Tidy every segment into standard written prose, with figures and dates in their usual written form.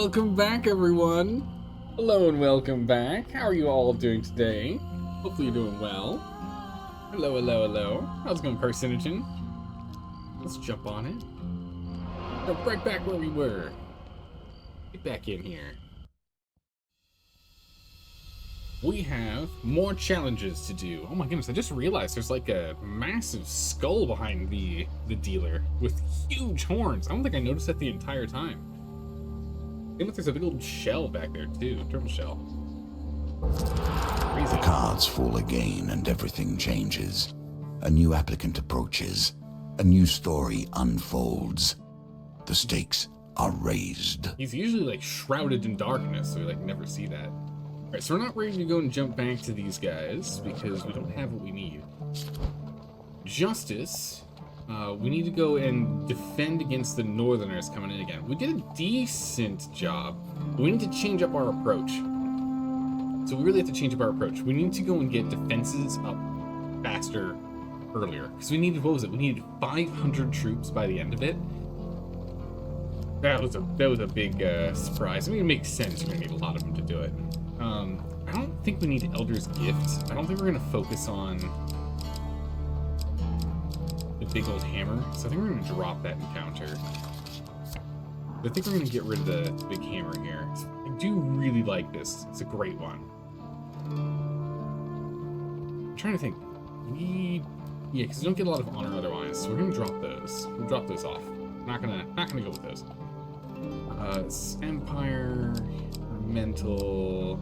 welcome back, everyone. Hello and welcome back. How are you all doing today? Hopefully you're doing well. Hello, hello, hello. How's it going, Carcinogen? Let's jump on it. Jump right back where we were. Get back in here. We have more challenges to do. Oh my goodness, I just realized there's like a massive skull behind the dealer with huge horns. I don't think I noticed that the entire time. I think there's a big old shell back there too, turtle shell. Crazy. The cards fall again and everything changes. A new applicant approaches. A new story unfolds. The stakes are raised. He's usually like shrouded in darkness, so we like never see that. Alright, so we're not ready to go and jump back to these guys because we don't have what we need. Justice. We need to go and defend against the Northerners coming in again. We did a decent job, but we need to change up our approach. So we really have to change up our approach. We need to go and get defenses up faster earlier. Because we needed, what was it? We needed 500 troops by the end of it. That was a big surprise. I mean, it makes sense. You're going to need a lot of them to do it. I don't think we need Elder's Gift. I don't think we're going to focus on the big old hammer. So I think we're going to drop that encounter. I think we're going to get rid of the big hammer here. I do really like this. It's a great one. I'm trying to think. Yeah, because we don't get a lot of honor otherwise. So we're going to drop those. We'll drop those off. Not gonna go with those. Empire, Mental,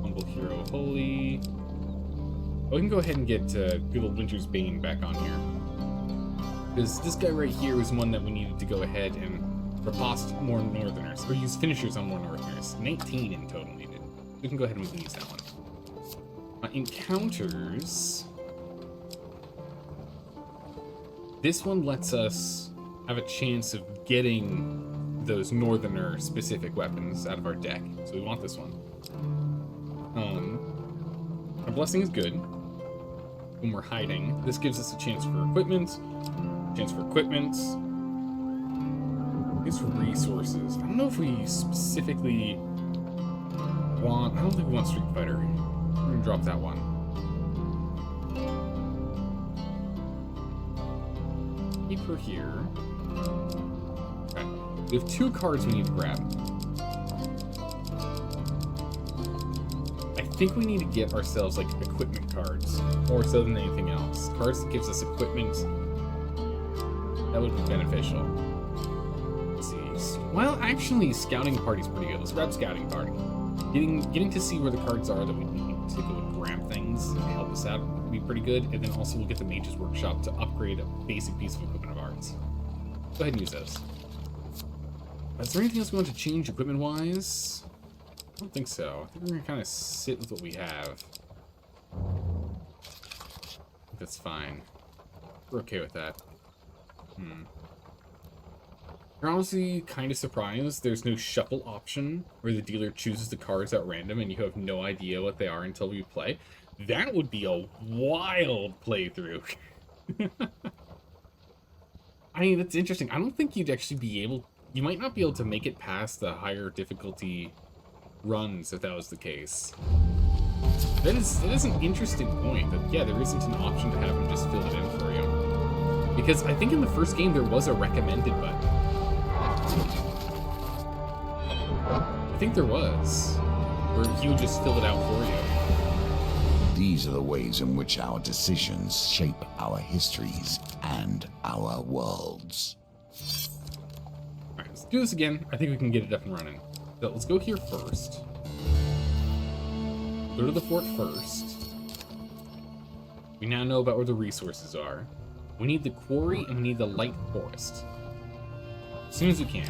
Humble Hero, Holy. Oh, we can go ahead and get good old Winter's Bane back on here. Because this guy right here was one that we needed to go ahead and riposte more Northerners, or use finishers on more Northerners. 19 in total needed. We can go ahead and we can use that one. Encounters. This one lets us have a chance of getting those Northerner specific weapons out of our deck. So we want this one. Our blessing is good when we're hiding. This gives us a chance for equipment. It's resources. I don't know if we specifically want, I don't think we want Street Fighter. We're gonna drop that one. Keep her here. Okay. We have 2 cards we need to grab. I think we need to get ourselves like equipment cards, more so than anything else. Cards that gives us equipment. That would be beneficial. Let's see. Well, actually, Scouting Party's pretty good. Let's grab Scouting Party. Getting to see where the cards are that we need to go and grab things to help us out would be pretty good. And then also we'll get the Mage's Workshop to upgrade a basic piece of equipment of ours. Go ahead and use those. Is there anything else we want to change equipment-wise? I don't think so. I think we're going to kind of sit with what we have. I think that's fine. We're okay with that. You're honestly kind of surprised there's no shuffle option where the dealer chooses the cards at random and you have no idea what they are until we play. That would be a wild playthrough. I mean, that's interesting. I don't think you'd actually be able... You might not be able to make it past the higher difficulty runs if that was the case. That is an interesting point. That, yeah, there isn't an option to have them just fill it in for you. Because I think in the first game there was a recommended button. I think there was. Where he would just fill it out for you. These are the ways in which our decisions shape our histories and our worlds. Alright, let's do this again. I think we can get it up and running. So let's go here first. Go to the fort first. We now know about where the resources are. We need the quarry and we need the light forest. As soon as we can.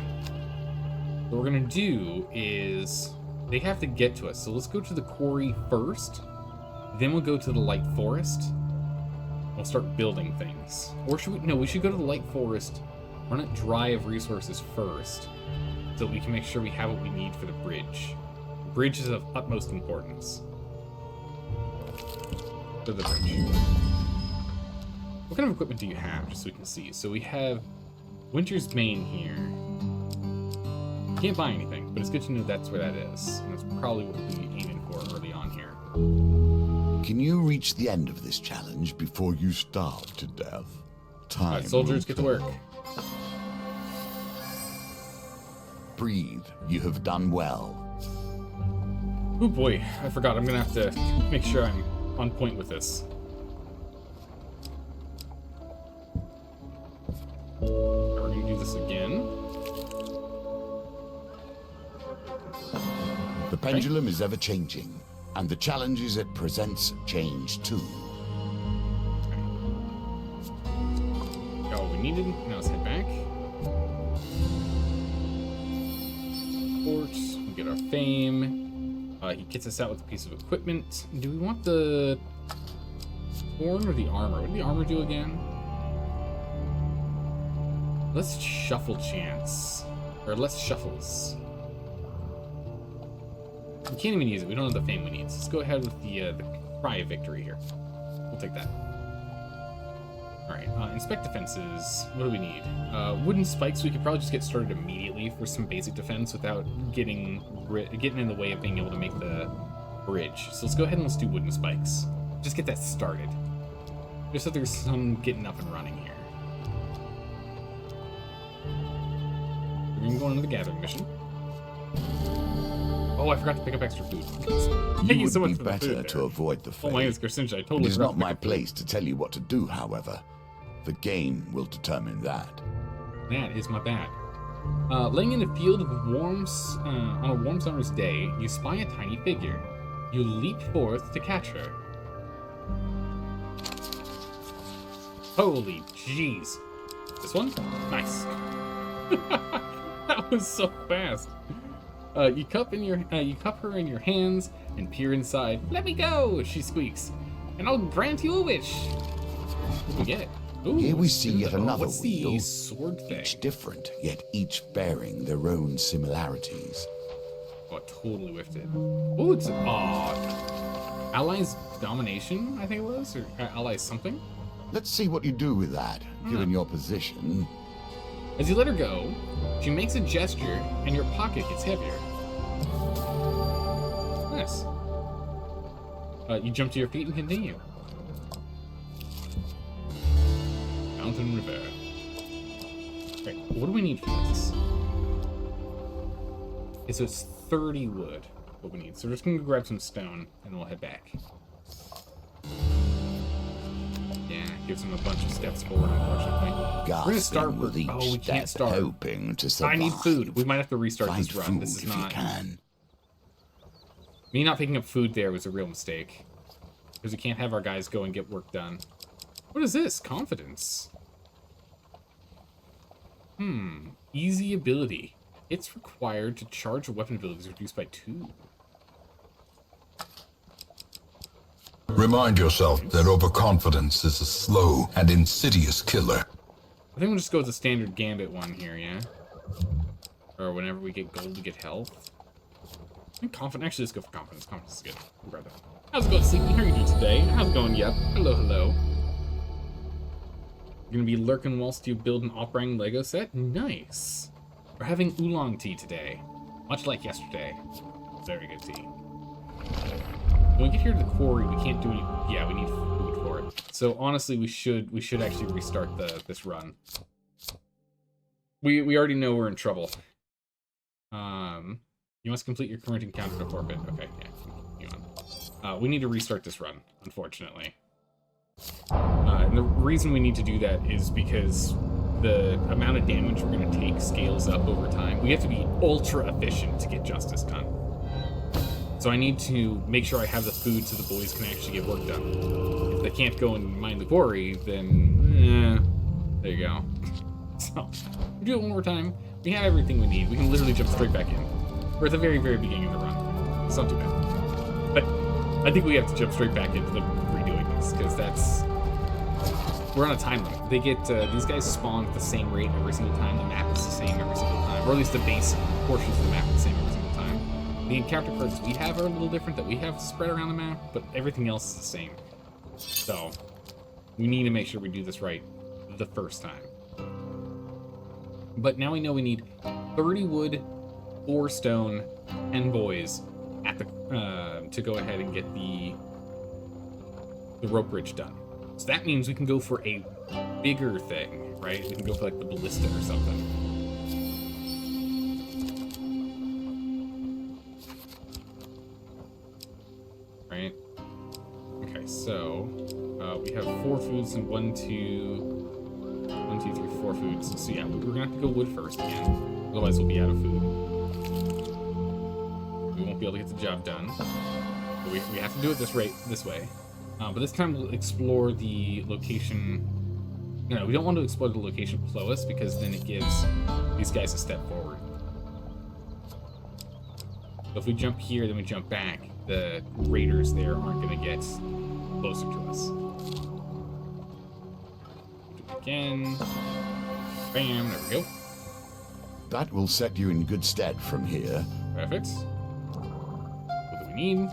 What we're gonna do is they have to get to us. So let's go to the quarry first. Then we'll go to the light forest. We'll start building things. Or should we? No, we should go to the light forest. Run it dry of resources first, so we can make sure we have what we need for the bridge. The bridge is of utmost importance. To the bridge. What kind of equipment do you have, just so we can see? So we have Winter's Bane here. Can't buy anything, but it's good to know that's where that is. And that's probably what we'll be aiming for early on here. Can you reach the end of this challenge before you starve to death? Time. All right, soldiers, get to work. Breathe. You have done well. Oh boy, I forgot. I'm gonna have to make sure I'm on point with this. We're gonna do this again. The pendulum is ever changing, and the challenges it presents change too. Got what we needed. Now let's head back. Ports. We get our fame. He gets us out with a piece of equipment. Do we want the horn or the armor? What did the armor do again? Let's shuffle chance. Or let's shuffles. We can't even use it. We don't have the fame we need. So let's go ahead with the cry of victory here. We'll take that. Alright, inspect defenses. What do we need? Wooden spikes. We could probably just get started immediately for some basic defense without getting in the way of being able to make the bridge. So let's go ahead and let's do wooden spikes. Just get that started. Just so there's some getting up and running here. We're going to go into the gathering mission. Oh, I forgot to pick up extra food. Thank you so much for the food better there. to avoid the fate. Oh my goodness, Gersinja, I totally It is forgot not to my pick up food. place to tell you what to do, however. The game will determine that. That is my bad. Laying in a field of on a warm summer's day, you spy a tiny figure. You leap forth to catch her. Holy jeez. This one? Nice. That was so fast. You cup her in your hands and peer inside. Let me go, she squeaks, and I'll grant you a wish. What do we get? Ooh, Here we see yet another what's the wheel, sword thing? each different, yet each bearing their own similarities. Oh, I totally whiffed it. Oh, it's Allies Domination, I think it was, or Allies something. Let's see what you do with that, given your position. As you let her go, she makes a gesture, and your pocket gets heavier. Nice. You jump to your feet and continue. Mountain River. Right, what do we need for this? Okay, so it's 30 wood, what we need. So we're just gonna grab some stone, and we'll head back. Yeah, gives him a bunch of steps forward, unfortunately. We're gonna start with... Oh, we can't start. Hoping to survive. I need food. We might have to restart Find this run. food This is if not... you can. Me not picking up food there was a real mistake. Because we can't have our guys go and get work done. What is this? Confidence. Easy ability. It's required to charge a weapon ability is reduced by 2. Remind yourself that overconfidence is a slow and insidious killer. I think we'll just go with the standard gambit one here, yeah? Or whenever we get gold, we get health. I think confidence. Actually, let's go for confidence. Confidence is good. We'll grab that. How's it going, Sleepy? How are you doing today? How's it going? Yep. Hello, hello. You're gonna be lurking whilst you build an Oprang Lego set? Nice. We're having oolong tea today. Much like yesterday. Very good tea. When we get here to the quarry, we can't do any... Yeah, we need food for it. So honestly, we should actually restart this run. We already know we're in trouble. You must complete your current encounter to forfeit. Okay, yeah, continue on. We need to restart this run, unfortunately. And the reason we need to do that is because the amount of damage we're going to take scales up over time. We have to be ultra efficient to get justice done. So I need to make sure I have the food so the boys can actually get work done. If they can't go and mine the quarry, then there you go. So we do it one more time. We have everything we need. We can literally jump straight back in. We're at the very, very beginning of the run. It's not too bad. But I think we have to jump straight back into the redoing this, because that's... We're on a time limit. They get, these guys spawn at the same rate every single time. The map is the same every single time. Or at least the base portions of the map are the same every single time. The encounter cards we have are a little different that we have spread around the map, but everything else is the same. So, we need to make sure we do this right the first time. But now we know we need 30 wood, 4 stone, 10 boys at the to go ahead and get the rope bridge done. So that means we can go for a bigger thing, right? We can go for like the ballista or something. Right? Okay, so we have 4 foods and 1, 2, 3, 4 foods. So yeah, we're gonna have to go wood first again. Otherwise we'll be out of food. We won't be able to get the job done. But we have to do it this way. But this time we'll explore the location. No, we don't want to explore the location below us because then it gives these guys a step forward. So if we jump here, then we jump back, the raiders there aren't going to get closer to us. Do it again. Bam, there we go. That will set you in good stead from here. Perfect. What do we need?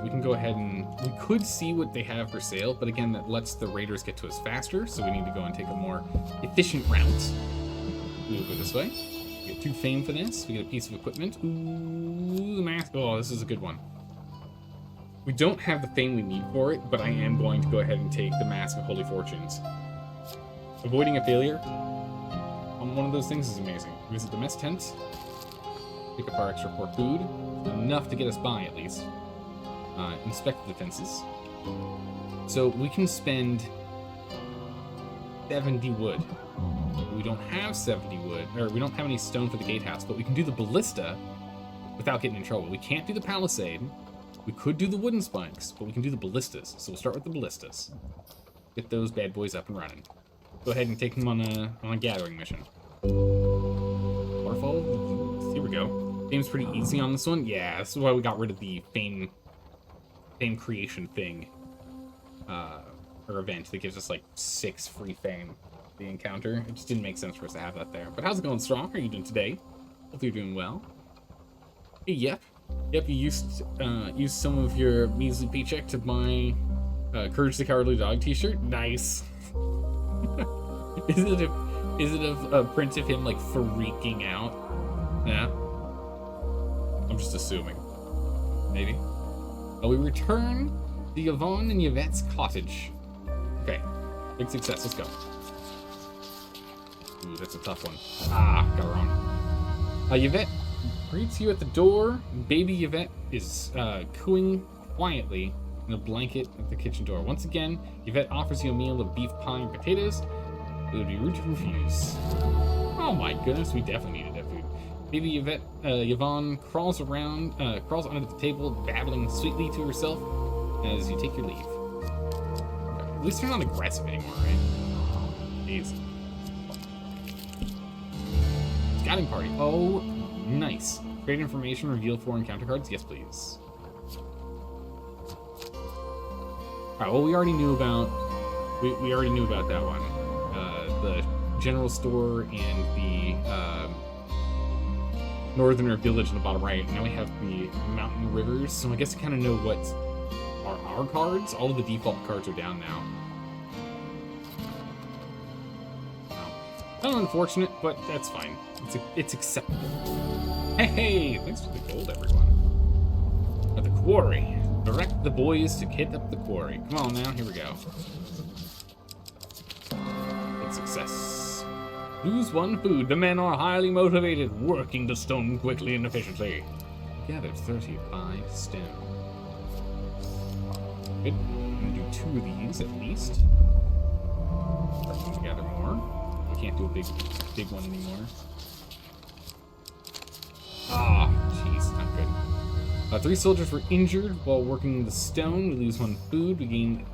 We can go ahead and... We could see what they have for sale, but again, that lets the raiders get to us faster, so we need to go and take a more efficient route. We'll go this way. We get 2 fame for this. We get a piece of equipment. Ooh, the mask. Oh, this is a good one. We don't have the fame we need for it, but I am going to go ahead and take the Mask of Holy Fortunes. Avoiding a failure on one of those things is amazing. Visit the mess tent. Pick up our extra 4 food. Enough to get us by, at least. Inspect the defenses. So we can spend 70 wood. We don't have 70 wood, or we don't have any stone for the gatehouse, but we can do the ballista without getting in trouble. We can't do the palisade. We could do the wooden spikes, but we can do the ballistas. So we'll start with the ballistas. Get those bad boys up and running. Go ahead and take them on a gathering mission. Waterfall. Here we go. Game's pretty easy on this one. Yeah, this is why we got rid of the fame creation thing, or event that gives us like 6 free fame. The encounter. It just didn't make sense for us to have that there. But how's it going, Strong? How are you doing today? Hope you're doing well. Hey, yep, you used some of your measly paycheck to buy Courage the Cowardly Dog t-shirt. Nice. Is it a print of him like freaking out? Yeah. I'm just assuming. Maybe. We return to Yvonne and Yvette's cottage. Okay. Big success. Let's go. Ooh, that's a tough one. Ah, got it wrong. Yvette greets you at the door. Baby Yvette is cooing quietly in a blanket at the kitchen door. Once again, Yvette offers you a meal of beef pie and potatoes. It would be rude to refuse. Oh my goodness, we definitely needed that food. Baby Yvette, Yvonne crawls under the table, babbling sweetly to herself as you take your leave. Okay. At least they're not aggressive anymore, right? Jeez. Scouting party. Oh, nice. Great information. Reveal 4 encounter cards. Yes, please. Alright, well, we already knew about that one. The general store and the northerner village in the bottom right. Now we have the mountain rivers, so I guess I kind of know what are our cards. All of the default cards are down now. Kind of unfortunate, but that's fine. It's acceptable. Hey, thanks for the gold, everyone. At the quarry. Direct the boys to hit up the quarry. Come on now, here we go. Good success. Lose 1 food. The men are highly motivated, working the stone quickly and efficiently. Gathered 35 stone. Good. I'm gonna do 2 of these at least. Starting to gather more. We can't do a big one anymore. Ah, jeez, not good. 3 soldiers were injured while working the stone. We lose 1 food. We gain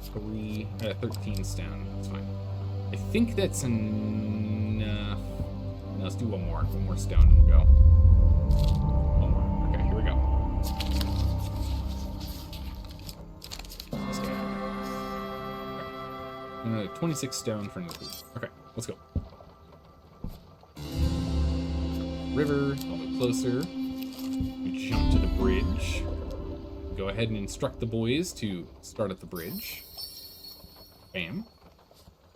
13 stone. That's fine. I think that's enough. No, let's do 1 more. 1 more stone and we'll go. 1 more. Okay, here we go. Let's get out of there. Okay. 26 stone for another food. Okay, let's go. River, a little bit closer. We jump to the bridge. Go ahead and instruct the boys to start at the bridge. Bam.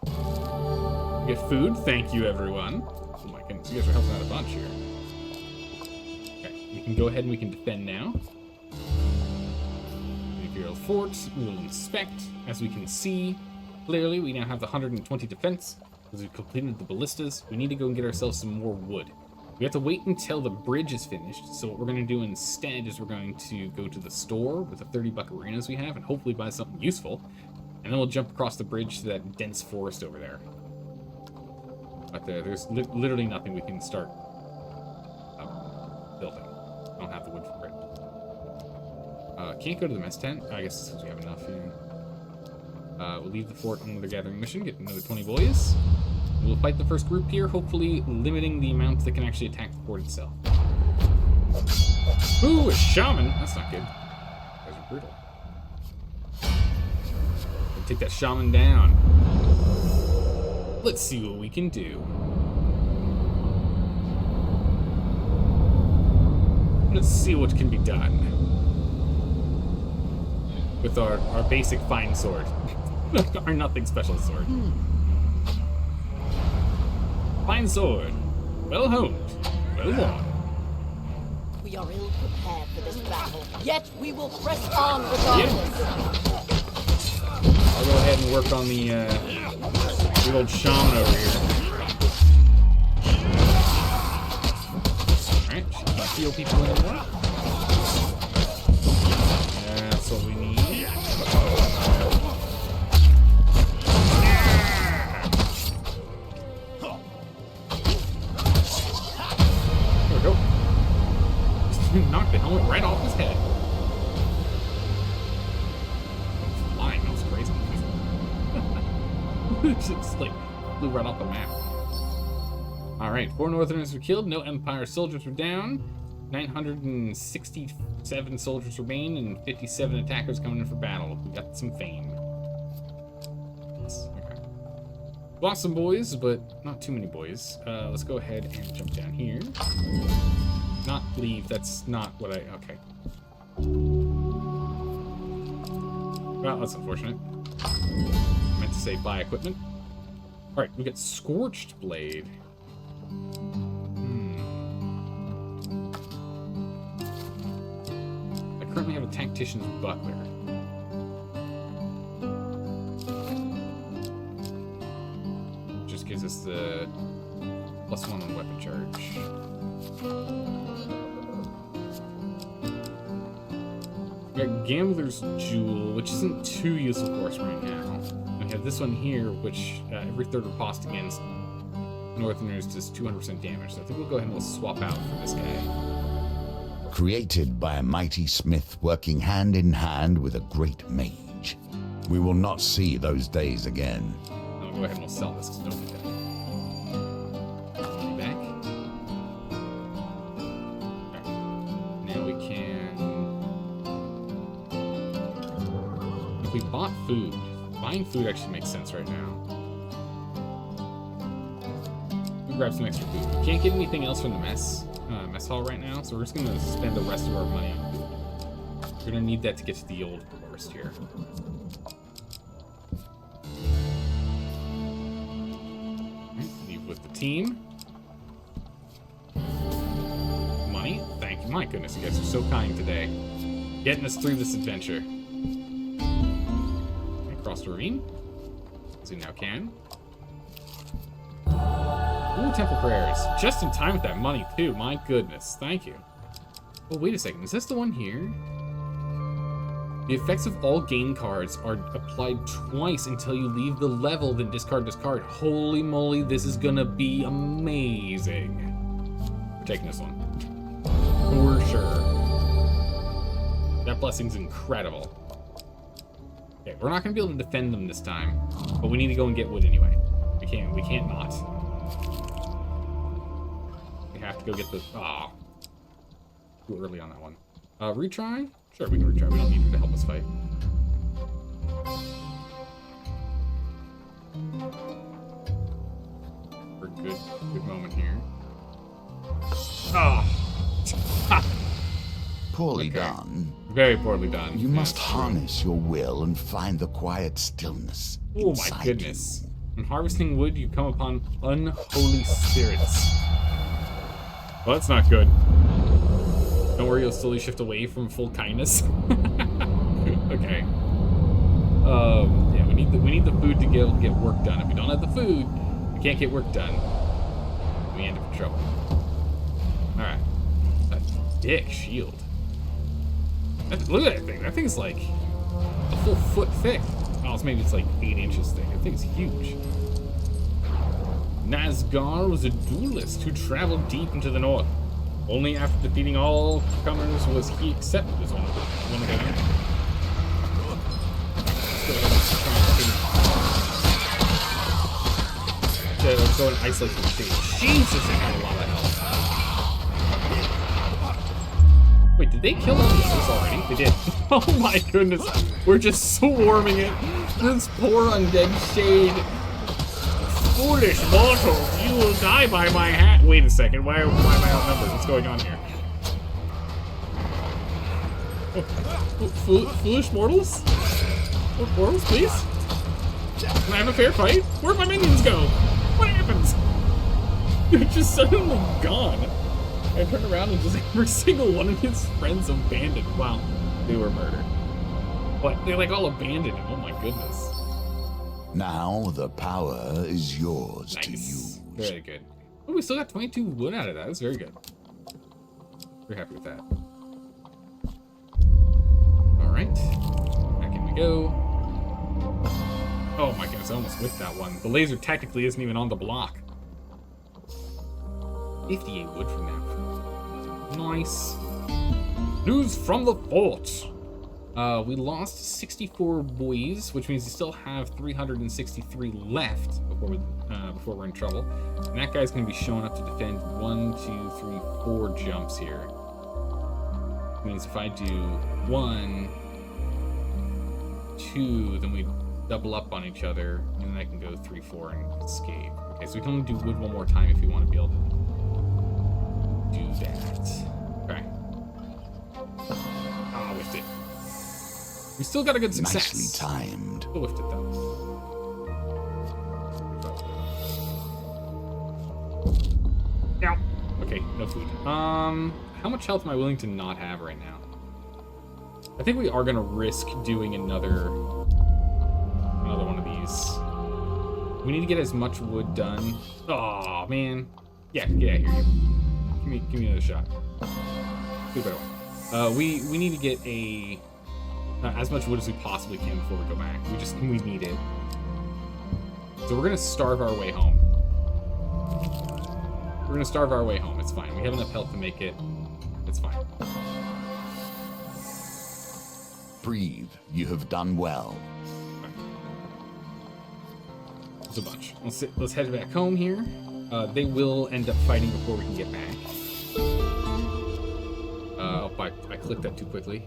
We get food. Thank you, everyone. Oh my goodness, you guys are helping out a bunch here. we can go ahead and we can defend now. The Imperial Fort, we will inspect. As we can see, clearly we now have the 120 defense. Because we've completed the ballistas, we need to go and get ourselves some more wood. We have to wait until the bridge is finished, so what we're going to do instead is we're going to go to the store with the 30 buccarinas we have and hopefully buy something useful, and then we'll jump across the bridge to that dense forest over there. But there's literally nothing we can start building. I don't have the wood for it. Can't go to the mess tent. I guess it's because we have enough here. We'll leave the fort on another gathering mission, get another 20 boys. We'll fight the first group here, hopefully limiting the amount that can actually attack the fort itself. Ooh, a shaman! That's not good. Those are brutal. We'll take that shaman down. Let's see what we can do. Let's see what can be done. With our basic fine sword. Our nothing special sword. Fine sword. Well honed. Well won. We are ill prepared for this battle, yet we will press on regardless. I'll go ahead and work on the good old shaman over here. Alright, heal people anymore. That's what we need. There we go. Knocked the helmet right off his head. Flying, that was crazy. Just like flew right off the map. Alright, 4 Northerners were killed, no Empire soldiers were down. 967 soldiers remain, and 57 attackers coming in for battle. We got some fame. Okay. Lost some boys, but not too many boys. Let's go ahead and jump down here. Not leave, that's not what I... Okay. Well, that's unfortunate. I meant to say buy equipment. Alright, we got Scorched Blade. I currently have a Tactician's Buckler. Just gives us the +1 on weapon charge. We got Gambler's Jewel, which isn't too useful for us right now. And we have this one here, which every third riposte against Northerners does 200% damage. So I think we'll go ahead and we'll swap out for this guy. Created by a mighty smith working hand in hand with a great mage. We will not see those days again. I'll go ahead and we'll sell this because we don't need that. Back. Okay. Now we can... If we bought food, buying food actually makes sense right now. We'll grab some extra food. We can't get anything else from the mess hall right now, so we're just gonna spend the rest of our money on food. We're gonna need that to get to the old forest here. Leave with the team. Money. Thank you. My goodness, you guys are so kind today. Getting us through this adventure. Across the ravine. As we now can. Ooh, temple prayers. Just in time with that money, too. My goodness. Thank you. Oh, wait a second. Is this the one here? The effects of all game cards are applied twice until you leave the level, then discard this card. Holy moly, this is gonna be amazing. We're taking this one. For sure. That blessing's incredible. Okay, we're not gonna be able to defend them this time, but we need to go and get wood anyway. We can't not. We have to go get the... Ah. Too early on that one. Retry? Sure, we can retry. We don't need her to help us fight. For a good moment here. Ah. Poorly Okay. done. Very poorly done. You Yeah, must it's true. harness your will and find the quiet stillness Oh inside my goodness. you. When harvesting wood, you come upon unholy spirits. Well, that's not good. Don't worry, you'll slowly shift away from full kindness. Okay. Yeah, we need the food to be able to get work done. If we don't have the food, we can't get work done. We end up in trouble. All right. A dick shield. Look at that thing. That thing's like a full foot thick. Oh, maybe it's like 8 inches thick. That thing's huge. Nazgar was a duelist who traveled deep into the north. Only after defeating all comers was he accepted as one of the guys. Let's go and isolate the stage. Jesus, I had a lot of health. Wait, did they kill all the others already? They did. Oh my goodness. We're just swarming it. This poor undead shade. Foolish mortals, you will die by my hand. Wait a second, why am I outnumbered? What's going on here? Foolish mortals? Mortals, please? Can I have a fair fight? Where'd my minions go? What happens? They're just suddenly gone. I turn around and just every single one of his friends abandoned. Wow, they were murdered. What? They like all abandoned him. Oh my goodness. Now the power is yours to Nice. use. Very good. Oh, we still got 22 wood out of that. That's very good. Very happy with that. All right. Back in we go. Oh my goodness, I almost whiffed that one. The laser technically isn't even on the block. 58 wood from that. Nice. News from the fort. We lost 64 boys, which means we still have 363 left before we're in trouble. And that guy's going to be showing up to defend 1, 2, 3, 4 jumps here. Which means if I do 1, 2, then we double up on each other, and then I can go 3, 4 and escape. Okay, so we can only do wood one more time if we want to be able to do that. Okay. Ah, whiffed it. We still got a good success. Nicely timed. Still whiffed it though. Ow. Okay, no food. How much health am I willing to not have right now? I think we are gonna risk doing another one of these. We need to get as much wood done. Oh man. Yeah, get out of here. Give me another shot. Do a better one. We need to get as much wood as we possibly can before we go back. We need it. So we're gonna starve our way home. We're gonna starve our way home. It's fine. We have enough health to make it. It's fine. Breathe. You have done well. There's a bunch. Let's head back home here. They will end up fighting before we can get back. I clicked that too quickly.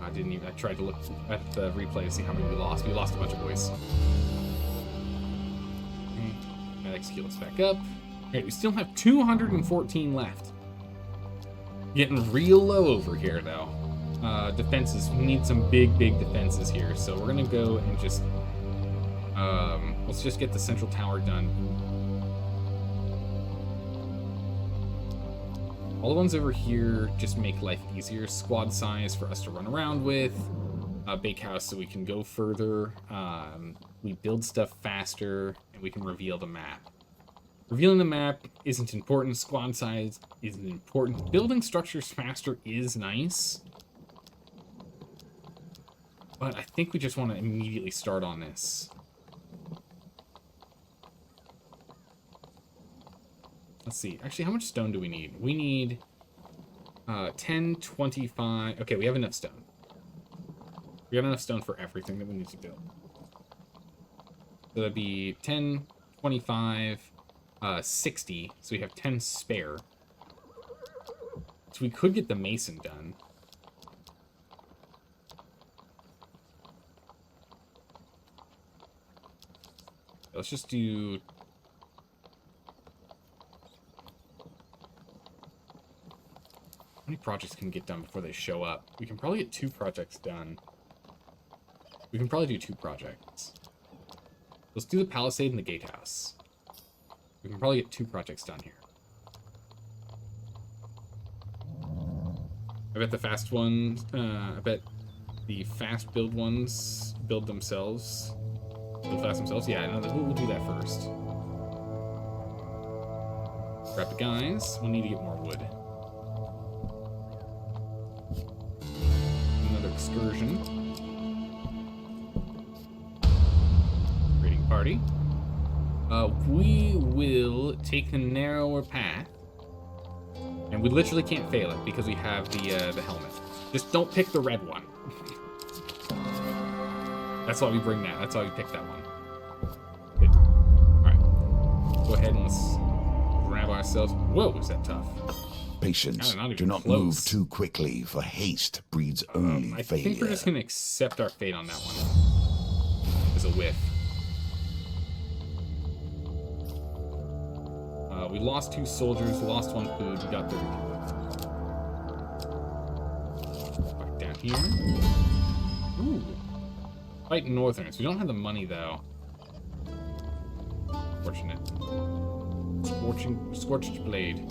I tried to look at the replay to see how many we lost. We lost a bunch of boys. Okay. That execute us back up. Okay, we still have 214 left. Getting real low over here, though. Defenses. We need some big defenses here. So we're gonna go and just let's just get the central tower done. All the ones over here just make life easier. Squad size for us to run around with. Bake house so we can go further. We build stuff faster, and we can reveal the map. Revealing the map isn't important. Squad size isn't important. Building structures faster is nice. But I think we just want to immediately start on this. Let's see. Actually, how much stone do we need? We need 10, 25. Okay, we have enough stone. We got enough stone for everything that we need to build. So that'd be 10, 25, 60. So we have 10 spare. So we could get the mason done. Let's just do... How many projects can get done before they show up? We can probably get 2 projects done. We can probably do 2 projects. Let's do the palisade and the gatehouse. We can probably get 2 projects done here. I bet the fast ones, I bet the fast build ones build themselves. Build fast themselves? Yeah, no, we'll do that first. Grab the guys. We'll need to get more wood. Another excursion. Raiding party. We will take the narrower path. And we literally can't fail it because we have the helmet. Just don't pick the red one. That's why we bring that. That's why we picked that one. Good. Alright. Go ahead and let's grab ourselves. Whoa, was that tough? Patience. Not even Do not close. move too quickly, for haste breeds only I failure. think we're just gonna accept our fate on that one. As a whiff. We lost 2 soldiers, lost 1 food, we got 32 wood. Back down here. Ooh. Fight Northerners. We don't have the money though. Fortunate. Scorched Blade.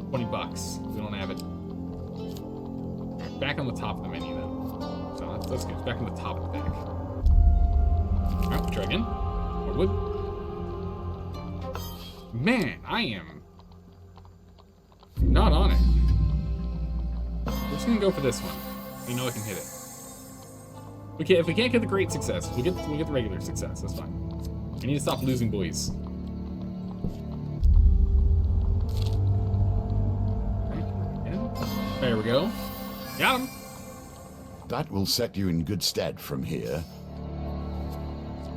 20 bucks. We don't have it. Back on the top of the menu though. So that's good. It's back on the top of the deck. Alright, try again. More wood. Man, I am not on it. We're just gonna go for this one. We know I can hit it. If we can't get the great success, we get the regular success. That's fine. I need to stop losing boys. Okay. There we go. Got him. That will set you in good stead from here.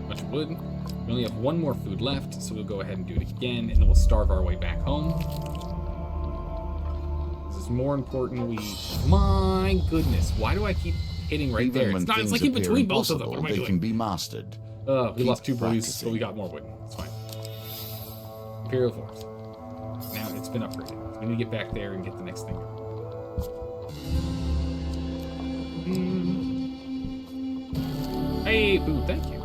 Bunch of wood. We only have 1 more food left, so we'll go ahead and do it again, and then we'll starve our way back home. This is more important. My goodness, why do I keep hitting right there? Even when It's like things in between appear both of them. What am I impossible, they can doing? be mastered. We lost 2 Keep boys, practicing. but we got more wood. It's fine. Imperial Force. Now it's been upgraded. So we need to get back there and get the next thing. Hey, boo, thank you.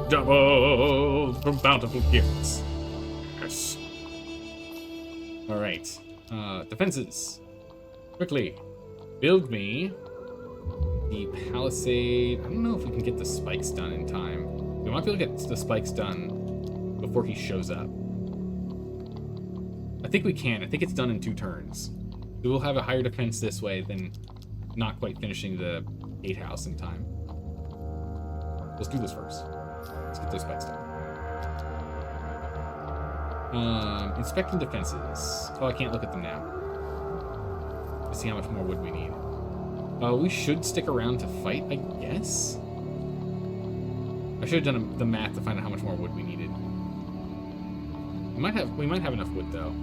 Double from bountiful gifts. Yes. Alright. Defenses. Quickly. Build me the palisade. I don't know if we can get the spikes done in time. We might be able to get the spikes done before he shows up. I think we can. I think it's done in 2 turns. We will have a higher defense this way than not quite finishing the gatehouse in time. Let's do this first. Let's get those spikes done. Inspecting defenses. Oh, I can't look at them now. Let's see how much more wood we need. We should stick around to fight, I guess. I should have done the math to find out how much more wood we needed. We might have enough wood though.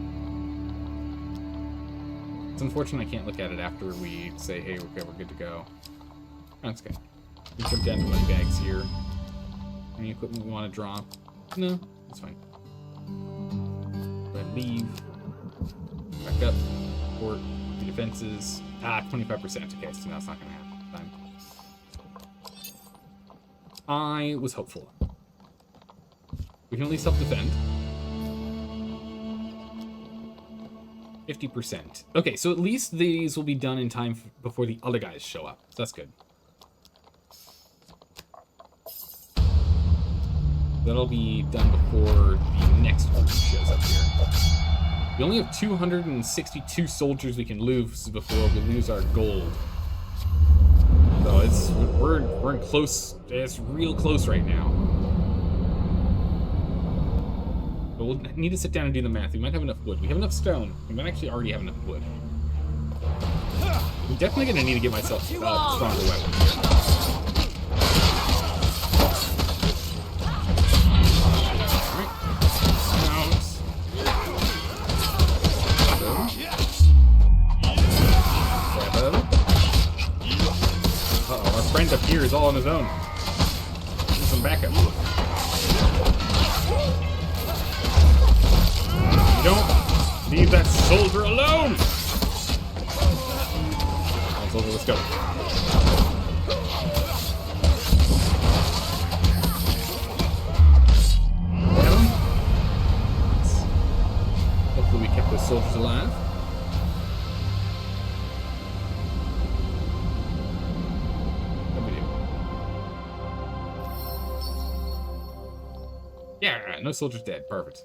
It's unfortunate I can't look at it after we say, hey, okay, we're good to go. That's good. We put down the money bags here. Any equipment we want to drop? No, that's fine. Go ahead and leave. Back up. Port. The defenses. 25%. Okay, so now it's not going to happen. Fine. I was hopeful. We can at least self-defend. 50%. Okay, so at least these will be done in time before the other guys show up. So that's good. That'll be done before the next group shows up here. We only have 262 soldiers we can lose before we lose our gold. So we're in close. It's real close right now. But we'll need to sit down and do the math. We might have enough wood. We have enough stone. We might actually already have enough wood. I'm definitely gonna need to get myself stronger weapons. Uh-oh, our friend up here is all on his own. Need some backup. Don't leave that soldier alone! Come on, soldier, let's go. Hopefully we kept those soldiers alive. no soldiers dead. Perfect.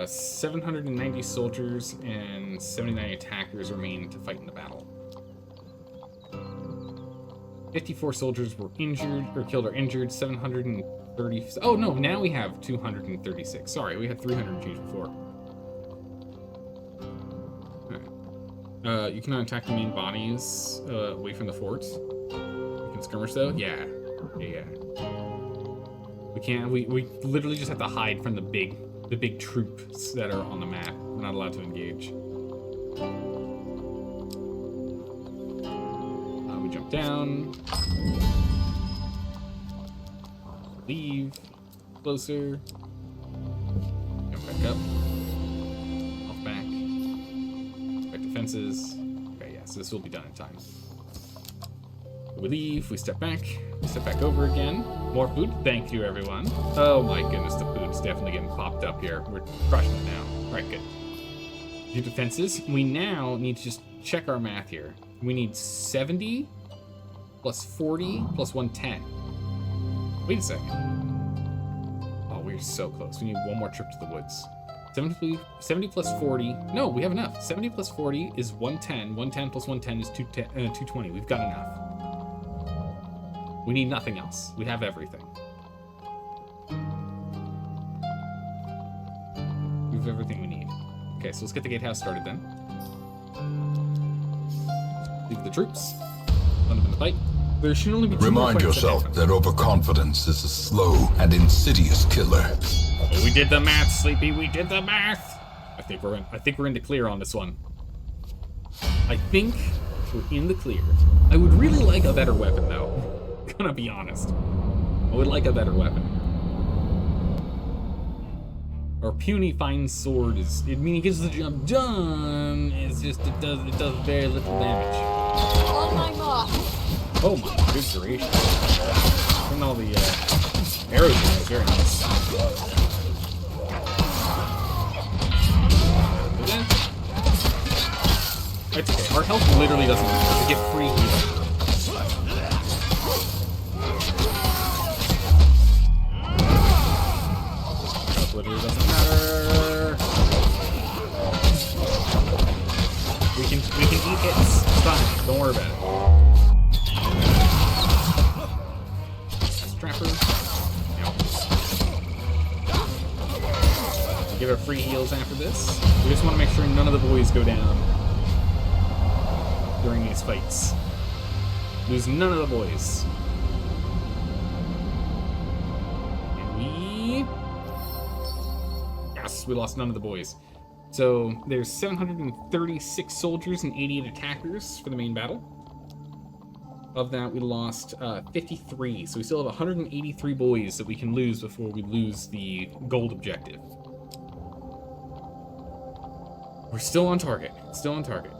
790 soldiers and 79 attackers remain to fight in the battle. 54 soldiers were injured, or killed or injured. 730... Oh, no, now we have 236. Sorry, we had 300 and change before. Alright. You cannot attack the main bodies away from the fort. You can skirmish, though? Yeah. Yeah. We can't... We literally just have to hide from the big troops that are on the map. We're not allowed to engage. We jump down. Leave. Closer. Jump back up. Off back. Back defenses. Okay, yeah, so this will be done in time. We leave, we step back over again. More food, thank you everyone. Oh my goodness, the food's definitely getting popped up here. We're crushing it now. Alright, good. Do defenses. We now need to just check our math here. We need 70 plus 40 plus 110. Wait a second. Oh, we're so close. We need one more trip to the woods. 70 plus 40. No, we have enough. 70 plus 40 is 110. 110 plus 110 is 220. We've got enough. We need nothing else. We have everything. We have everything we need. Okay, so let's get the gatehouse started then. Leave the troops. Let them in the fight. There should only be two more Remind fights yourself that overconfidence is a slow and insidious killer. Oh, we did the math, Sleepy. We did the math. I think we're in the clear on this one. I think we're in the clear. I would really like a better weapon, though. Gonna be honest. I would like a better weapon. Our puny fine sword is, I mean, it gets the job done. It's just, it does very little damage. On my mark. Oh my good duration. And all the arrows in there is very nice. It's okay. Our health literally doesn't matter. We get free healing. Literally doesn't matter. We can eat hits. It's fine. Don't worry about it. Strapper. Yep. Give her free heals after this. We just want to make sure none of the boys go down during these fights. Lose none of the boys. We lost none of the boys. So there's 736 soldiers and 88 attackers for the main battle. Of that, we lost 53. So we still have 183 boys that we can lose before we lose the gold objective. We're still on target. Still on target.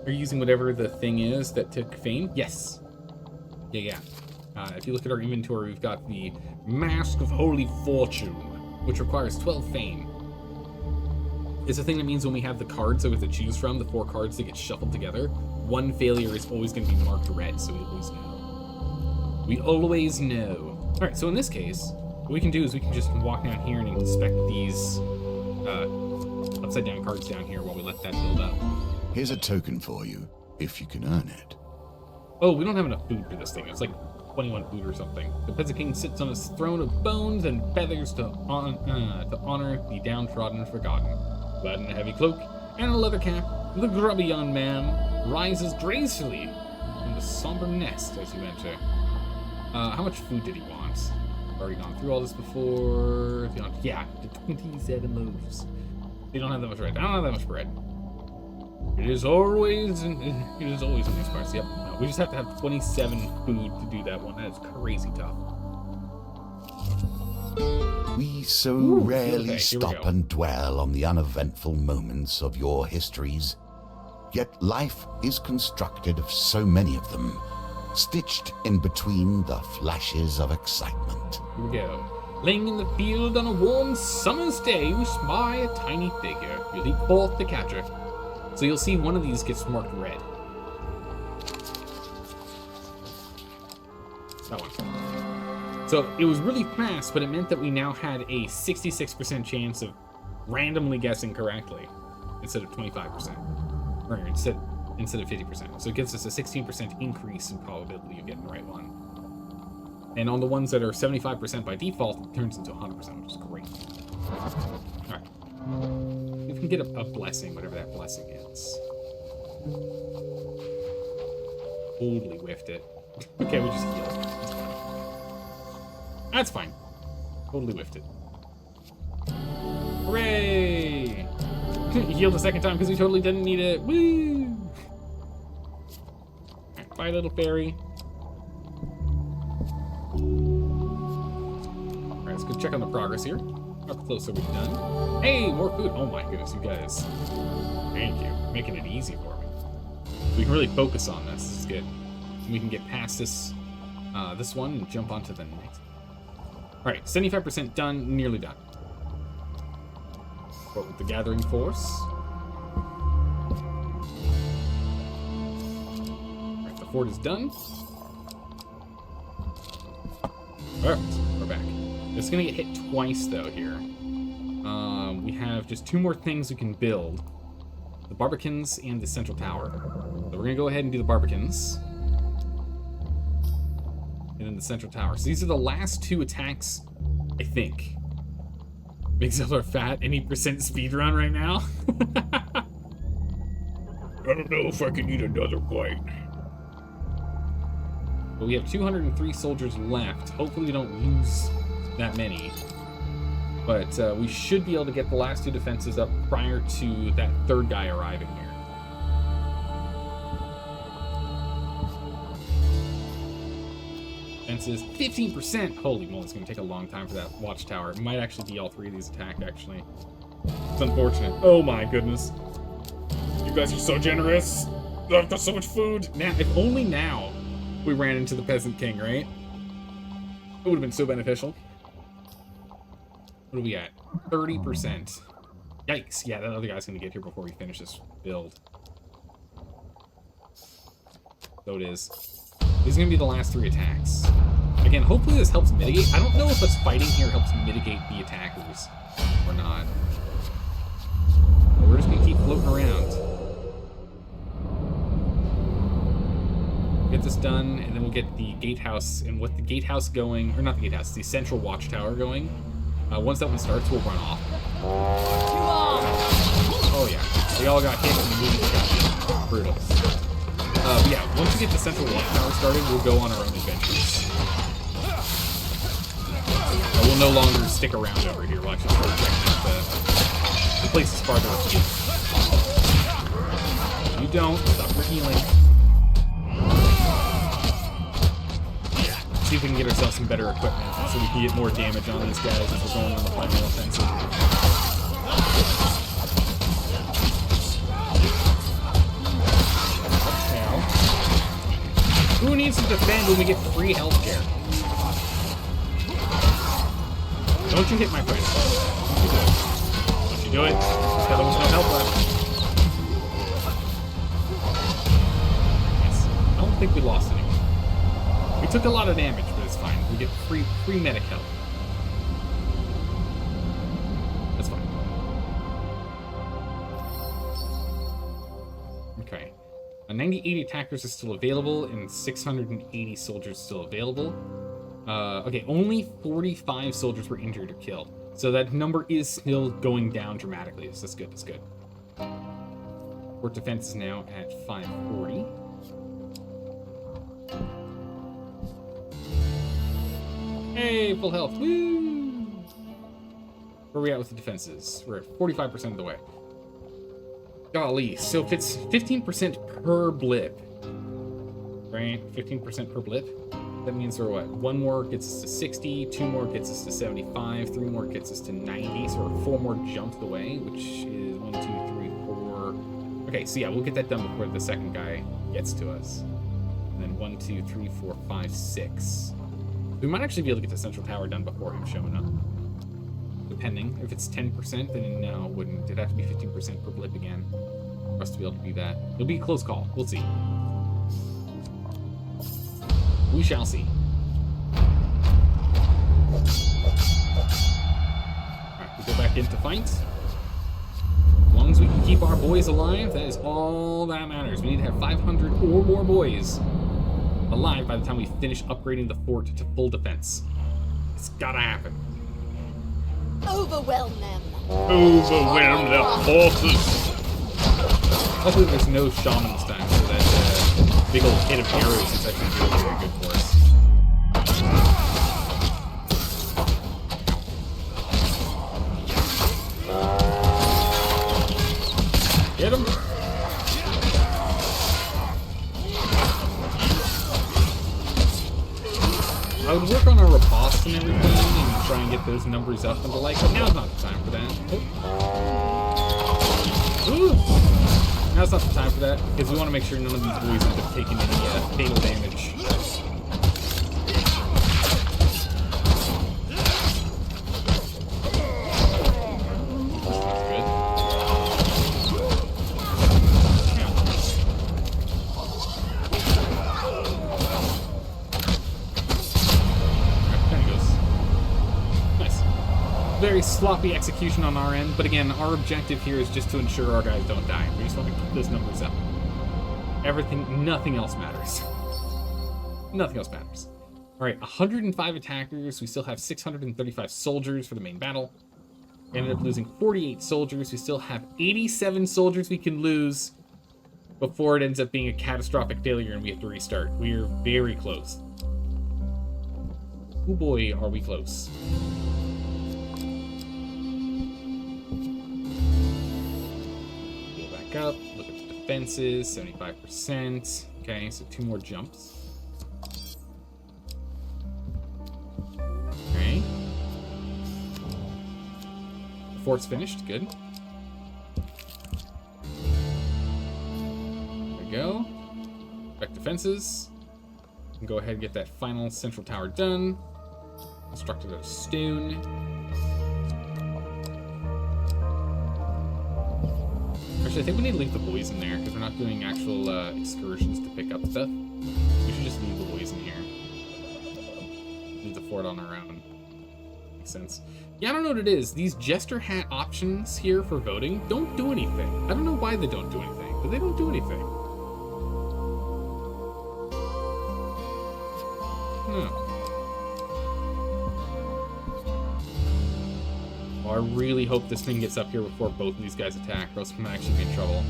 Are you using whatever the thing is that took fame? Yes. Yeah. If you look at our inventory, we've got the Mask of Holy Fortune, which requires 12 fame. It's a thing that means when we have the cards that we have to choose from, the 4 cards that get shuffled together, one failure is always going to be marked red, so we always know. We always know. Alright, so in this case, what we can do is we can just walk down here and inspect these upside down cards down here while we let that build up. Here's a token for you, if you can earn it. Oh, we don't have enough food for this thing. It's like 21 food or something. The Peasant King sits on his throne of bones and feathers to honor the downtrodden and forgotten. Clad in a heavy cloak and a leather cap, the grubby young man rises gracefully from the somber nest as you enter. How much food did he want? Already gone through all this before. Yeah, 27 loaves. They don't have that much bread. I don't have that much bread. It is always in these parts. Yep. No, we just have to have 27 food to do that one. That is crazy tough. We so rarely stop and dwell on the uneventful moments of your histories. Yet life is constructed of so many of them, stitched in between the flashes of excitement. Here we go. Laying in the field on a warm summer's day, we spy a tiny figure. You leap forth to catch her. So you'll see one of these gets marked red. That one. So it was really fast, but it meant that we now had a 66% chance of randomly guessing correctly instead of 25%. Or instead of 50%. So it gives us a 16% increase in probability of getting the right one. And on the ones that are 75% by default, it turns into 100%, which is great. Alright. If we can get a blessing, whatever that blessing is. Totally whiffed it. Okay, we just healed. That's fine. Totally whiffed it. Hooray! He healed a second time because we totally didn't need it. Woo! Right, bye, little fairy. Alright, let's go check on the progress here. How close are we done? Hey, more food! Oh my goodness, you guys. Thank you. Making it easy for me. We can really focus on this. This is good. We can get past this this one and jump onto the next. Alright, 75% done, nearly done. Fort with the gathering force. Alright, the fort is done. Alright, we're back. It's gonna get hit twice though here. We have just 2 more things we can build. The Barbicans and the Central Tower. So we're gonna go ahead and do the Barbicans. And then the Central Tower. So these are the last 2 attacks, I think. Big Zeller fat, any percent speedrun right now? I don't know if I can eat another bite. But we have 203 soldiers left. Hopefully we don't lose that many. But we should be able to get the last 2 defenses up prior to that 3rd guy arriving here. Defenses, 15%! Holy moly, it's going to take a long time for that watchtower. It might actually be all 3 of these attack, actually. It's unfortunate. Oh my goodness. You guys are so generous. I've got so much food. Now, if only now we ran into the Peasant King, right? It would have been so beneficial. What are we at? 30%. Yikes. Yeah, that other guy's going to get here before we finish this build. So it is. These are going to be the last 3 attacks. Again, hopefully this helps mitigate. I don't know if us fighting here helps mitigate the attackers or not. But we're just going to keep floating around. Get this done, and then we'll get the gatehouse, and with the gatehouse going, or not the gatehouse, the central watchtower going. Once that one starts, we'll run off. Oh yeah, they all got hit and the movie got hit. Brutal. But yeah, once we get the central watchtower started, we'll go on our own adventures. We'll no longer stick around over here. We'll actually start checking out the places farther afield. You don't. Stop your healing. See if we can get ourselves some better equipment so we can get more damage on these guys as we're going on the final offensive. Now, who needs to defend when we get free healthcare? Don't you hit my friend. Don't you do it. This guy almost no health left. Yes. I don't think we lost anyone. We took a lot of damage, but it's fine. We get free medic help. That's fine. Okay. 90-80 attackers are still available, and 680 soldiers still available. Okay, only 45 soldiers were injured or killed. So that number is still going down dramatically. So that's good, that's good. Fort defense is now at 540. Hey, full health. Woo! Where are we at with the defenses? We're at 45% of the way. Golly, so if it's 15% per blip, right? 15% per blip. That means we're what? 1 more gets us to 60, 2 more gets us to 75, 3 more gets us to 90, so we're 4 more jumps away, which is 1, 2, 3, 4. Okay, so yeah, we'll get that done before the second guy gets to us. And then 1, 2, 3, 4, 5, 6. We might actually be able to get the central tower done before him showing up. Depending. If it's 10%, then no, it wouldn't. It'd have to be 15% per blip again for us to be able to do that. It'll be a close call. We'll see. We shall see. into fight. As long as we can keep our boys alive, that is all that matters. We need to have 500 or more boys alive by the time we finish upgrading the fort to full defense. It's gotta happen. Overwhelm them. Overwhelm the forces. Hopefully there's no shaman this time, so that big old hit of arrows is actually really very good for us. Get him! I would work on our riposte and everything and try and get those numbers up and the like, but now's not the time for that. Ooh. Now's not the time for that, because we want to make sure none of these boys end up taking any fatal damage. Very sloppy execution on our end, but again, our objective here is just to ensure our guys don't die. We just want to keep those numbers up. Nothing else matters. Nothing else matters. Alright, 105 attackers. We still have 635 soldiers for the main battle. We ended up losing 48 soldiers. We still have 87 soldiers we can lose before it ends up being a catastrophic failure and we have to restart. We are very close. Oh boy, are we close. Up, look at the defenses, 75%. Okay, so 2 more jumps. Okay. The fort's finished, good. There we go. Back defenses. We can go ahead and get that final central tower done. Constructed out of stone. Actually, I think we need to leave the boys in there because we're not doing actual excursions to pick up stuff. We should just leave the boys in here. Leave the fort on our own. Makes sense. Yeah, I don't know what it is. These jester hat options here for voting don't do anything. I don't know why they don't do anything, but they don't do anything. Well, I really hope this thing gets up here before both of these guys attack, or else we might actually be in trouble.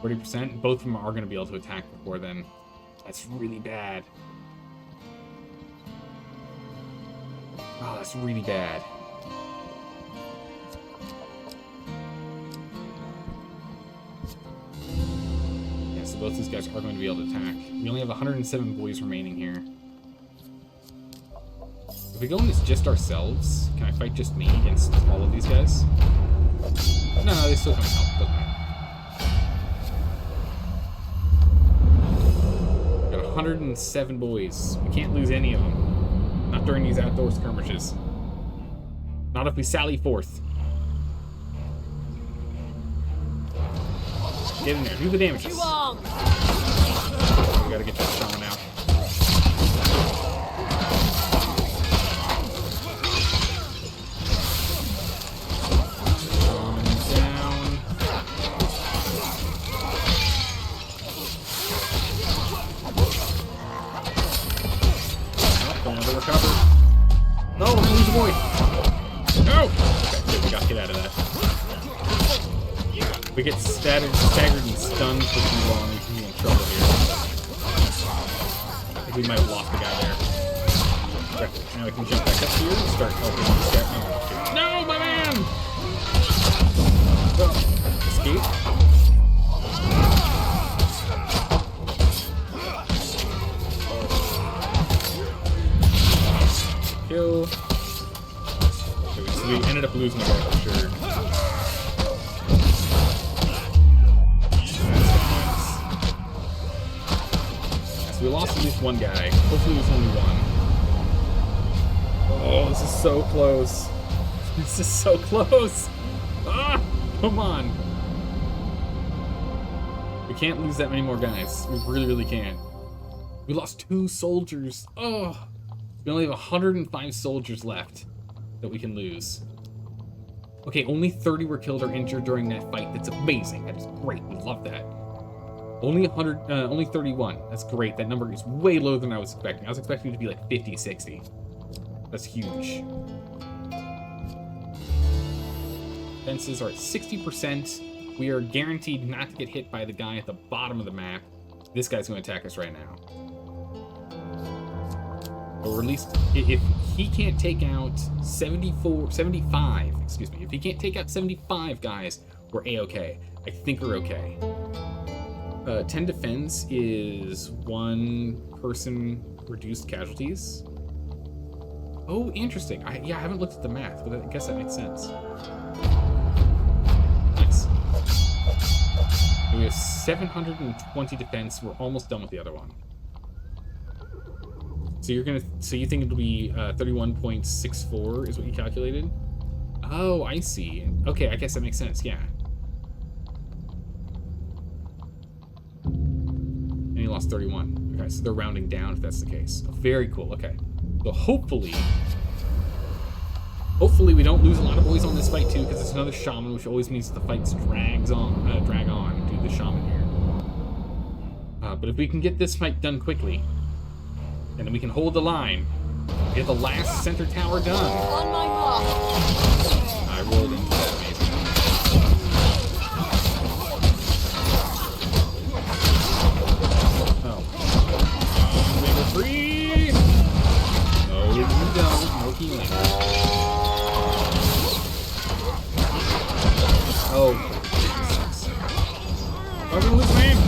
40%? Both of them are going to be able to attack before then. That's really bad. Oh, that's really bad. Yeah, so both these guys are going to be able to attack. We only have 107 boys remaining here. If we go in as just ourselves, can I fight just me against all of these guys? No, they still come help, doesn't matter. Got 107 boys. We can't lose any of them. Not during these outdoor skirmishes. Not if we sally forth. Get in there, do the damages. We gotta get that shaman out. No, we're gonna lose the boy. No! Okay, good, we gotta get out of that. We get staggered and stunned for too long, we can be in trouble here. I think we might have lost the guy there. Okay, now we can jump back up here and start helping this guy. No, my man! Oh, escape. Kill. Okay, so we ended up losing the guy for sure. So we lost at least one guy. Hopefully there's only one. Oh, this is so close. This is so close. Ah, come on. We can't lose that many more guys. We really, really can't. We lost 2 soldiers. Oh. We only have 105 soldiers left that we can lose. Okay, only 30 were killed or injured during that fight. That's amazing. That is great. We love that. Only 31. That's great. That number is way lower than I was expecting. I was expecting it to be like 50, 60. That's huge. Defenses are at 60%. We are guaranteed not to get hit by the guy at the bottom of the map. This guy's going to attack us right now. Or at least, if he can't take out 75, excuse me, if he can't take out 75 guys, we're A-okay. I think we're okay. 10 defense is 1 person reduced casualties. Oh, interesting. I haven't looked at the math, but I guess that makes sense. Nice. We have 720 defense. We're almost done with the other one. So you think it'll be 31.64 is what you calculated? Oh, I see. Okay, I guess that makes sense. Yeah. And he lost 31. Okay, so they're rounding down if that's the case. Very cool. Okay. So hopefully we don't lose a lot of boys on this fight too, because it's another shaman, which always means the fights drag on to the shaman here. But if we can get this fight done quickly, and then we can hold the line, get the last center tower done. On my mark. I rolled into that amazing. Oh. We were free! No, you don't. No healing. Oh. I'm gonna lose my aim.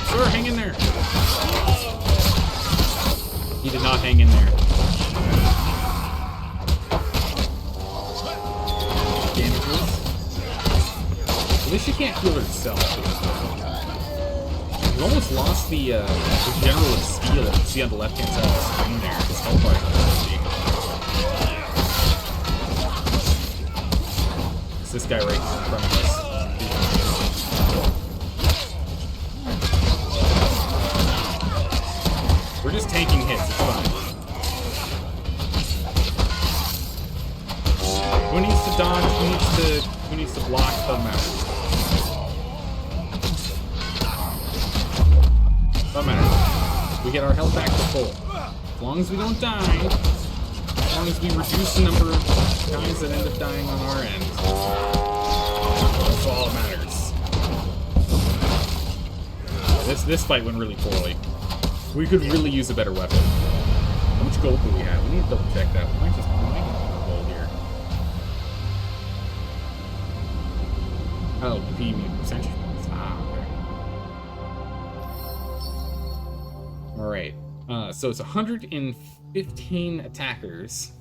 Sure, hang in there. He did not hang in there. Damages. At least she can't heal herself. We almost lost the general of steel that you see on the left-hand side of the screen there. His health bar is it's this guy right here in front of us. We're just taking hits, it's fine. Who needs to dodge? Who needs to block? Doesn't matter. Doesn't matter. We get our health back to full. As long as we don't die, as long as we reduce the number of guys that end up dying on our end, that's all that matters. This fight went really poorly. We could really use a better weapon. How much gold do we have? We need to double check that. We might get gold here. Oh, PvP percentage points. Okay. Alright. So it's 115 attackers,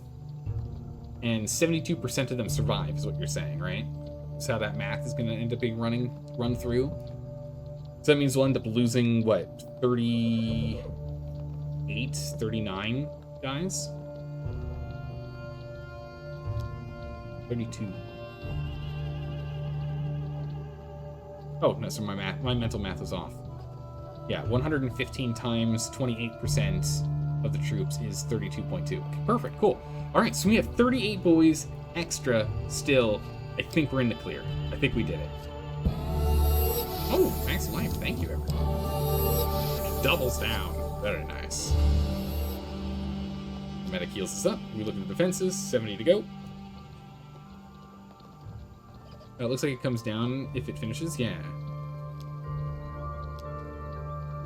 and 72% of them survive, is what you're saying, right? That's how that math is going to end up being run through. So that means we'll end up losing, what, 38, 39 guys? 32. Oh, no, so my mental math was off. Yeah, 115 times 28% of the troops is 32.2. Okay, perfect, cool. All right, so we have 38 boys extra still. I think we're in the clear. I think we did it. Oh, max life. Thank you, everyone. It doubles down. Very nice. Medic heals us up. We look at the defenses. 70 to go. It looks like it comes down if it finishes. Yeah.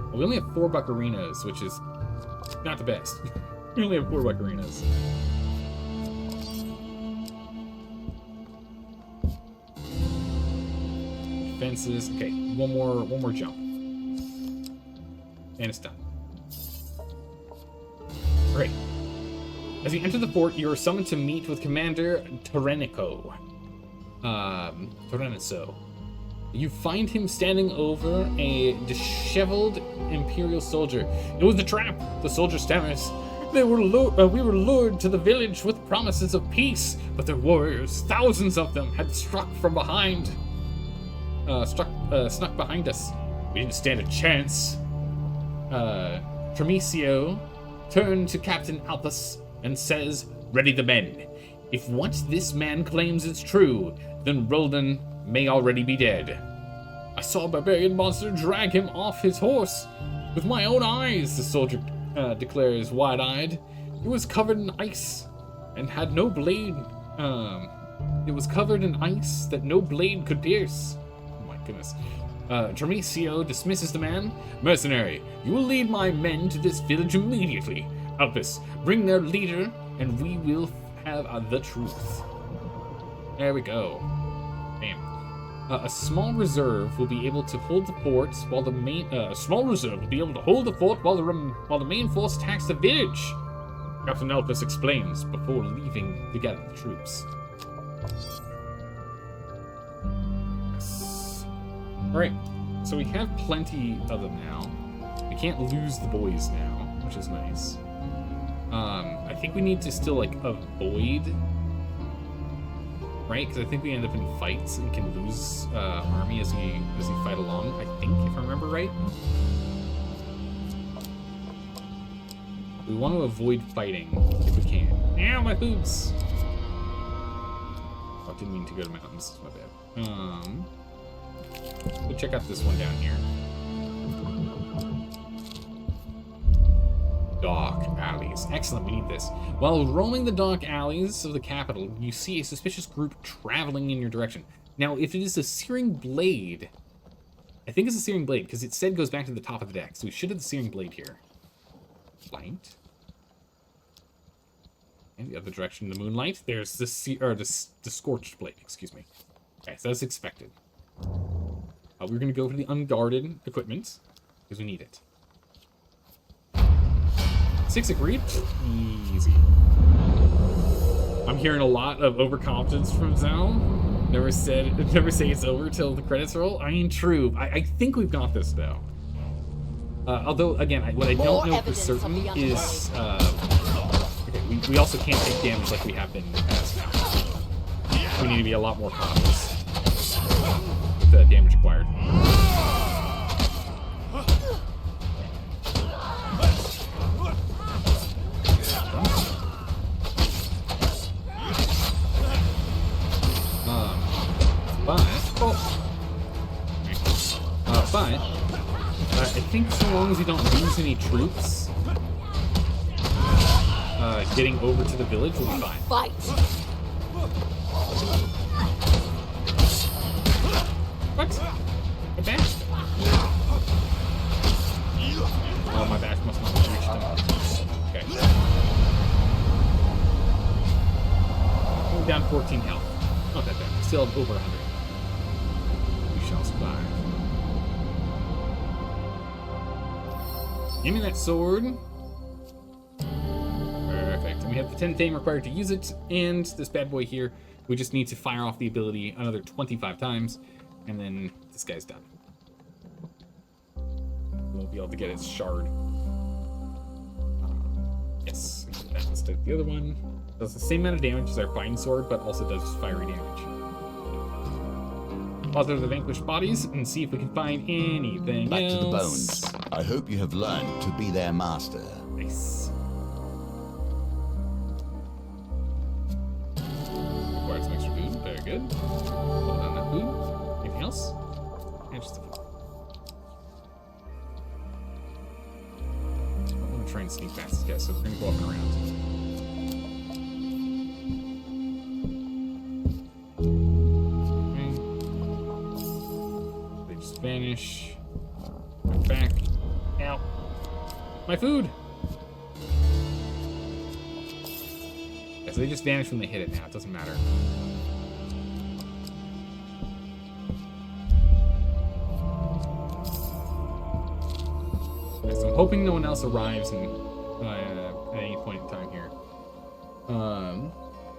Well, we only have 4 buccarinas, which is not the best. We only have 4 buccarinas. Defenses. Okay, one more jump. And it's done. Great. As you enter the fort, you are summoned to meet with Commander Torenico. You find him standing over a disheveled Imperial soldier. It was a trap, the soldier stammers. We were lured to the village with promises of peace, but their warriors, thousands of them, had struck from behind. Snuck behind us. We didn't stand a chance. Tremicio turned to Captain Alpus and says, "Ready the men. If what this man claims is true, then Roldan may already be dead. I saw a barbarian monster drag him off his horse with my own eyes, the soldier declares wide-eyed. It was covered in ice and had no blade. It was covered in ice that no blade could pierce. Oh my goodness. Termisio dismisses the man. Mercenary, you will lead my men to this village immediately. Albus, bring their leader, and we will have the truth. There we go. Damn. A small reserve will be able to hold the fort while the main while the main force attacks the village. Captain Albus explains before leaving to gather the troops. Alright, so we have plenty of them now. We can't lose the boys now, which is nice. I think we need to still, like, avoid... Right? Because I think we end up in fights and can lose army as we fight along, I think, if I remember right. We want to avoid fighting if we can. Ow, my boobs! Oh, I didn't mean to go to mountains. My bad. We'll check out this one down here. Dark alleys. Excellent, we need this. While roaming the dark alleys of the capital, you see a suspicious group traveling in your direction. Now, if it is a searing blade, I think it's a searing blade, because it said goes back to the top of the deck, so we should have the searing blade here. Light. And the other direction, the moonlight. There's the scorched blade, excuse me. Okay, so that's expected. We're going to go for the unguarded equipment, because we need it. 6 agreed? Easy. I'm hearing a lot of overconfidence from Zal. Never say it's over till the credits roll. I mean, true. I think we've got this, though. Although, again, what I don't know for certain is... okay, we also can't take damage like we have been in the past now. We need to be a lot more cautious with the damage acquired. But I think so long as we don't lose any troops, getting over to the village will be fine. Fight! What? I bashed him. Oh, my bash must not have reached him. Okay. Going down 14 health. Not that bad. We still have over 100. We shall survive. Give me that sword. Perfect. And we have the 10 fame required to use it, and this bad boy here, we just need to fire off the ability another 25 times, and then this guy's done. We'll be able to get his shard. Yes, that instead of the other one. Does the same amount of damage as our fine sword, but also does fiery damage. Bother the vanquished bodies and see if we can find anything Back else. to the bones. I hope you have learned to be their master. Nice. Required some extra food. Very good. Hold on that food. Anything else? And just the food. I'm gonna try and sneak past this guy, so we're gonna go up and around. Vanish. Come back. Ow. My food! Yeah, so they just vanish when they hit it now. It doesn't matter. Okay, so I'm hoping no one else arrives in, at any point in time here.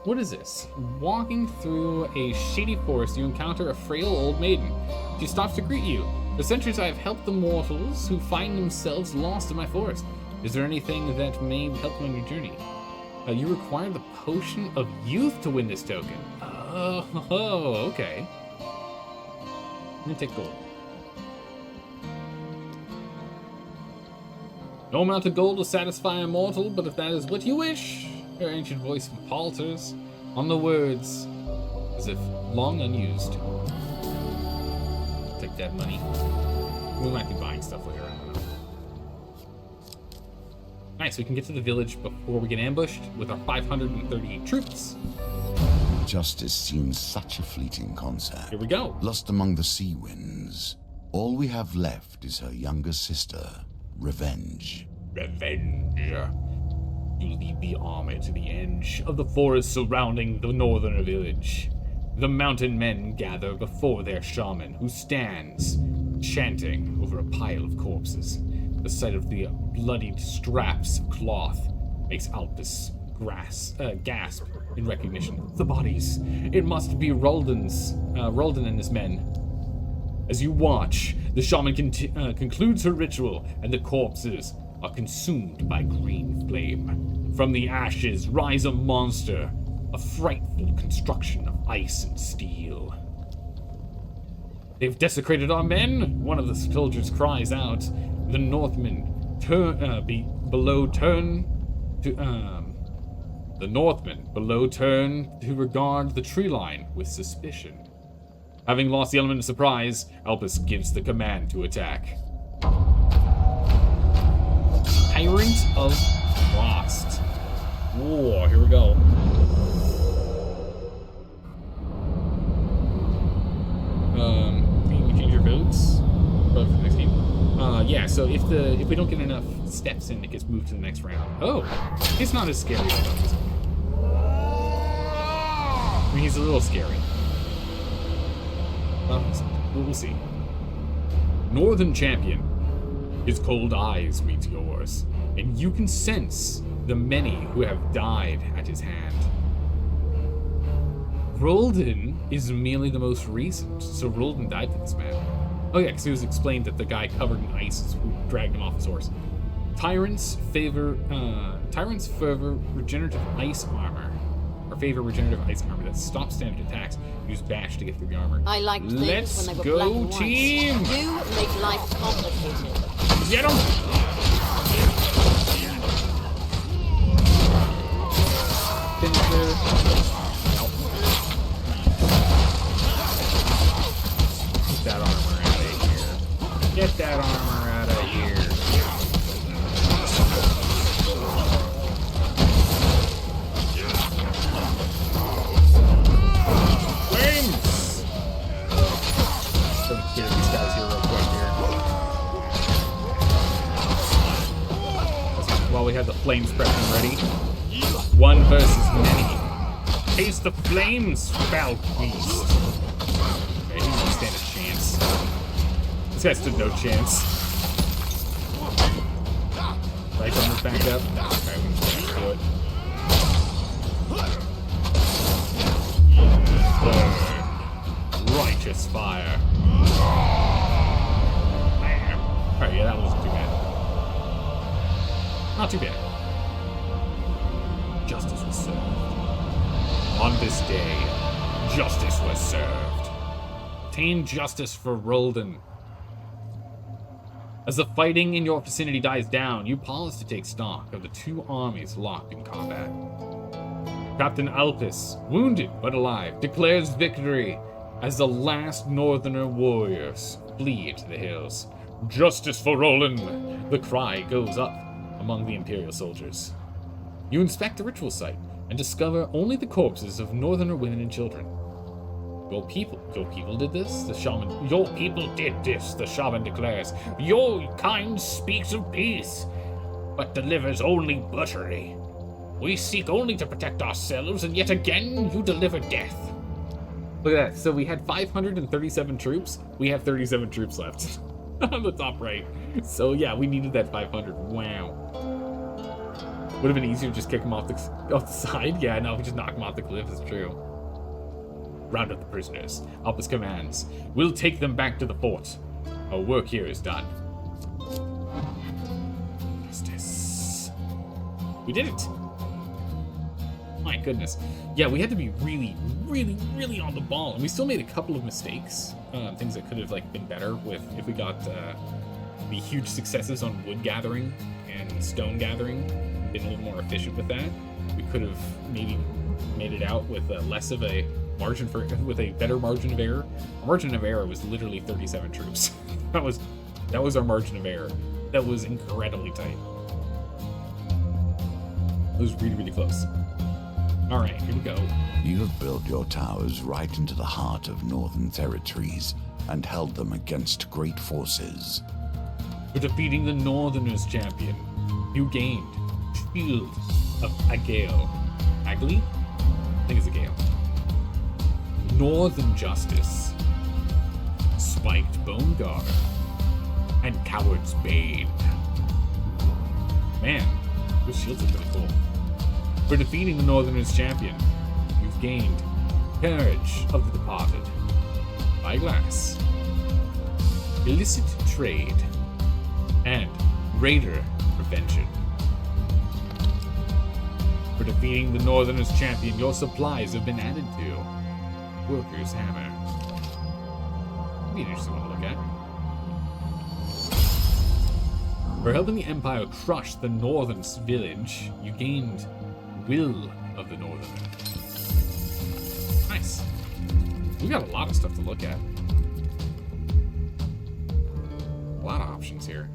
What is this? Walking through a shady forest, you encounter a frail old maiden. She stops to greet you. For centuries I have helped the mortals who find themselves lost in my forest. Is there anything that may help you on your journey? You require the potion of youth to win this token. Oh, okay. I'm gonna take gold. No amount of gold will satisfy a mortal, but if that is what you wish, her ancient voice falters. On the words, as if long unused. Take that money. We might be buying stuff later, I don't know. Nice, we can get to the village before we get ambushed with our 538 troops. Justice seems such a fleeting concept. Here we go. Lost among the sea winds, all we have left is her younger sister, Revenge. Revenge. You lead the army to the edge of the forest surrounding the northern village. The mountain men gather before their shaman, who stands chanting over a pile of corpses. The sight of the bloodied straps of cloth makes Alpus gasp in recognition. The bodies. It must be Roldan and his men. As you watch, the shaman concludes her ritual, and the corpses are consumed by green flame. From the ashes rise a monster, a frightful construction of ice and steel. They've desecrated our men, one of the soldiers cries out. The Northmen The Northmen below turn to regard the tree line with suspicion. Having lost the element of surprise, Albus gives the command to attack. Tyrant of Frost. Whoa, here we go. Can you change your votes? For the next game. Yeah, so if we don't get enough steps in, it gets moved to the next round. Oh, it's not as scary as I thought it was. I mean, he's a little scary. We'll see. Northern Champion. His cold eyes meet yours, and you can sense the many who have died at his hand. Roldan is merely the most recent, so Roldan died to this man. Oh yeah, because it was explained that the guy covered in ice is who dragged him off his horse. Tyrant's favor regenerative ice armor. Or favor regenerative ice armor that stops standard attacks. Use bash to get through the armor. I like things Let's when they were go, black and white. team! You make life complicated. Get him! Finisher. Get that armor out of here. Get that armor out of here. Flames! So clear these guys here real quick here. While we have the flames prepped and ready. One versus many. Taste the flames, foul beast. Okay, he doesn't stand a chance. This guy stood no chance. Right armor's back up. Okay, we can do it. Burn. Righteous fire. Alright, yeah, that wasn't too bad. Not too bad. Justice was served. On this day, justice was served. Obtain justice for Roldan. As the fighting in your vicinity dies down, you pause to take stock of the two armies locked in combat. Captain Alpus, wounded but alive, declares victory as the last Northerner warriors flee to the hills. Justice for Roland! The cry goes up among the Imperial soldiers. You inspect the ritual site and discover only the corpses of Northerner women and children. Your people did this, the shaman. Your people did this, the shaman declares. Your kind speaks of peace, but delivers only butchery. We seek only to protect ourselves, and yet again you deliver death. Look at that. So we had 537 troops. We have 37 troops left on the top right. So yeah, we needed that 500. Wow. Would have been easier to just kick him off the side. Yeah, no, we just knock him off the cliff. It's true. Round up the prisoners. Alpus commands. We'll take them back to the fort. Our work here is done. Justice. We did it. My goodness. Yeah, we had to be really, really, really on the ball, and we still made a couple of mistakes. Things that could have been better with if we got the huge successes on wood gathering and stone gathering. Been a little more efficient with that. We could have maybe made it out with less of a margin with a better margin of error. Our margin of error was literally 37 troops. that was our margin of error. That was incredibly tight. It was really, really close. All right, here we go. You have built your towers right into the heart of northern territories and held them against great forces. For defeating the Northerners champion, you gained Shield of Agale. Agley? I think it's Agale. Northern Justice, Spiked Bone Guard, and Coward's Bane. Man, those shields are pretty cool. For defeating the Northerners champion, you've gained Courage of the Departed, Spyglass, Illicit Trade, and Raider Prevention. For defeating the Northerners champion, your supplies have been added to. Worker's Hammer. Be an interesting one to look at. For helping the Empire crush the Northern village, you gained Will of the Northerner. Nice. We got a lot of stuff to look at. A lot of options here.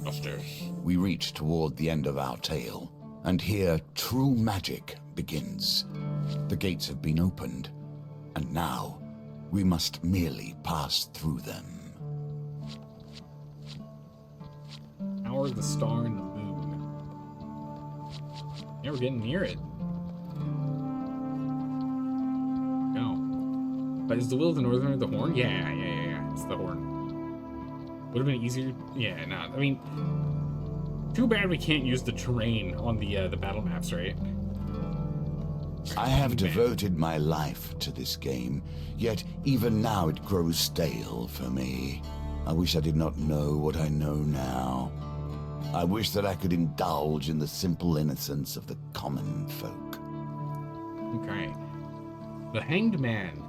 Upstairs. We reach toward the end of our tale, and here true magic begins. The gates have been opened, and now we must merely pass through them. Hour of the Star and the Moon. Yeah, we're getting near it. No. But is the Will of the Northerner the horn? Yeah. It's the horn. Would have been easier. Yeah, no. I mean, too bad we can't use the terrain on the battle maps, right? I have devoted my life to this game, yet even now it grows stale for me. I wish I did not know what I know now. I wish that I could indulge in the simple innocence of the common folk. Okay. The Hanged Man.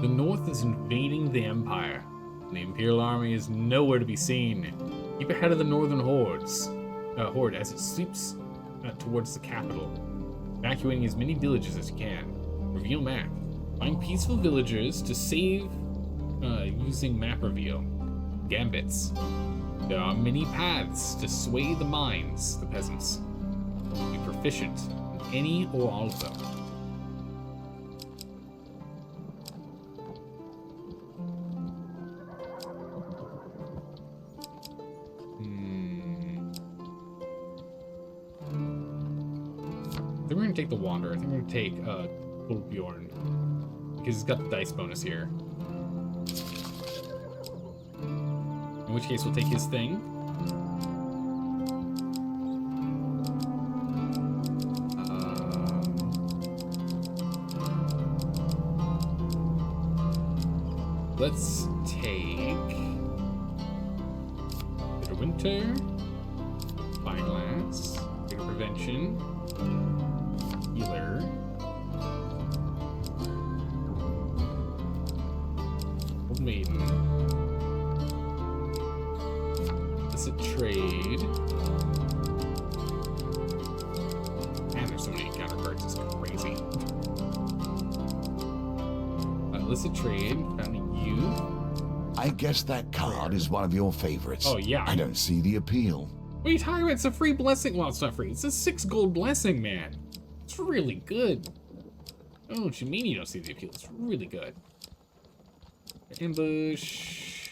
The North is invading the Empire. The Imperial Army is nowhere to be seen. Keep ahead of the Northern horde as it sweeps towards the capital, evacuating as many villages as you can. Reveal map. Find peaceful villagers to save using map reveal. Gambits. There are many paths to sway the minds, the peasants. Be proficient in any or all of them. I think we're gonna take the Wanderer. I think we're gonna take Bjorn, because he's got the dice bonus here. In which case, we'll take his thing. Let's take Bitter Winter, Spyglass, Raider Prevention, Healer, Old Maiden, Illicit Trade. Man, there's so many encounter cards, it's crazy. Illicit Trade, Founding Youth. I guess that card is one of your favorites. Oh, yeah. I don't see the appeal. What are you talking about? It's a free blessing. Well, it's not free. It's a 6 gold blessing, man. It's really good. I don't know what you mean you don't see the appeal. It's really good. Ambush.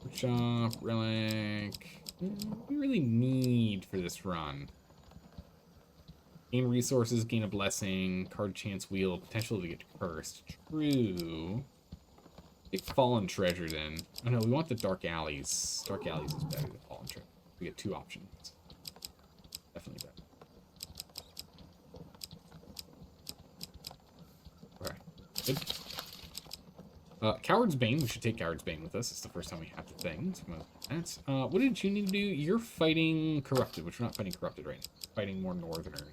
Workshop. Relic. We really need for this run. Gain resources, gain a blessing, card chance wheel, potential to get cursed. True. Take Fallen Treasure then. Oh no, we want the Dark Alleys. Dark Alleys is better than Fallen Treasure. We get 2 options. Definitely better. Alright. Good. Coward's Bane. We should take Coward's Bane with us. It's the first time we have the thing. So what did you need to do? You're fighting Corrupted, which we're not fighting Corrupted right now. Fighting more Northerners.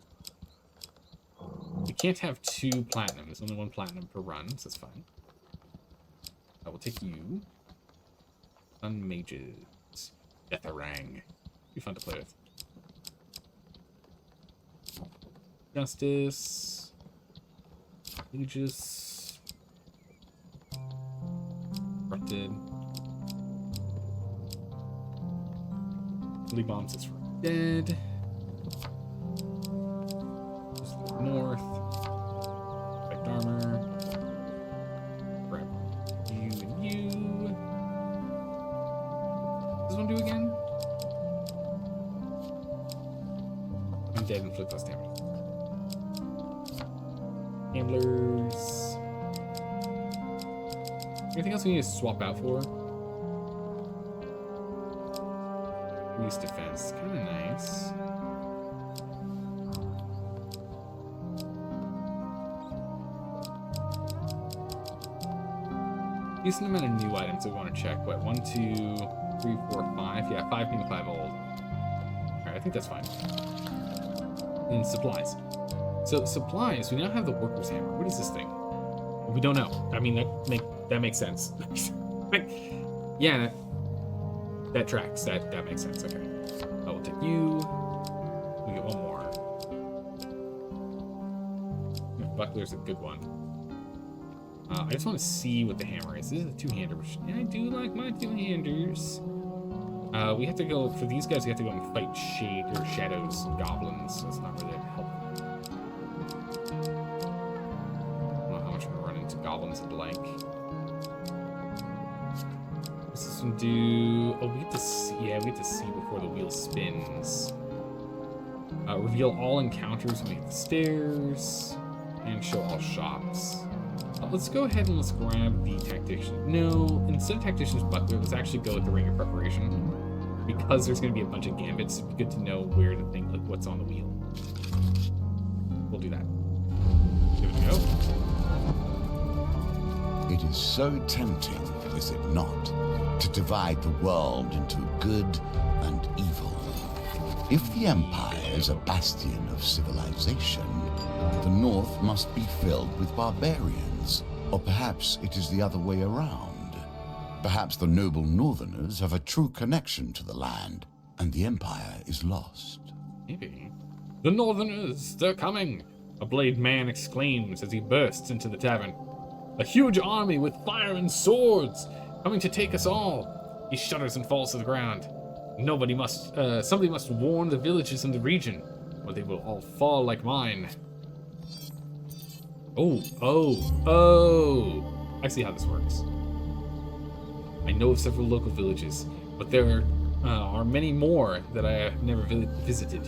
We can't have 2 platinum. There's only 1 platinum per run, so that's fine. I will take you. Sun Mages. Deatharang. Be fun to play with. Justice. Aegis. Corrupted. Holy bombs is dead. Just look north. Effect armor. Grab you and you. What does this one do again? I'm dead and inflict less damage. Handlers. Anything else we need to swap out for? Police defense. Kind of nice. Decent amount of new items we want to check. What? 1, 2, 3, 4, 5. Yeah, 5 new, 5 old. Alright, I think that's fine. And supplies. So supplies, we now have the worker's hammer. What is this thing? We don't know. I mean, that makes sense. Yeah, that tracks. That makes sense. Okay. I will take you. We get one more. Buckler's a good one. I just want to see what the hammer is. This is a two-hander, which I do like my two-handers. We have to go for these guys. We have to go and fight shadows and goblins. So it's not really helpful. Goblins and like. What's this one do? Oh, we get to see. Yeah, we get to see before the wheel spins. Reveal all encounters when we hit the stairs, and show all shops. Let's go ahead and let's grab the tactician. No, instead of tactician's butler, let's actually go with the ring of preparation because there's going to be a bunch of gambits. It'd be good to know where to think, like what's on the wheel. We'll do that. Here we go. It is so tempting, is it not, to divide the world into good and evil. If the Empire is a bastion of civilization, the North must be filled with barbarians. Or perhaps it is the other way around. Perhaps the noble Northerners have a true connection to the land, and the Empire is lost. Maybe. The Northerners, they're coming! A blade man exclaims as he bursts into the tavern. A huge army with fire and swords, coming to take us all. He shudders and falls to the ground. Somebody must warn the villages in the region, or they will all fall like mine. Oh. I see how this works. I know of several local villages, but there are many more that I have never visited.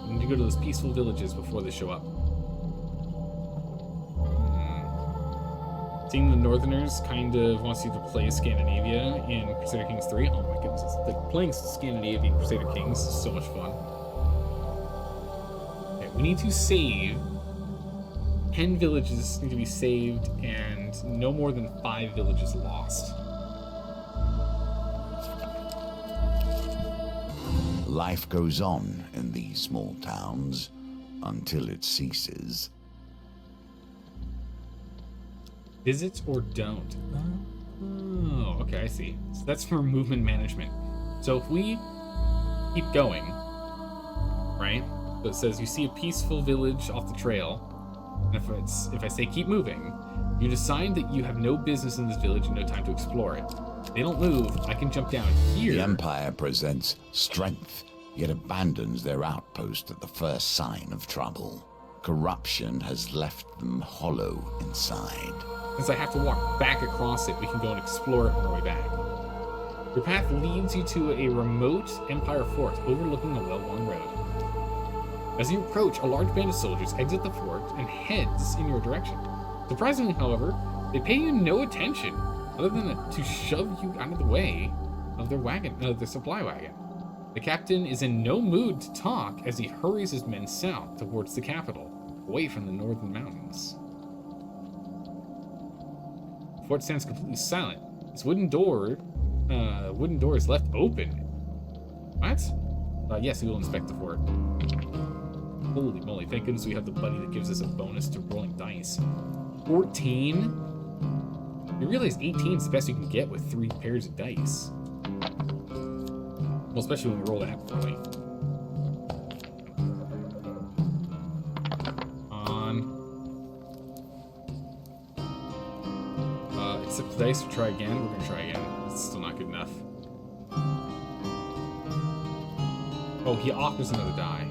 I need to go to those peaceful villages before they show up. Seeing the Northerners kind of wants you to play Scandinavia in Crusader Kings 3. Oh my goodness, it's like playing Scandinavia in Crusader Kings is so much fun. Okay, we need to save 10 villages need to be saved and no more than 5 villages lost. Life goes on in these small towns until it ceases. Visits or don't? Oh, okay, I see. So that's for movement management. So if we keep going, right? So it says you see a peaceful village off the trail. And if I say keep moving, you decide that you have no business in this village and no time to explore it. If they don't move, I can jump down here. The Empire presents strength, yet abandons their outpost at the first sign of trouble. Corruption has left them hollow inside. Since I have to walk back across it, we can go and explore it on our way back. Your path leads you to a remote Empire fort overlooking a well-worn road. As you approach, a large band of soldiers exit the fort and heads in your direction. Surprisingly, however, they pay you no attention other than to shove you out of the way of their supply wagon. The captain is in no mood to talk as he hurries his men south towards the capital, away from the northern mountains. The fort stands completely silent. Its wooden door is left open. What? Yes, we will inspect the fort. Holy moly, thank goodness we have the buddy that gives us a bonus to rolling dice. 14? You realize 18 is the best you can get with 3 pairs of dice. Well, especially when we roll that poorly. dice to try again. We're gonna try again. It's still not good enough. Oh, he offers another die.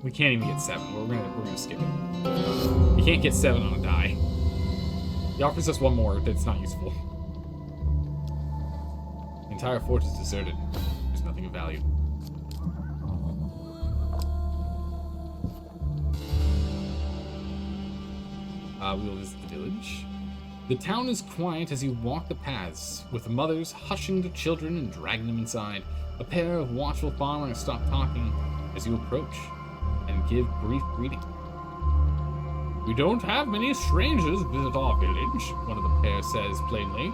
We can't even get 7. We're gonna skip it. You can't get 7 on a die. He offers us one more that's not useful. The entire fort is deserted. There's nothing of value. We will visit the village. The town is quiet as you walk the paths, with the mothers hushing the children and dragging them inside. A pair of watchful farmers stop talking as you approach and give brief greeting. We don't have many strangers visit our village, one of the pair says plainly,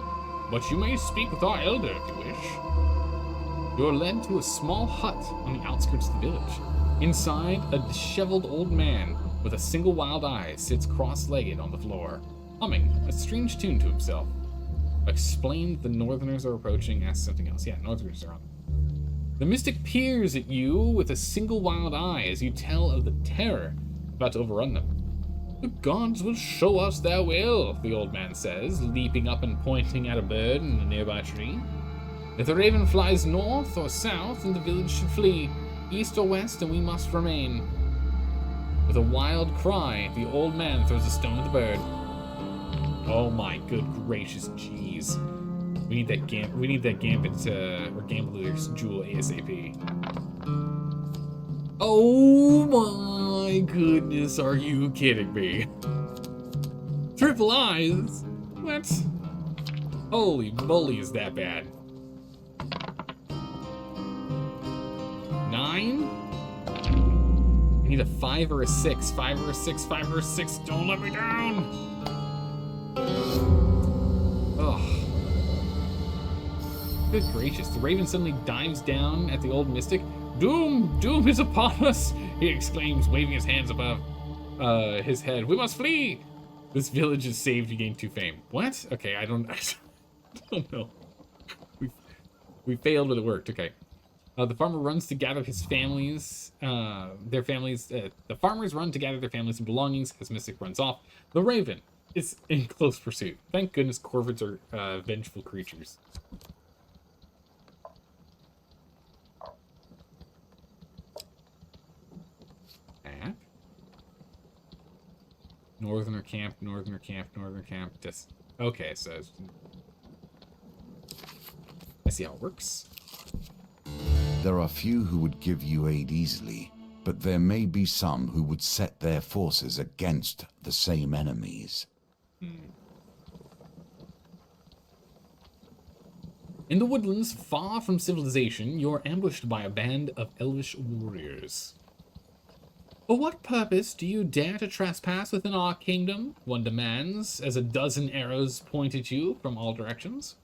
but you may speak with our elder if you wish. You are led to a small hut on the outskirts of the village. Inside, a disheveled old man with a single wild eye sits cross-legged on the floor, humming a strange tune to himself. Explained the northerners are approaching, asked something else. Yeah, northerners are on. The mystic peers at you with a single wild eye as you tell of the terror about to overrun them. The gods will show us their will, the old man says, leaping up and pointing at a bird in a nearby tree. If the raven flies north or south, then the village should flee, east or west, and we must remain. With a wild cry, the old man throws a stone at the bird. Oh my good gracious jeez. We need that gambit or gambler's jewel ASAP. Oh my goodness, are you kidding me? Triple eyes? What? Holy moly, is that bad? 9? I need a 5 or a 6. 5 or a 6, 5 or a 6. Don't let me down! Ugh. Good gracious, the raven suddenly dives down at the old mystic. Doom! Doom is upon us! He exclaims, waving his hands above his head. We must flee! This village is saved, you gain 2 fame. What? Okay, I don't know. We failed, but it worked. Okay. The farmer runs to gather his families, the farmers run to gather their families and belongings as Mystic runs off. The raven is in close pursuit. Thank goodness corvids are vengeful creatures. Map. Northerner camp, northerner camp, northerner camp. Okay, so I see how it works. There are few who would give you aid easily, but there may be some who would set their forces against the same enemies. In the woodlands, far from civilization, you're ambushed by a band of elvish warriors. For what purpose do you dare to trespass within our kingdom? One demands, as a dozen arrows point at you from all directions.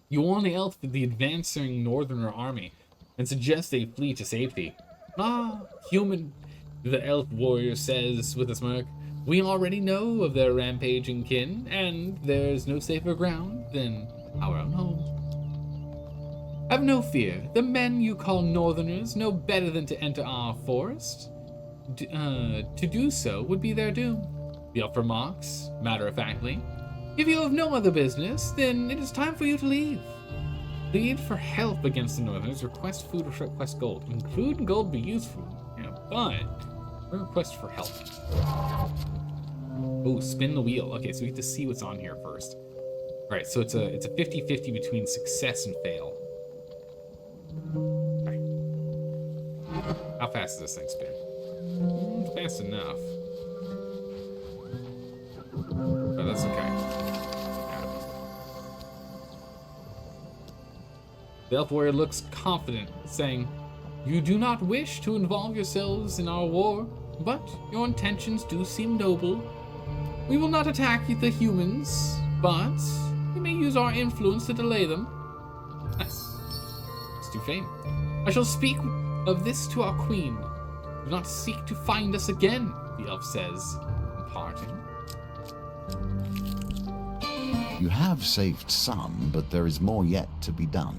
You warn the elf of the advancing northerner army, and suggest they flee to safety. Ah, human, the elf warrior says with a smirk. We already know of their rampaging kin, and there's no safer ground than our own home. Have no fear. The men you call northerners know better than to enter our forest. To do so would be their doom. The elf remarks, matter-of-factly. If you have no other business, then it is time for you to leave. Plead for help against the northerners, request food or request gold. And food and gold be useful, but request for help. Oh, spin the wheel. Okay, so we have to see what's on here first. Alright, so it's a 50-50 between success and fail. Alright. How fast does this thing spin? Fast enough. But that's okay. The elf warrior looks confident, saying, You do not wish to involve yourselves in our war, but your intentions do seem noble. We will not attack the humans, but we may use our influence to delay them. Nice. Let's do fame. I shall speak of this to our queen. Do not seek to find us again, the elf says, in parting. You have saved some, but there is more yet to be done.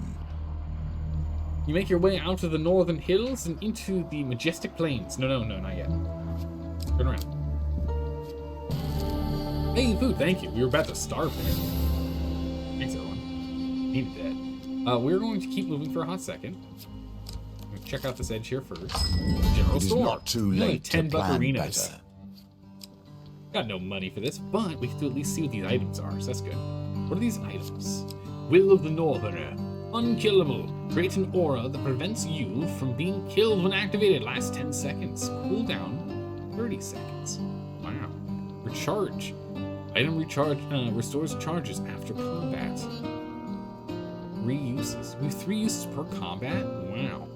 You make your way out of the northern hills and into the majestic plains. No, not yet. Turn around. Hey, food, thank you. We were about to starve there. Thanks, everyone. Needed that. We're going to keep moving for a hot second. Check out this edge here first. General It is store. not too late to $10 plan arenas. better. Got no money for this, but we can at least see what these items are, so that's good. What are these items? Will of the Northerner. Unkillable. Create an aura that prevents you from being killed when activated. Lasts 10 seconds. Cooldown 30 seconds. Wow. Recharge. Item recharge restores charges after combat. 3 uses. We have 3 uses per combat? Wow.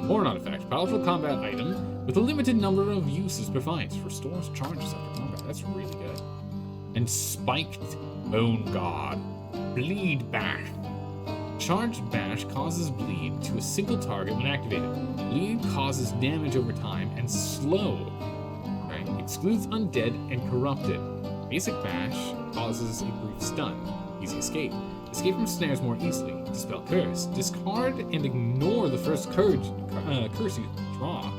Or not effect. Powerful combat item with a limited number of uses per fight. Restores charges after combat. That's really good. And spiked bone guard. Bleed bash. Charged bash causes bleed to a single target when activated. Bleed causes damage over time and slow. Right? Excludes undead and corrupted. Basic bash causes a brief stun. Easy escape. Escape from snares more easily. Dispel curse. Discard and ignore the first curse you draw.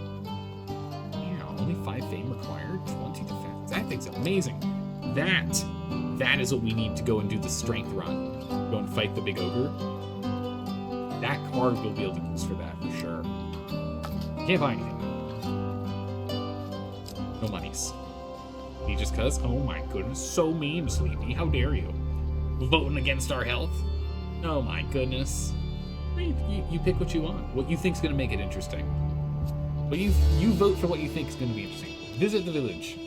Yeah, only 5 fame required. 20 defense. That thing's amazing. That is what we need to go and do the strength run. Go and fight the big ogre. That card we'll be able to use for that for sure. Can't buy anything though. No monies. Me just cuz? Oh my goodness. So mean, Sleepy. How dare you? Voting against our health? Oh my goodness. You pick what you want. What you think's gonna make it interesting. But you vote for what you think is gonna be interesting. Visit the village.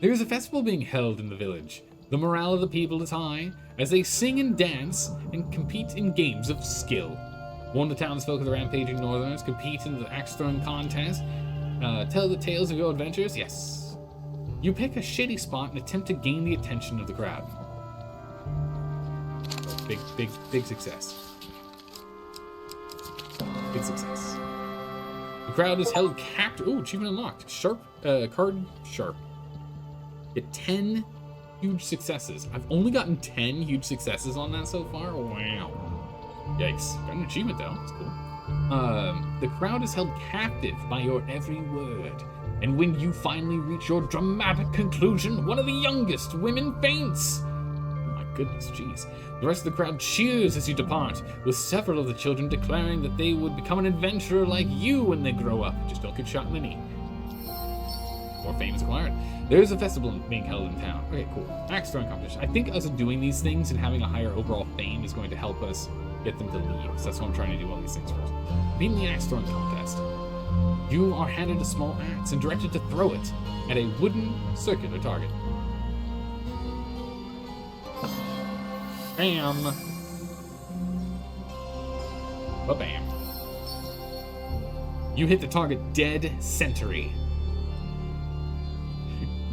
There is a festival being held in the village. The morale of the people is high as they sing and dance and compete in games of skill. Warn the townsfolk of the rampaging northerners, compete in the axe throwing contest, tell the tales of your adventures. Yes. You pick a shady spot and attempt to gain the attention of the crowd. Big success. Big success. The crowd is held captive. Oh, achievement unlocked. Sharp, card sharp. Get 10 huge successes. I've only gotten 10 huge successes on that so far. Wow. Yikes. Got an achievement though. That's cool. The crowd is held captive by your every word. And when you finally reach your dramatic conclusion, one of the youngest women faints. Oh my goodness, jeez. The rest of the crowd cheers as you depart, with several of the children declaring that they would become an adventurer like you when they grow up. Just don't get shot in the knee. More fame is acquired. There's a festival being held in town. Okay, cool. Axe throwing competition. I think us doing these things and having a higher overall fame is going to help us get them to leave. So that's why I'm trying to do all these things first. Beating the axe throwing contest. You are handed a small axe and directed to throw it at a wooden circular target. Bam! Ba-bam. You hit the target dead centery.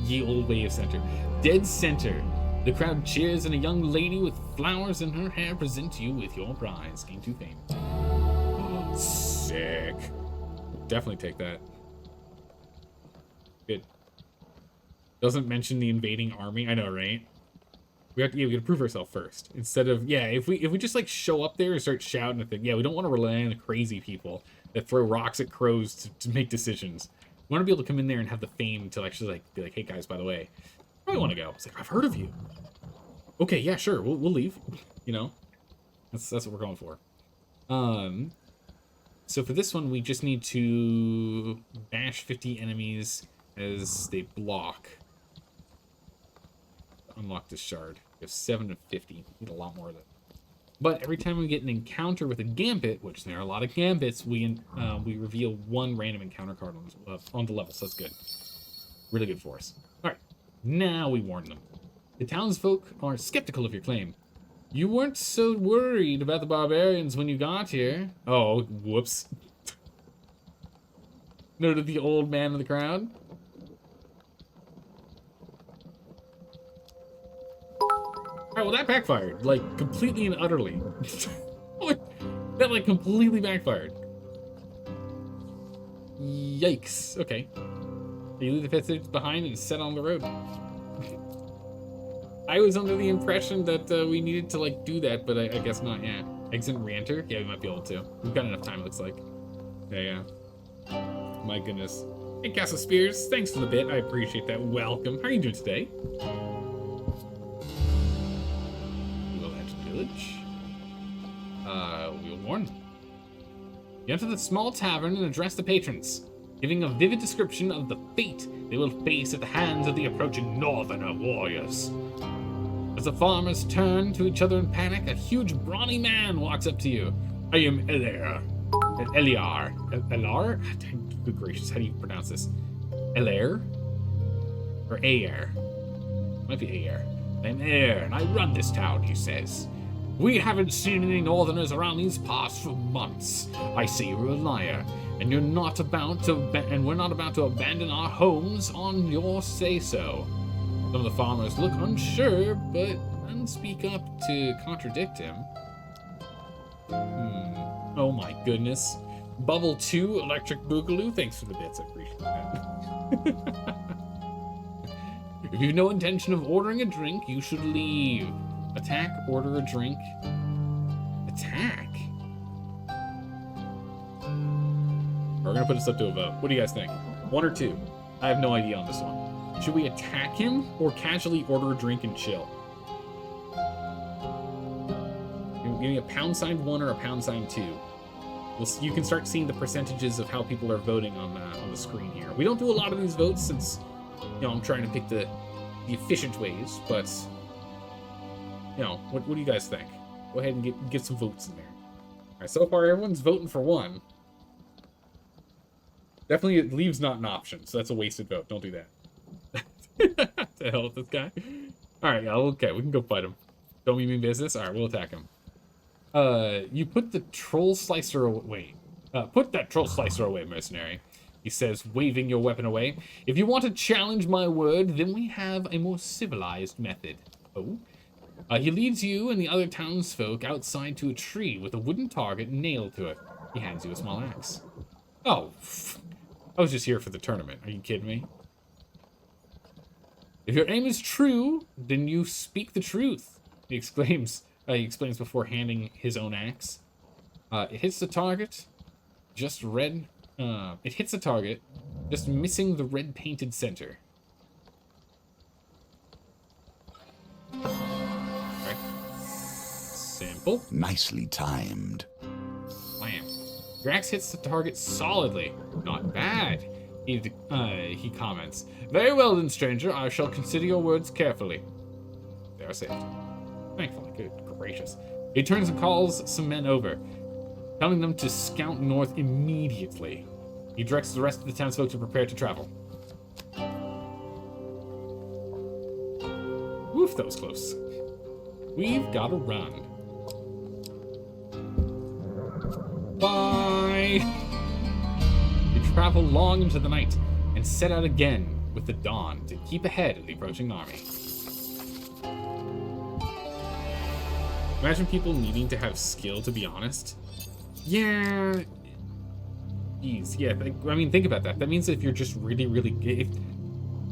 Ye old way of center. Dead center. The crowd cheers and a young lady with flowers in her hair presents you with your prize. Gain 2 fame. Sick. Definitely take that. Good. Doesn't mention the invading army. I know, right? We have to prove ourselves first. Instead of, if we just like show up there and start shouting at them, we don't want to rely on the crazy people that throw rocks at crows to make decisions. We want to be able to come in there and have the fame to actually be like, hey guys, by the way, I want to go. It's like, I've heard of you. Okay, yeah, sure, we'll leave. You know, that's what we're going for. So for this one, we just need to bash 50 enemies as they block. Unlock this shard. We have 7 of 50. We need a lot more of it. But every time we get an encounter with a gambit, which there are a lot of gambits, we reveal 1 random encounter card on the level. So that's good. Really good for us. All right, now we warn them. The townsfolk are skeptical of your claim. You weren't so worried about the barbarians when you got here. Oh, whoops. Noted the old man in the crowd. Alright, well that backfired. Like, completely and utterly. That, like, completely backfired. Yikes. Okay. You leave the passage behind and set on the road. I was under the impression that we needed to, like, do that, but I guess not, yeah. Exit and re-enter? Yeah, we might be able to. We've got enough time, it looks like. Yeah. My goodness. Hey, Castle Spears, thanks for the bit. I appreciate that. Welcome. How are you doing today? morn. You enter the small tavern and address the patrons, giving a vivid description of the fate they will face at the hands of the approaching northerner warriors. As the farmers turn to each other in panic, a huge brawny man walks up to you. I am Eliar. Elar? Good gracious, how do you pronounce this? Elair? Or Ayer? Might be Ayer. I'm Ayer, and I run this town, he says. We haven't seen any northerners around these parts for months. I say you're a liar, and we're not about to abandon our homes on your say-so. Some of the farmers look unsure, but none speak up to contradict him. Oh my goodness. Bubble 2, Electric Boogaloo, thanks for the bits, I appreciate that. If you have no intention of ordering a drink, you should leave. Attack, order a drink. Attack? We're gonna put this up to a vote. What do you guys think? 1 or 2? I have no idea on this one. Should we attack him or casually order a drink and chill? Give me a #1 or a #2. You can start seeing the percentages of how people are voting on the screen here. We don't do a lot of these votes since, you know, I'm trying to pick the efficient ways, but, you know, what do you guys think? Go ahead and get some votes in there. All right, so far everyone's voting for 1. Definitely leave's not an option, so that's a wasted vote. Don't do that. The hell with this guy. All right, yeah, okay, we can go fight him. Don't mean business. All right, we'll attack him. You put the troll slicer away. Put that troll slicer away, mercenary. He says, waving your weapon away. If you want to challenge my word, then we have a more civilized method. Oh? He leads you and the other townsfolk outside to a tree with a wooden target nailed to it. He hands you a small axe. Oh, I was just here for the tournament. Are you kidding me? If your aim is true, then you speak the truth. He explains before handing his own axe. It hits the target, just red. It hits the target, just missing the red painted center. Alright. Simple. Nicely timed. Bam. Your axe hits the target solidly. Not bad. He comments. Very well then, stranger. I shall consider your words carefully. They are saved. Thankfully. Good gracious. He turns and calls some men over, telling them to scout north immediately. He directs the rest of the townsfolk to prepare to travel. Oof, that was close. We've got to run. Bye! They travel long into the night and set out again with the dawn to keep ahead of the approaching army. Imagine people needing to have skill, to be honest. Yeah. Jeez, yeah, I mean, think about that. That means if you're just really, really...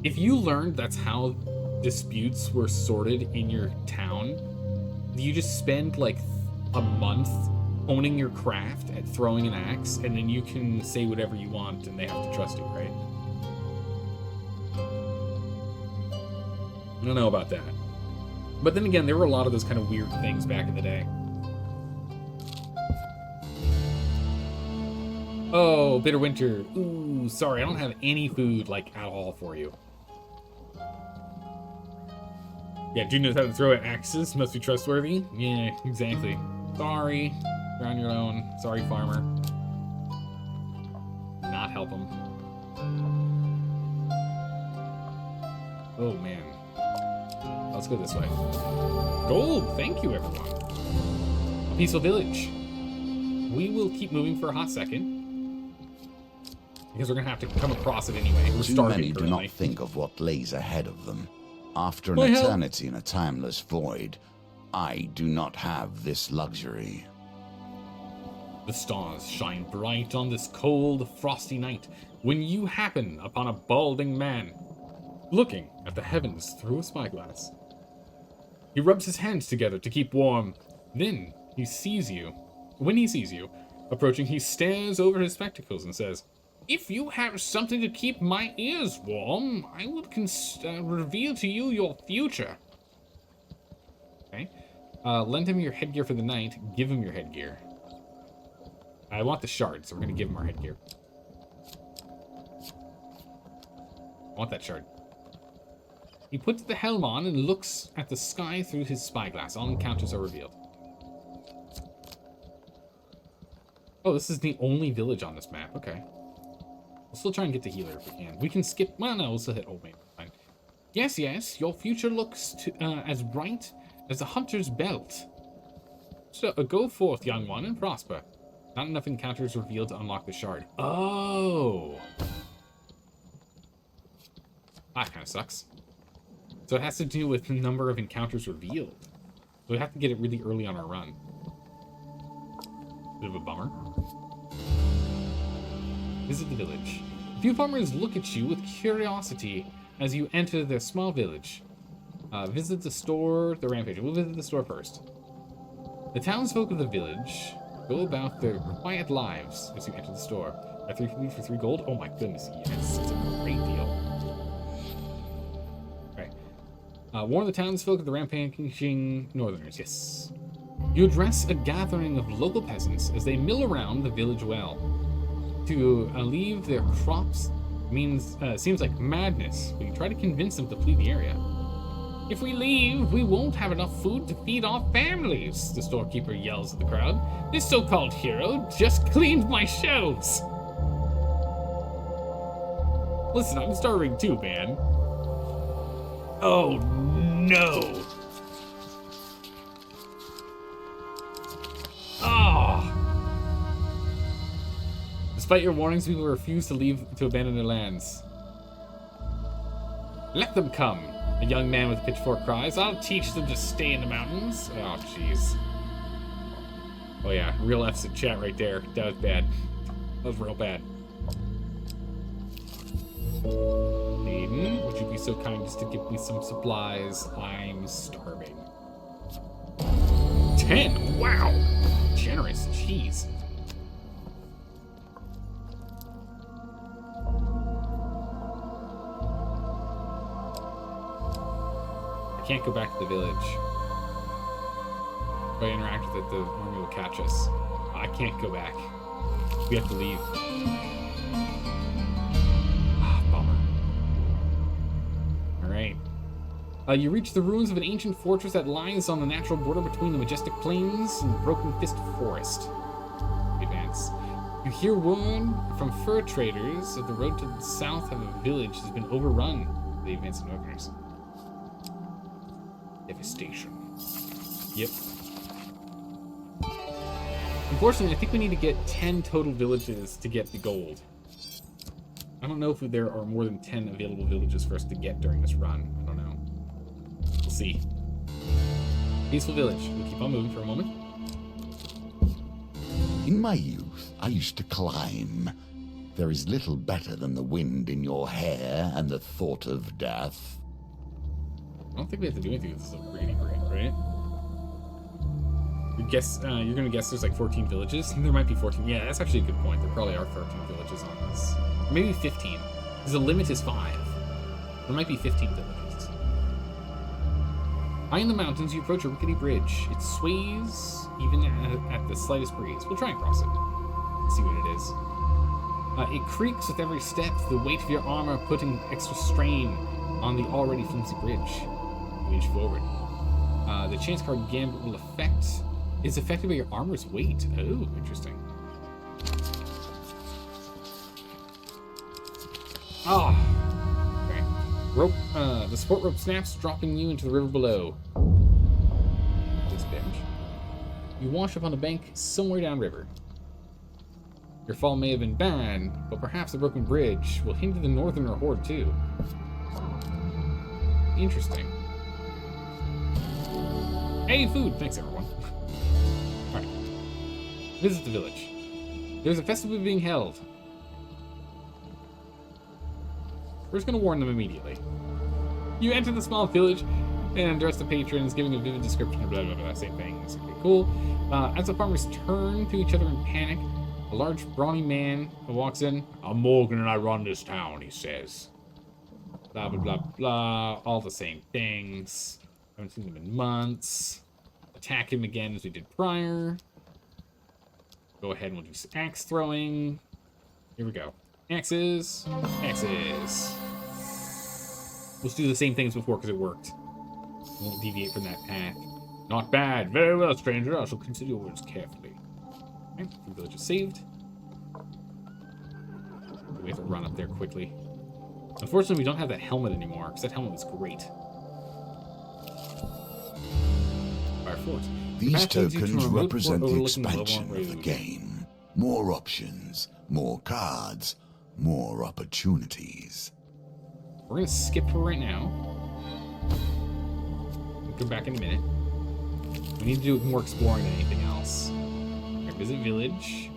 If you learned that's how disputes were sorted in your town, you just spend, like, a month honing your craft at throwing an axe, and then you can say whatever you want, and they have to trust you, right? I don't know about that. But then again, there were a lot of those kind of weird things back in the day. Oh, Bitter Winter. Ooh, sorry, I don't have any food, like, at all for you. Yeah, do you know how to throw at axes? Must be trustworthy? Yeah, exactly. Sorry. You're on your own. Sorry, farmer. Not help him. Oh, man. Let's go this way. Gold! Thank you, everyone. A peaceful village. We will keep moving for a hot second, because we're gonna have to come across it anyway. We're Too many do not think of what lays ahead of them. After an eternity in a timeless void, I do not have this luxury. The stars shine bright on this cold, frosty night when you happen upon a balding man looking at the heavens through a spyglass. He rubs his hands together to keep warm. Then he sees you. When he sees you approaching, he stares over his spectacles and says, "If you have something to keep my ears warm, I will reveal to you your future." Okay. Lend him your headgear for the night. Give him your headgear. I want the shard, so we're gonna give him our headgear. I want that shard. He puts the helm on and looks at the sky through his spyglass. All encounters are revealed. Oh, this is the only village on this map. Okay. We'll still try and get to healer if we can. We can skip... Well, no, we'll still hit old mate. Fine. Yes, yes, your future looks as bright as a hunter's belt. So, go forth, young one, and prosper. Not enough encounters revealed to unlock the shard. Oh! That kind of sucks. So it has to do with the number of encounters revealed. So we have to get it really early on our run. Bit of a bummer. Visit the village. A few farmers look at you with curiosity as you enter their small village. Visit the store, the rampage. We'll visit the store first. The townsfolk of the village go about their quiet lives as you enter the store. At 3 food for 3 gold? Oh my goodness, yes, it's a great deal. Okay. Warn the townsfolk of the rampaging northerners, yes. You address a gathering of local peasants as they mill around the village well. To leave their crops seems like madness, but you try to convince them to flee the area. If we leave, we won't have enough food to feed our families, the storekeeper yells at the crowd. This so-called hero just cleaned my shelves. Listen, I'm starving too, man. Oh, no. Oh. Despite your warnings, people refuse to leave to abandon their lands. Let them come, a young man with a pitchfork cries. I'll teach them to stay in the mountains. Oh, jeez. Oh, yeah. Real F's in chat right there. That was bad. That was real bad. Maiden, would you be so kind as to give me some supplies? I'm starving. 10? Wow! Generous. Jeez. I can't go back to the village. If I interact with it, the army will catch us. I can't go back. We have to leave. Bummer. Alright. You reach the ruins of an ancient fortress that lies on the natural border between the majestic plains and the Broken Fist Forest. Advance. You hear word from fur traders that the road to the south of a village has been overrun by the advancing northerners. Devastation. Yep. Unfortunately, I think we need to get 10 total villages to get the gold. I don't know if there are more than 10 available villages for us to get during this run. I don't know. We'll see. Peaceful village. We'll keep on moving for a moment. In my youth, I used to climb. There is little better than the wind in your hair and the thought of death. I don't think we have to do anything with this upgrading grade, right? You're gonna guess there's like 14 villages? There might be 14. Yeah, that's actually a good point. There probably are 13 villages on this. Maybe 15. Because the limit is 5. There might be 15 villages. High in the mountains, you approach a rickety bridge. It sways even at the slightest breeze. We'll try and cross it. Let's see what it is. It creaks with every step, the weight of your armor putting extra strain on the already flimsy bridge. You inch forward. The chance card gambit is affected by your armor's weight. Oh, interesting. Ah. Okay. Rope. The support rope snaps, dropping you into the river below. This bench. You wash up on the bank somewhere downriver. Your fall may have been bad, but perhaps the broken bridge will hinder the northerner horde too. Interesting. Hey, food! Thanks, everyone. Alright. Visit the village. There's a festival being held. We're just gonna warn them immediately. You enter the small village and address the patrons, giving a vivid description of blah blah blah, same things. Okay, cool. As the farmers turn to each other in panic, a large, brawny man walks in. I'm Morgan and I run this town, he says. Blah, blah, blah, blah. All the same things. Haven't seen them in months. Attack him again as we did prior. Go ahead and we'll do some axe throwing. Here we go. Axes. Axes. Let's do the same thing as before because it worked. Won't deviate from that path. Not bad. Very well, stranger. I shall consider your words carefully. Okay, the village is saved. We have to run up there quickly. Unfortunately, we don't have that helmet anymore, because that helmet was great. Fire fort. These tokens represent the expansion of the game. More options, more cards, more opportunities. We're going to skip for right now. We'll come back in a minute. We need to do more exploring than anything else. Okay, visit village.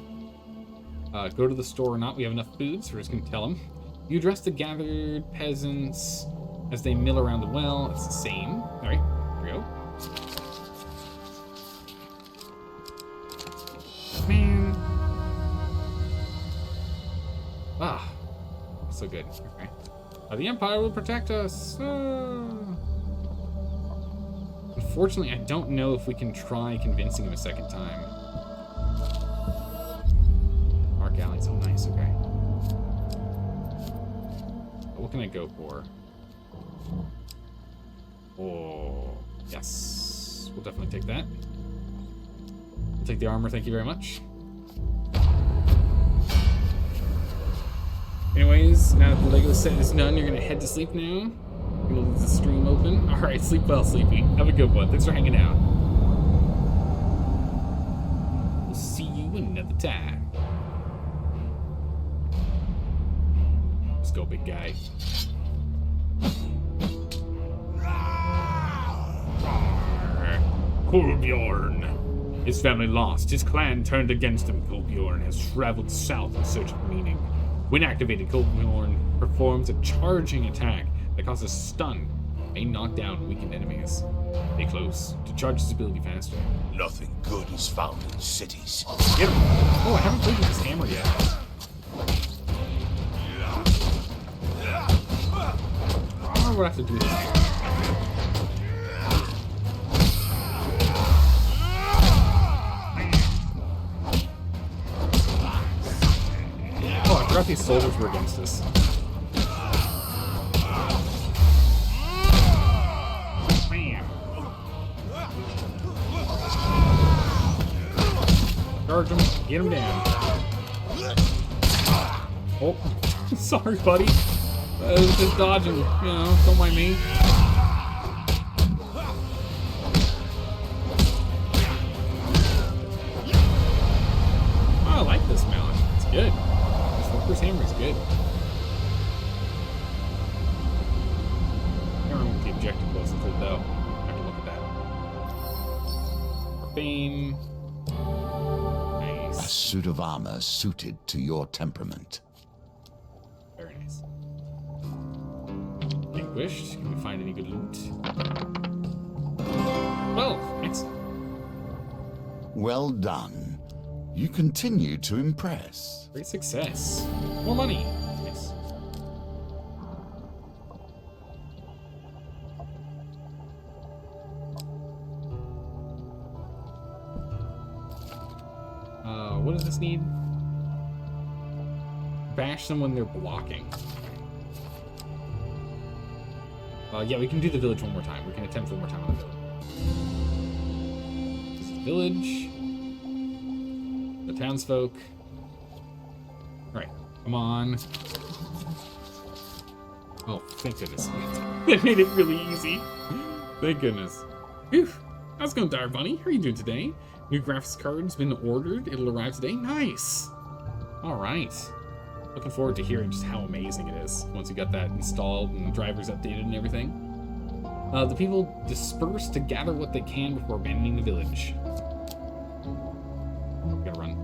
Go to the store or not. We have enough food, so we're just going to tell them. You address the gathered peasants as they mill around the well. It's the same. All right, here we go. Man. Ah, so good. Okay. The Empire will protect us. Unfortunately, I don't know if we can try convincing him a second time. Mark Alley's so nice. Okay. What can I go for? Oh, yes. We'll definitely take that. We'll take the armor, thank you very much. Anyways, now that the Lego set is done, you're gonna head to sleep now. Gonna leave the stream open. Alright, sleep well, Sleepy. Have a good one. Thanks for hanging out. We'll see you another time. Let's go, big guy. Kolbjorn. His family lost. His clan turned against him. Kolbjorn has traveled south in search of meaning. When activated, Kolbjorn performs a charging attack that causes stun, may knock down weakened enemies. Stay close to charge his ability faster. Nothing good is found in cities. Get him. Oh, I haven't played with this hammer yet. Oh, we'll have to do this. Oh, I forgot these soldiers were against us. Bam. Charge him. Get him down. Oh, sorry, buddy. I was just dodging. You know, don't mind me. Oh, I like this mallet. It's good. This hammer is good. I can't remember what the objective was with it, though. I have to look at that. For fame. Nice. A suit of armor suited to your temperament. Very nice. Vanquished. Can we find any good loot? Oh, excellent. Well done. You continue to impress. Great success. More money. Nice. What does this need? Bash them when they're blocking. Yeah, we can do the village one more time. We can attempt one more time on the village. This is the village. The townsfolk. Alright, come on. Oh, thank goodness. That made it really easy. Thank goodness. Phew. How's it going, Dire Bunny? How are you doing today? New graphics card's been ordered. It'll arrive today. Nice. Alright. Looking forward to hearing just how amazing it is once you got that installed and the drivers updated and everything. The people disperse to gather what they can before abandoning the village. We gotta run.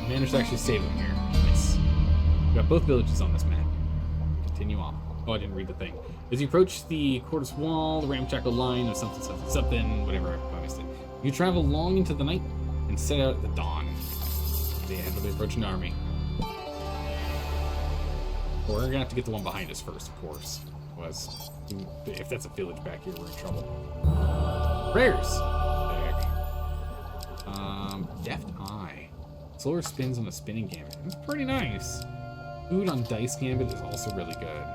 Managed to actually save them here. Nice. We got both villages on this map. Continue on. Oh, I didn't read the thing. As you approach the Cordis Wall, the ramshackle line of something, something, something, whatever, I missed it. You travel long into the night and set out at the dawn. They handle the approaching army. Well, we're gonna have to get the one behind us first, of course. was. If that's a village back here, we're in trouble. Prayers. Deft Eye. Slower spins on the spinning gambit. It's pretty nice. Food on dice gambit is also really good.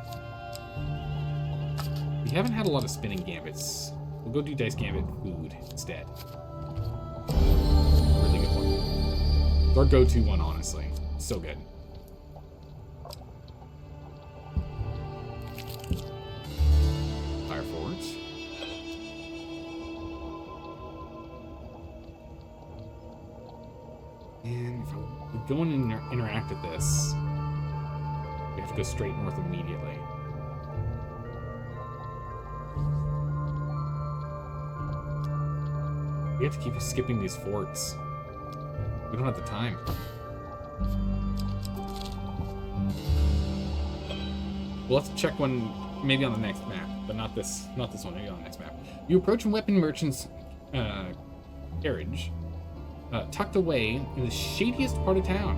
We haven't had a lot of spinning gambits. We'll go do dice gambit food instead. Really good one. It's our go-to one, honestly. So good. Fire forwards. And if we go and interact with this, we have to go straight north immediately. We have to keep skipping these forts. We don't have the time. We'll have to check one maybe on the next map, but not this one, maybe on the next map. You approach a weapon merchant's carriage, tucked away in the shadiest part of town.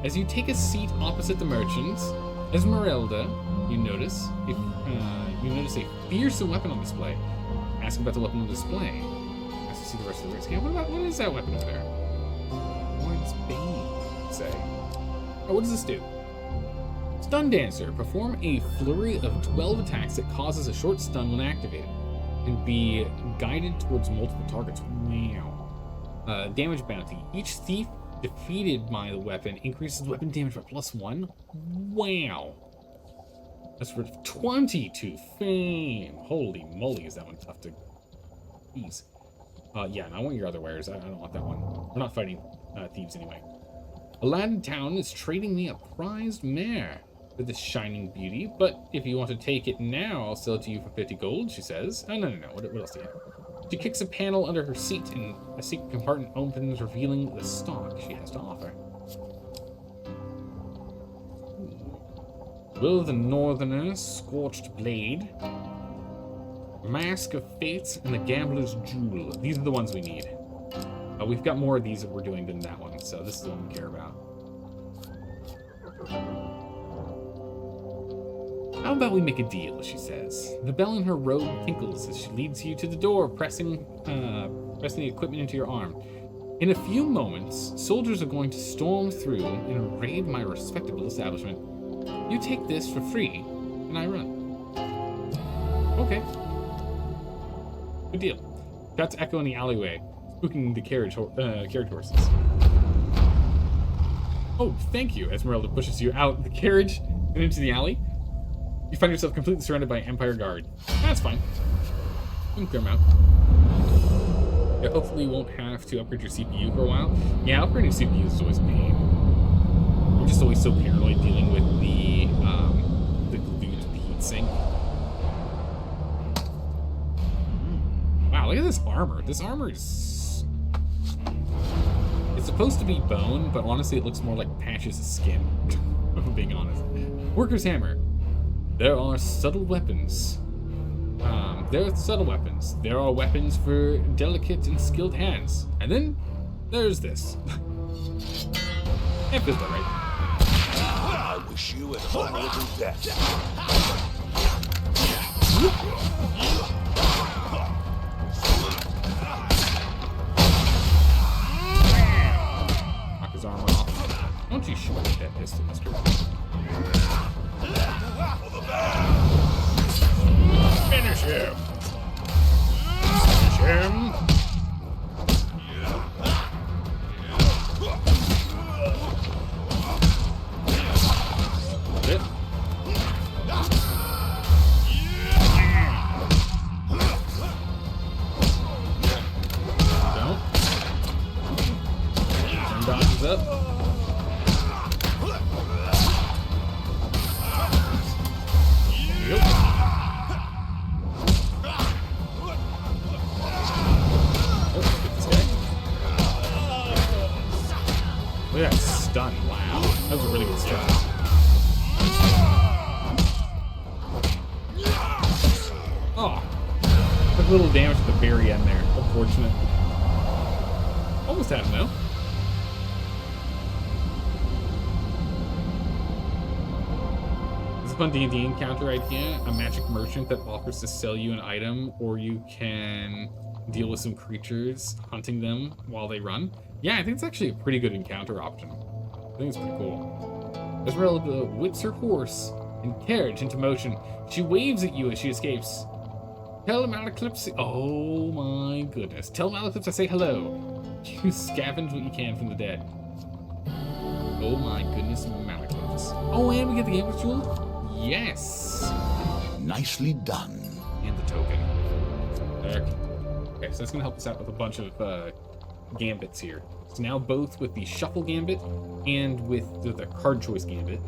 As you take a seat opposite the merchant, Esmeralda, you notice a fierce weapon on display. Ask about the weapon on display. As you see the rest of the race. What is that weapon over there? What's Bane say? Oh, what does this do? Stun Dancer. Perform a flurry of 12 attacks that causes a short stun when activated, and be guided towards multiple targets. Wow. Damage bounty. Each thief defeated by the weapon increases weapon damage by +1. Wow. That's worth 22 fame. Holy moly, is that one tough to use. Yeah, and I want your other wares. I don't want that one. We're not fighting thieves anyway. Aladdin Town is trading me a prized mare with this shining beauty, but if you want to take it now, I'll sell it to you for 50 gold, she says. Oh, no. What else do you have? She kicks a panel under her seat, and a secret compartment opens, revealing the stock she has to offer. Will the Northerner, Scorched Blade, Mask of Fates, and the Gambler's Jewel. These are the ones we need. We've got more of these that we're doing than that one, so this is the one we care about. How about we make a deal, she says. The bell in her robe tinkles as she leads you to the door, pressing the equipment into your arm. In a few moments, soldiers are going to storm through and raid my respectable establishment. You take this for free, and I run. Okay. Good deal. Shots echo in the alleyway, spooking the carriage horses. Oh, thank you. Esmeralda pushes you out the carriage and into the alley. You find yourself completely surrounded by Empire Guard. That's fine. You can clear them out. Yeah, hopefully you won't have to upgrade your CPU for a while. Yeah, upgrading CPUs is always a pain. I'm just always so paranoid dealing with the glue to the heatsink. Wow, look at this armor. This armor is... It's supposed to be bone, but honestly it looks more like patches of skin, if I'm being honest. Worker's Hammer. There are subtle weapons. There are weapons for delicate and skilled hands. And then there's this. That feels about right. I wish you an honorable death. Knock his armor off. Don't you shoot with that pistol, mister. Finish him! Finish him! It. Don't. Turn dodges up. Yep. Look at that stun. Wow. That was a really good stun. Oh. Took a little damage at the very end there. Unfortunate. Almost had him though. fun D&D encounter idea. A magic merchant that offers to sell you an item, or you can deal with some creatures, hunting them while they run. Yeah, I think it's actually a pretty good encounter option. I think it's pretty cool. Esmeralda whips her horse and carriage into motion. She waves at you as she escapes. Tell Malaclypse... Oh my goodness. Tell Malaclypse I say hello. You scavenge what you can from the dead. Oh my goodness, Malaclypse. Oh, and we get the Gambler's Jewel? Yes! Nicely done. And the token. Okay, so that's going to help us out with a bunch of gambits here. So now both with the Shuffle Gambit and with the Card Choice Gambit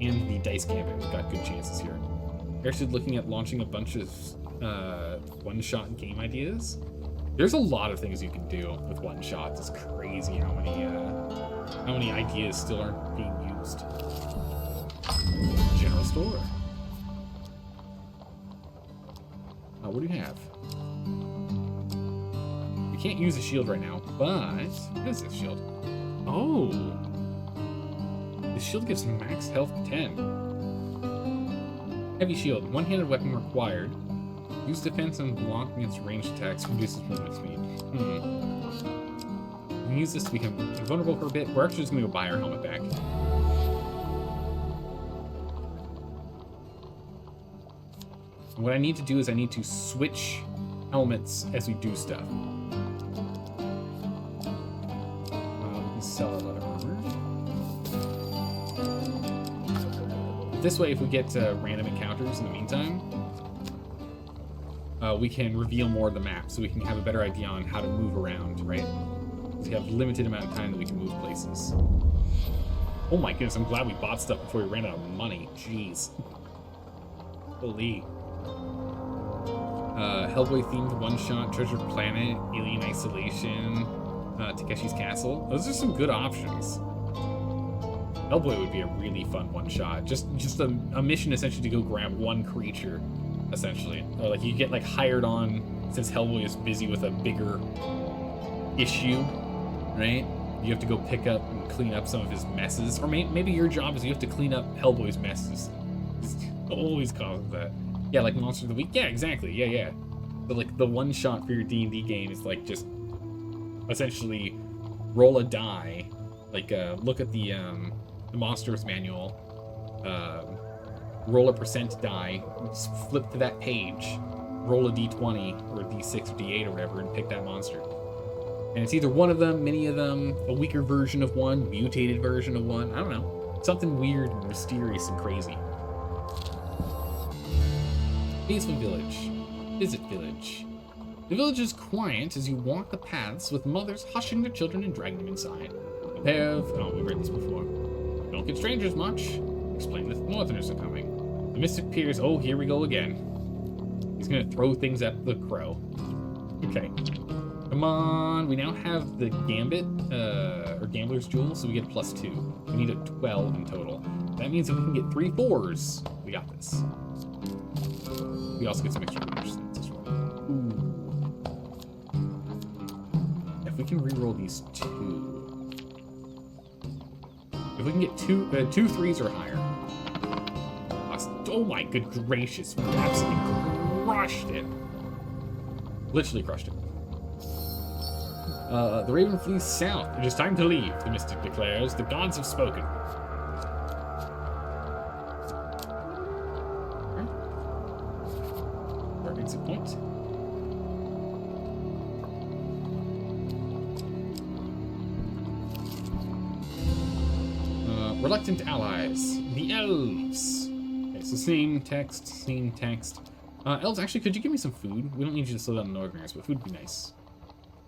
and the Dice Gambit, we've got good chances here. We're actually looking at launching a bunch of one-shot game ideas. There's a lot of things you can do with one-shots. It's crazy how many ideas still aren't being used. General store. What do you have? We can't use a shield right now, but what is this shield? Oh, the shield gives max health 10. Heavy shield, one-handed weapon required. Use defense and block against ranged attacks. Reduces movement speed. We can use this to become invulnerable for a bit. We're actually just going to go buy our helmet back. And what I need to do is I need to switch helmets as we do stuff. We can sell our leather armor. This way, if we get random encounters in the meantime, we can reveal more of the map, so we can have a better idea on how to move around, right? Because we have limited amount of time that we can move places. Oh my goodness, I'm glad we bought stuff before we ran out of money. Jeez. Holy. Hellboy-themed one-shot, Treasure Planet, Alien Isolation, Takeshi's Castle. Those are some good options. Hellboy would be a really fun one-shot. Just a mission essentially to go grab one creature, essentially. Or like you get like hired on since Hellboy is busy with a bigger issue, right? You have to go pick up and clean up some of his messes. Or maybe your job is you have to clean up Hellboy's messes. It's always causes that. Yeah, like Monster of the Week. Yeah, exactly. Yeah. But like the one shot for your D&D game is like just essentially roll a die, like look at the Monsters manual, roll a % die, flip to that page, roll a d20 or a d6 or d8 or whatever, and pick that monster. And it's either one of them, many of them, a weaker version of one, mutated version of one. I don't know, something weird and mysterious and crazy. Basement Village. Visit Village. The village is quiet as you walk the paths with mothers hushing their children and dragging them inside. A pair of... Oh, we've read this before. Don't get strangers much. Explain that the northerners are coming. The mystic peers... Oh, here we go again. He's gonna throw things at the crow. Okay. Come on. We now have the Gambit, or Gambler's Jewel, so we get a +2. We need a 12 in total. That means if we can get 3 4s, we got this. We also get some extra resistance as well. Ooh. If we can reroll these 2. If we can get 2 3s or higher. Oh my good gracious. We absolutely crushed it. Literally crushed it. The Raven flees south. It is time to leave, the mystic declares. The gods have spoken. Exit point. Reluctant allies. The elves. Okay, so same text. Elves, actually, could you give me some food? We don't need you to slow down the northerners, but food would be nice.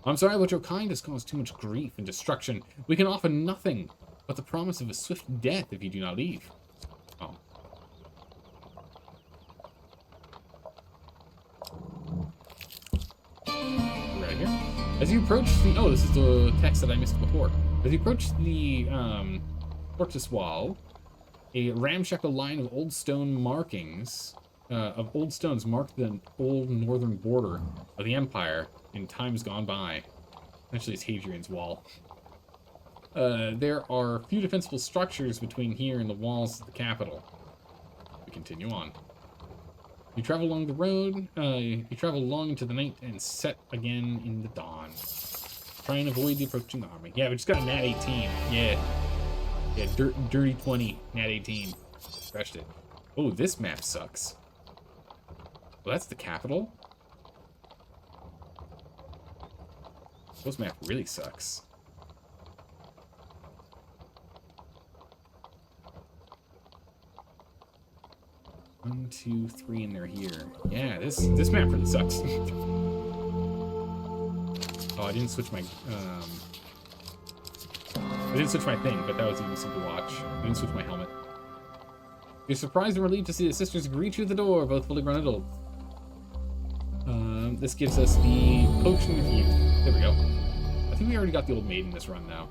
I'm sorry, but your kind has caused too much grief and destruction. We can offer nothing but the promise of a swift death if you do not leave. Oh. Right here. As you approach the... Oh, this is the text that I missed before. As you approach the fortress wall, a ramshackle line of old stone markings, of old stones mark the old northern border of the Empire in times gone by. Actually, it's Hadrian's Wall. There are few defensible structures between here and the walls of the capital. We continue on. You travel along the road, you travel long into the night and set again in the dawn. Try and avoid the approaching army. Yeah, we just got a nat 18. Yeah. Yeah, dirty 20, nat 18. Crushed it. Oh, this map sucks. Well, that's the capital. This map really sucks. One, two, three, and they're here. Yeah, this map really sucks. Oh, I didn't switch my I didn't switch my thing, but that was easy to watch. I didn't switch my helmet. You're surprised and relieved to see the sisters greet you at the door, both fully grown adults. This gives us the potion of youth. There we go. I think we already got the old maid in this run now.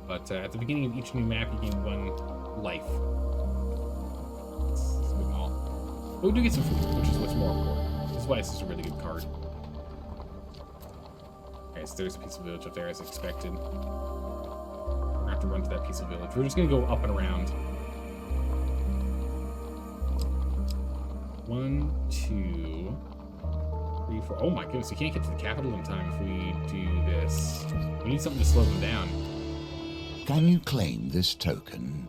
But at the beginning of each new map, you gain 1 life. But we do get some food, which is what's more important. This is why this is a really good card. Okay, so there's a peaceful village up there as expected. We're gonna have to run to that peaceful village. We're just gonna go up and around. 1, 2, 3, 4. Oh my goodness, we can't get to the capital in time if we do this. We need something to slow them down. Can you claim this token?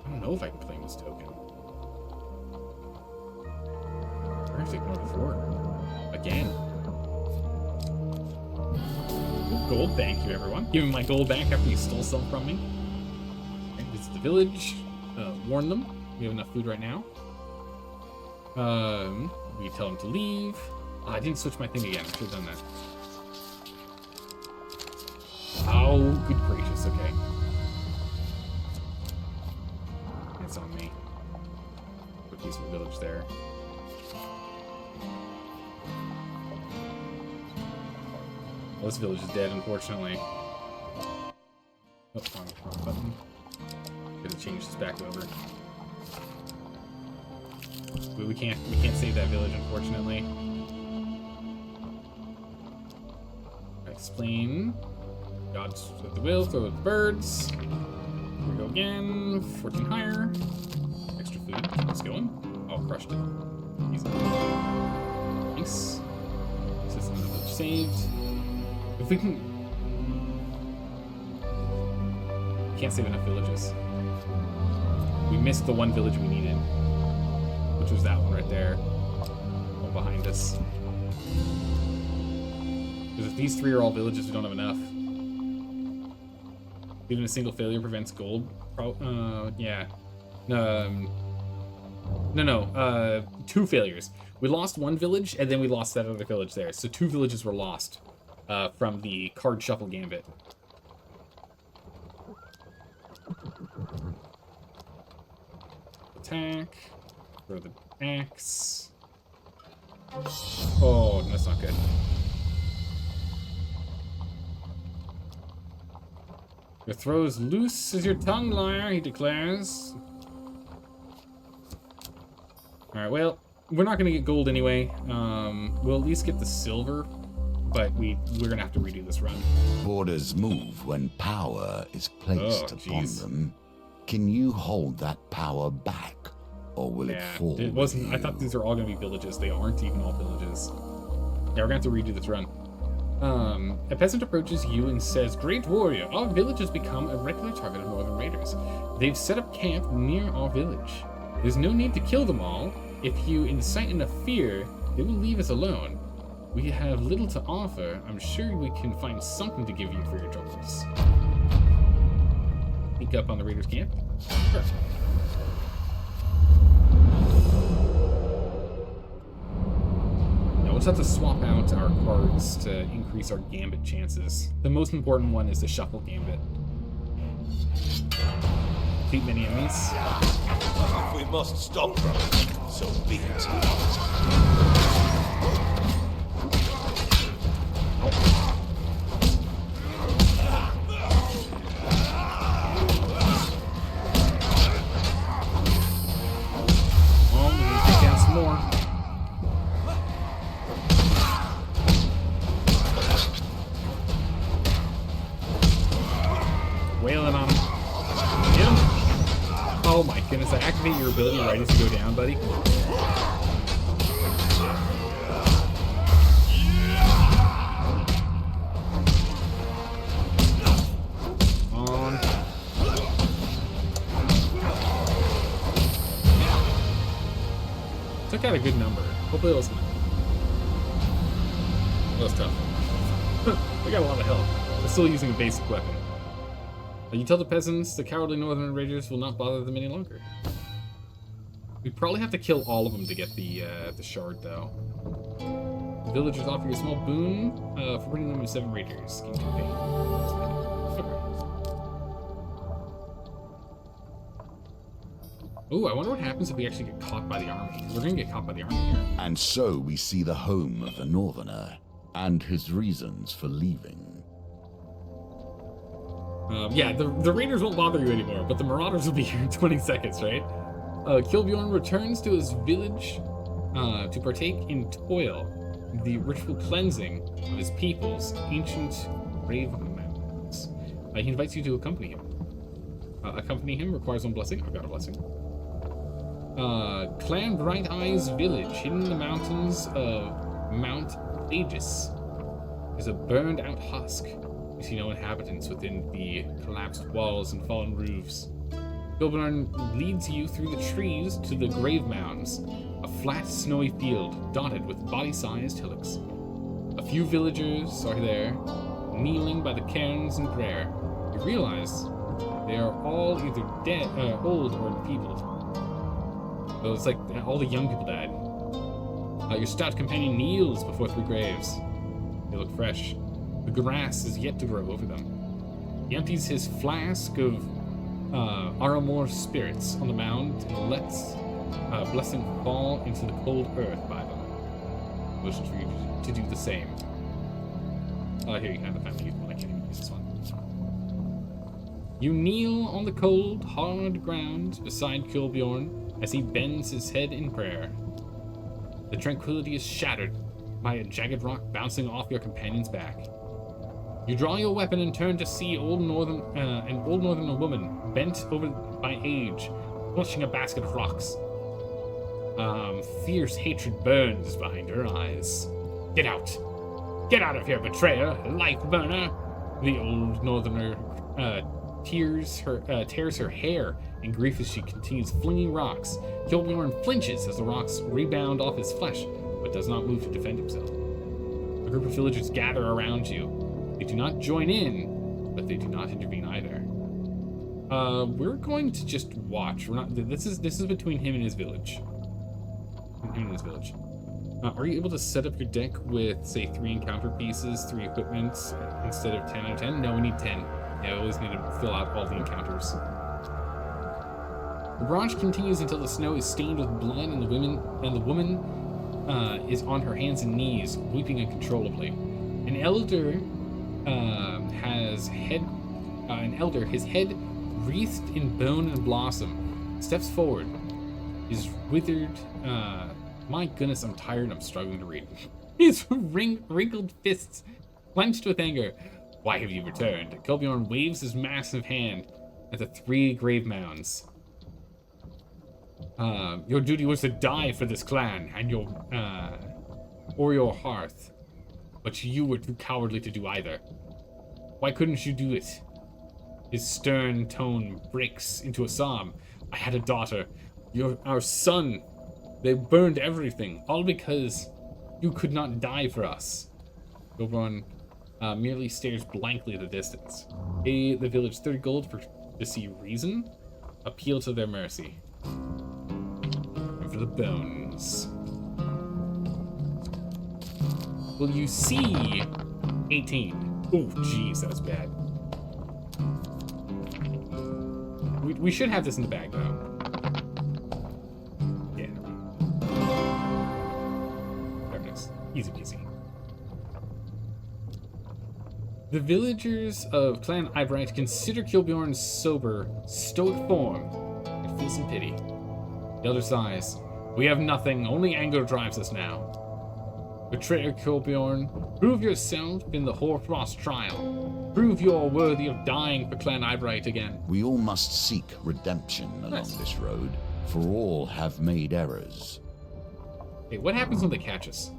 I don't know if I can claim this token. I have to ignore the 4. Again. Gold, thank you everyone. Give me my gold back after you stole some from me. Okay, this is the village. Warn them. We have enough food right now. We tell them to leave. Oh, I didn't switch my thing again. I should have done that. Oh, good gracious. Okay. It's on me. Put a peaceful village there. Well, this village is dead, unfortunately. Oh, wrong button. Gotta change this back over. But we can't save that village, unfortunately. Explain. God's with the will, throw with the birds. Here we go again. 14 higher. Extra food. Keep us going. Oh, crushed it. Easy. Nice. System of the village saved. If we can... We can't save enough villages. We missed the 1 village we needed. Which was that one right there. One behind us. Because if these 3 are all villages, we don't have enough. Even a single failure prevents gold. Yeah. No, 2 failures. We lost 1 village, and then we lost that other village there. So 2 villages were lost from the card shuffle gambit. Attack. Throw the axe. Oh, that's not good. Your throw's loose as your tongue, liar, he declares. Alright, well, we're not going to get gold anyway. We'll at least get the silver, but we're going to have to redo this run. Borders move when power is placed upon them. Can you hold that power back, or will it fall? It wasn't. I thought these are all going to be villages. They aren't even all villages. Yeah, we're going to have to redo this run. A peasant approaches you and says, "Great warrior, our village has become a regular target of northern raiders. They've set up camp near our village. There's no need to kill them all. If you incite enough fear, they will leave us alone. We have little to offer. I'm sure we can find something to give you for your troubles." Sneak up on the raiders' camp? Sure. Now, we'll just have to swap out our cards to increase our gambit chances. The most important one is the shuffle gambit. Defeat many enemies. If we must stop them, so be it. So activate your ability right as you go down, buddy. On. Took out a good number. Hopefully it was good. That was tough. I got a lot of health. I'm still using a basic weapon. You tell the peasants the cowardly northern raiders will not bother them any longer. We probably have to kill all of them to get the shard, though. The villagers offer you a small boon for bringing them to 7 raiders. Gain 2 pain. Okay. Ooh, I wonder what happens if we actually get caught by the army. We're gonna get caught by the army here. And so we see the home of the Northerner and his reasons for leaving. Yeah, the raiders won't bother you anymore, but the marauders will be here in 20 seconds, right? Kilbjorn returns to his village to partake in toil, the ritual cleansing of his people's ancient grave mountains. He invites you to accompany him. Accompany him requires one blessing. I've got a blessing. Clan Bright Eyes Village, hidden in the mountains of Mount Aegis, is a burned out husk. You see no inhabitants within the collapsed walls and fallen roofs. Kilburn leads you through the trees to the grave mounds, a flat, snowy field dotted with body-sized hillocks. A few villagers are there, kneeling by the cairns in prayer. You realize they are all either dead, old or enfeebled. So it's like all the young people died. Your stout companion kneels before 3 graves. They look fresh. The grass is yet to grow over them. He empties his flask of Aramor spirits on the mound and lets blessing fall into the cold earth by them. Motions for you to do the same. Here you have the family youth one. I can't even use this one. You kneel on the cold, hard ground beside Kilbjorn as he bends his head in prayer. The tranquility is shattered by a jagged rock bouncing off your companion's back. You draw your weapon and turn to see an old northern woman bent over by age, clutching a basket of rocks. Fierce hatred burns behind her eyes. Get out! Get out of here, betrayer! Life burner! The old northerner tears her hair in grief as she continues flinging rocks. Kilbjorn flinches as the rocks rebound off his flesh, but does not move to defend himself. A group of villagers gather around you. They do not join in, but they do not intervene either. We're going to just watch. We're not. This is between him and his village. Are you able to set up your deck with, say, 3 encounter pieces, 3 equipment instead of 10 out of 10? No, we need 10. Yeah, we always need to fill out all the encounters. The barrage continues until the snow is stained with blood, and the woman is on her hands and knees, weeping uncontrollably. An elder his head wreathed in bone and blossom, steps forward. His withered, my goodness, I'm tired and I'm struggling to read. His wrinkled fists clenched with anger. Why have you returned? Kilbjorn waves his massive hand at the 3 grave mounds. Your duty was to die for this clan and your hearth, but you were too cowardly to do either. Why couldn't you do it? His stern tone breaks into a psalm. I had a daughter, our son. They burned everything, all because you could not die for us. Kilbjorn merely stares blankly at the distance. Pay the village 30 gold to see reason. Appeal to their mercy. And for the bones. Will you see 18? Oh, jeez, that was bad. We should have this in the bag, though. Yeah. There it is. Easy peasy. The villagers of Clan Eyebright consider Kilbjorn's sober, stoic form and feel some pity. The elder sighs. We have nothing, only anger drives us now. Betrayer Kolbjorn, prove yourself in the Hoarfrost trial. Prove you're worthy of dying for Clan Eyebright again. We all must seek redemption along this road, for all have made errors. Hey, what happens when they catch us?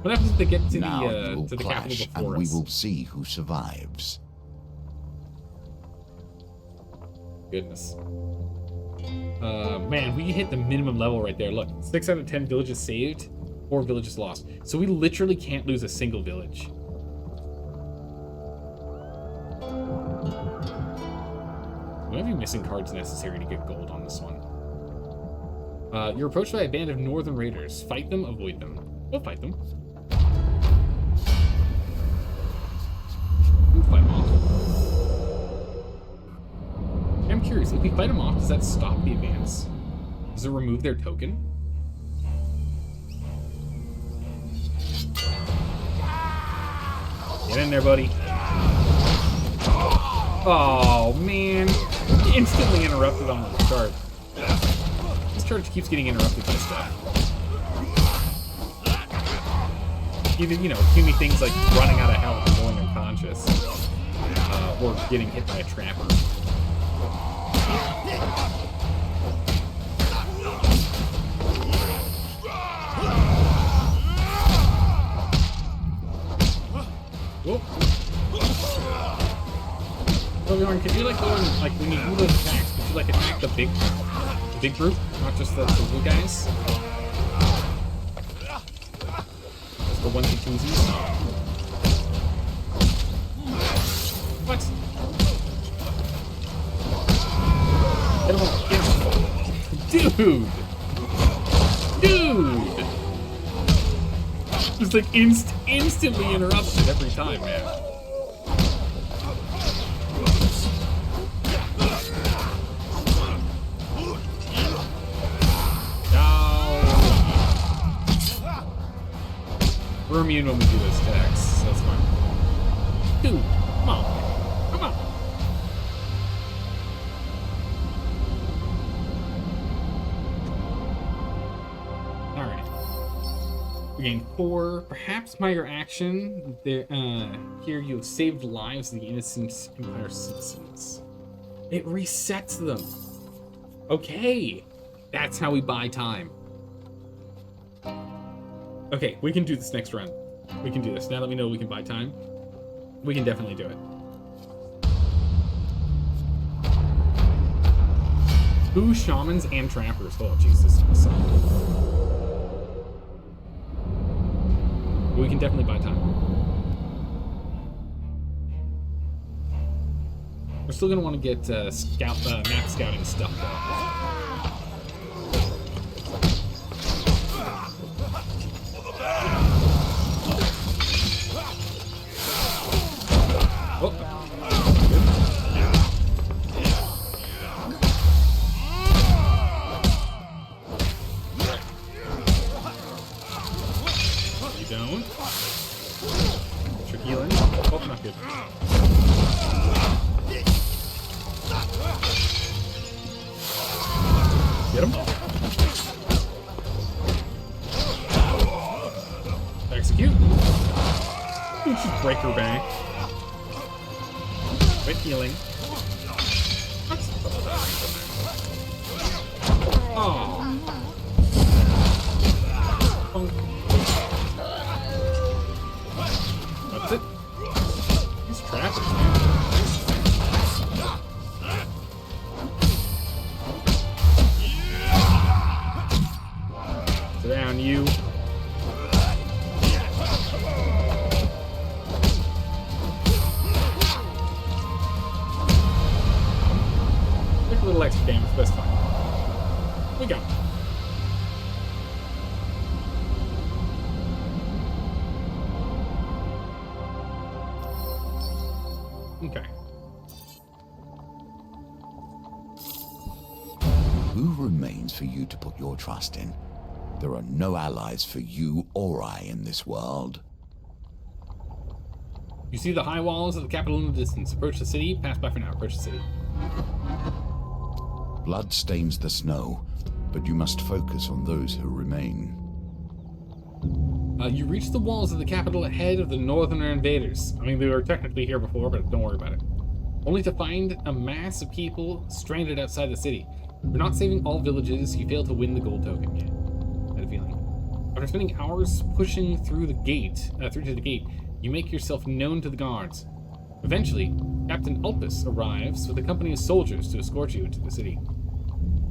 What happens if they get to Now the capital clash, before and us? we will see who survives. Goodness. Man, we hit the minimum level right there. Look, 6 out of 10 villages saved, 4 villages lost. So we literally can't lose a single village. Do I have any missing cards necessary to get gold on this one? You're approached by a band of northern raiders. Fight them, avoid them. We'll fight them. We'll fight them off. I'm curious, if we fight them off, does that stop the advance? Does it remove their token? Get in there, buddy. Oh, man. Instantly interrupted on the start. This charge keeps getting interrupted by stuff. Either, you know, puny things like running out of health and going unconscious. Or getting hit by a trapper. Whoop. Bjorn, could you like go and, like, when you do those attacks, could you like attack the big group, not just the little guys? Just the onesie twosies. What? Get him. Dude! Just like instantly interrupted every time, man. We're immune when we do those attacks, so that's fine. Dude, come on. Come on. Alright. We gained 4. Perhaps by your action, there, here you have saved lives of the innocent Empire citizens. It resets them. Okay. That's how we buy time. Okay, we can do this next run. We can do this. Now that we know we can buy time, we can definitely do it. 2 shamans and trappers. Oh, Jesus. We can definitely buy time. We're still going to want to get map scouting stuff, though. Oh. You don't. Trick healing. Oh, not good. Get him. Execute. Just break her back. Quit healing. Oh. That's it. These trappers, man. Sit down, you. A little extra damage, but that's fine. We go. Okay. Who remains for you to put your trust in? There are no allies for you or I in this world. You see the high walls of the capital in the distance. Approach the city. Pass by for now. Approach the city. Blood stains the snow, but you must focus on those who remain. You reach the walls of the capital ahead of the northerner invaders. I mean, they were technically here before, but don't worry about it. Only to find a mass of people stranded outside the city. For not saving all villages, you fail to win the gold token yet. I had a feeling. After spending hours pushing through to the gate, you make yourself known to the guards. Eventually, Captain Ulpus arrives with a company of soldiers to escort you into the city.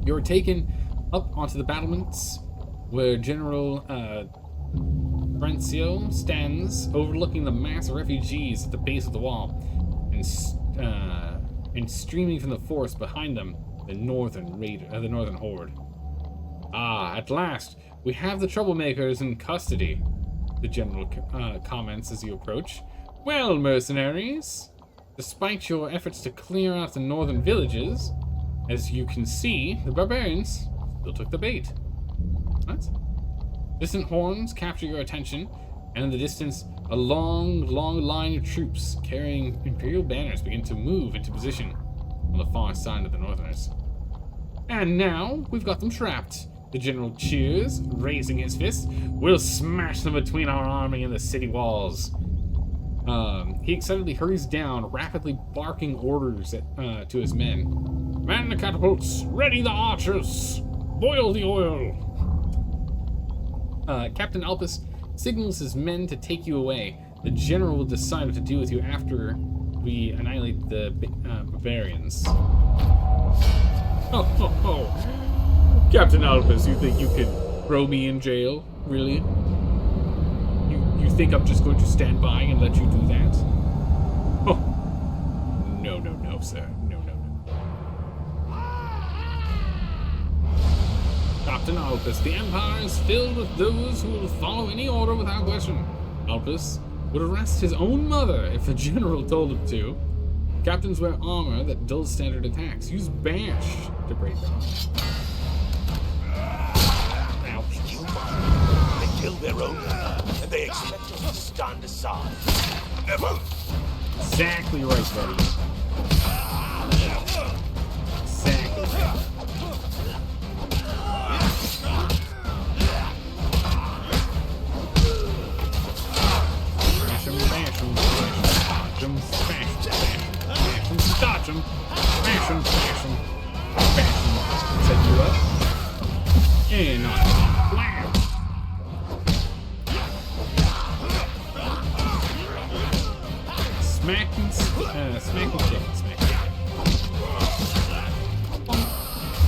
You are taken up onto the battlements, where General Brancio stands overlooking the mass of refugees at the base of the wall, and streaming from the forest behind them, the northern horde. Ah, at last, we have the troublemakers in custody, the general comments as you approach. Well, mercenaries, despite your efforts to clear out the northern villages, as you can see, the barbarians still took the bait. What? Distant horns capture your attention, and in the distance, a long line of troops carrying imperial banners begin to move into position on the far side of the northerners. And now, we've got them trapped. The general cheers, raising his fist. We'll smash them between our army and the city walls. He excitedly hurries down, rapidly barking orders to his men. Man the catapults, ready the archers, boil the oil. Captain Alpus signals his men to take you away. The general will decide what to do with you after we annihilate the barbarians. Oh. Captain Alpus, you think you can throw me in jail? Really? You think I'm just going to stand by and let you do that? Oh. No, sir. No. Captain Alpus, the Empire is filled with those who will follow any order without question. Alpus would arrest his own mother if the general told him to. Captains wear armor that dulls standard attacks. Use bash to break them. They kill their own, and they expect us to stand aside. Never. Exactly right, buddy. Exactly right. Dodge him. Smash him. Set you up. And on. Blam. Smack and kick.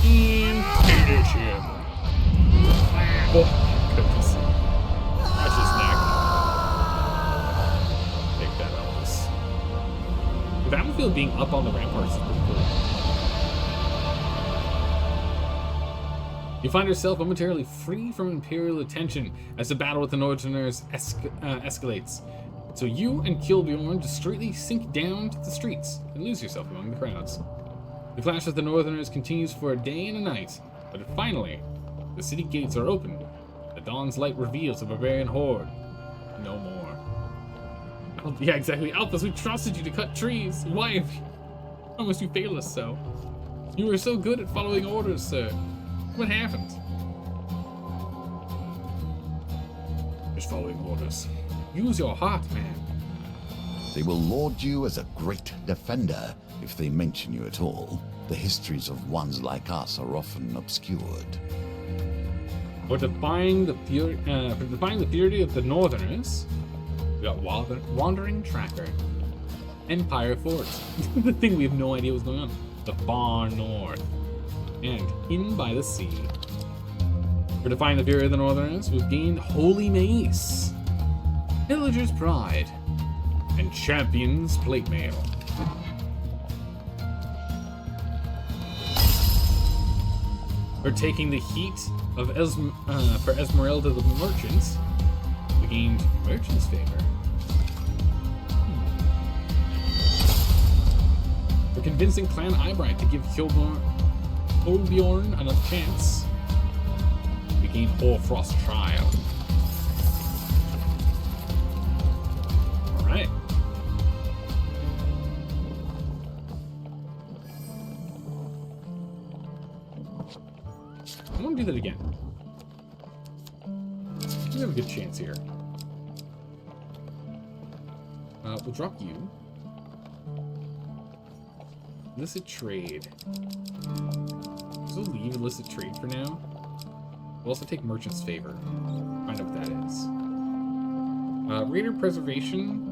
And finish him. Oh, goodness. Watch his neck. Take that, Elvis. The battlefield being up on the ramparts is pretty cool. You find yourself momentarily free from Imperial attention as the battle with the Northerners escalates. So you and Kilbjorn discreetly sink down to the streets and lose yourself among the crowds. The clash with the Northerners continues for a day and a night, but finally, the city gates are opened. The dawn's light reveals the barbarian horde. No more. Oh, yeah, exactly. Alphas, we trusted you to cut trees. Why must you fail us so? You were so good at following orders, sir. What happened? Just following orders. Use your heart, man. They will laud you as a great defender if they mention you at all. The histories of ones like us are often obscured. For defying the fury of the Northerners, we got Wandering Tracker, Empire Fort, the thing we have no idea what's going on, the far north, and In by the Sea. For defying the fury of the Northerners, we've gained Holy Mace, Pillager's Pride, and Champion's Plate Mail. For taking the heat of for Esmeralda the Merchant, we gained Merchant's Favor. For convincing Clan Eyebright to give Kilbjorn another chance, we gained Hoarfrost Trial. Alright. I want to do that again. We have a good chance here. We'll drop you. Illicit trade. So we'll leave illicit trade for now. We'll also take merchant's favor. Find out what that is. Raider preservation.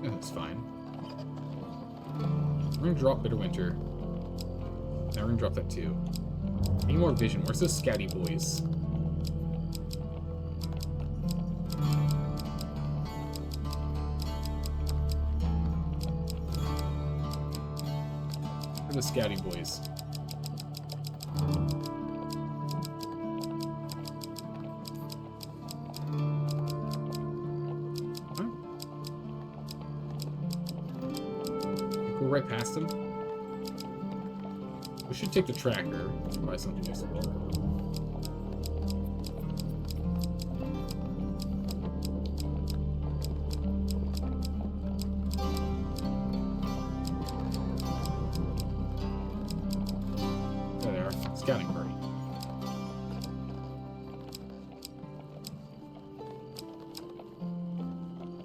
Yeah, that's fine. We're gonna drop Bitter Winter. Now we're gonna drop that too. Need more vision. Where's those scouty boys? Where are the scouty boys? Huh? Go right past them. We should take the tracker to buy something useful. There they are. Scouting party.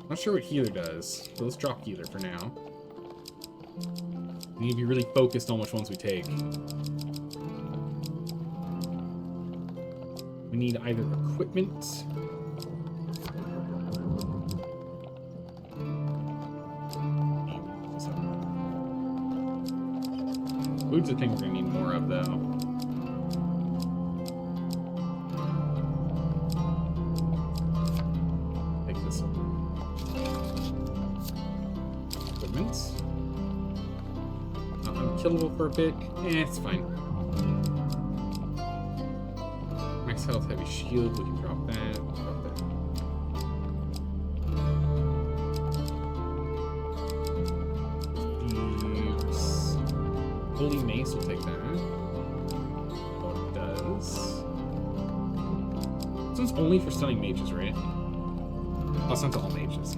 Not sure what healer does, but let's drop healer for now. We need to be really focused on which ones we take. We need either equipment. Food's the thing we're gonna need more of, though. Take this one. Equipment. Unkillable for a bit. It's fine. Max health, heavy shield. We can drop that. Drop that. Thieves. Holy mace, we'll take that. What it does. This one's only for stunning mages, right? Oh, it's not to all mages.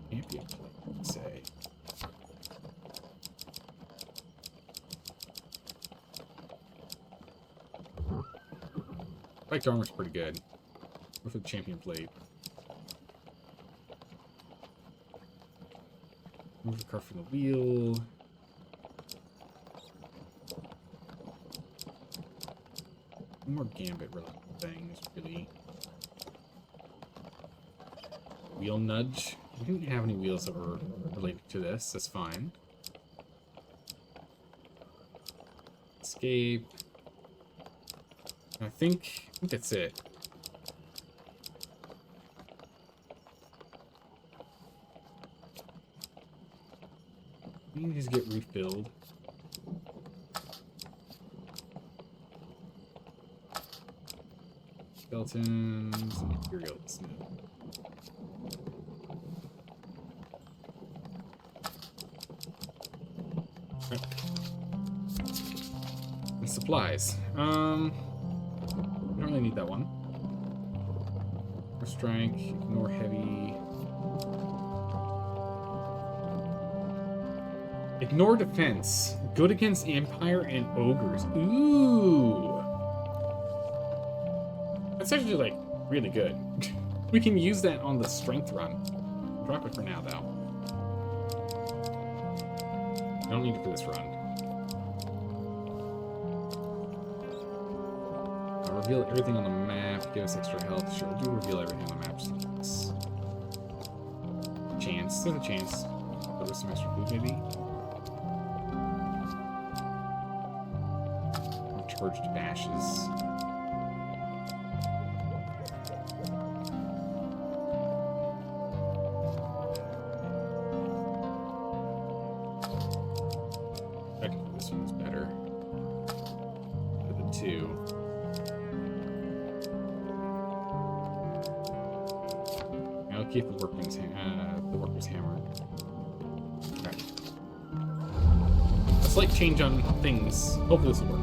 Champion plate, let's say. Spiked armor's pretty good. Go for the champion plate. Move the car from the wheel. More gambit related things, really. Wheel nudge. We didn't have any wheels that were related to this. That's fine. Escape. I think that's it. We need to just get refilled. Skeletons and materials. And supplies. We don't really need that one. More strike, ignore heavy. Ignore defense. Good against Empire and Ogres. Ooh. That's actually, like, really good. We can use that on the strength run. Drop it for now, though. I don't need it for this run. Reveal everything on the map. Give us extra health. Sure, we'll do reveal everything on the map. Just chance. There's a chance. But with some extra food, maybe. Charged bashes. Technically, this one's better. For the two. I'll keep the workman's hammer. Okay. A slight change on things. Hopefully this will work.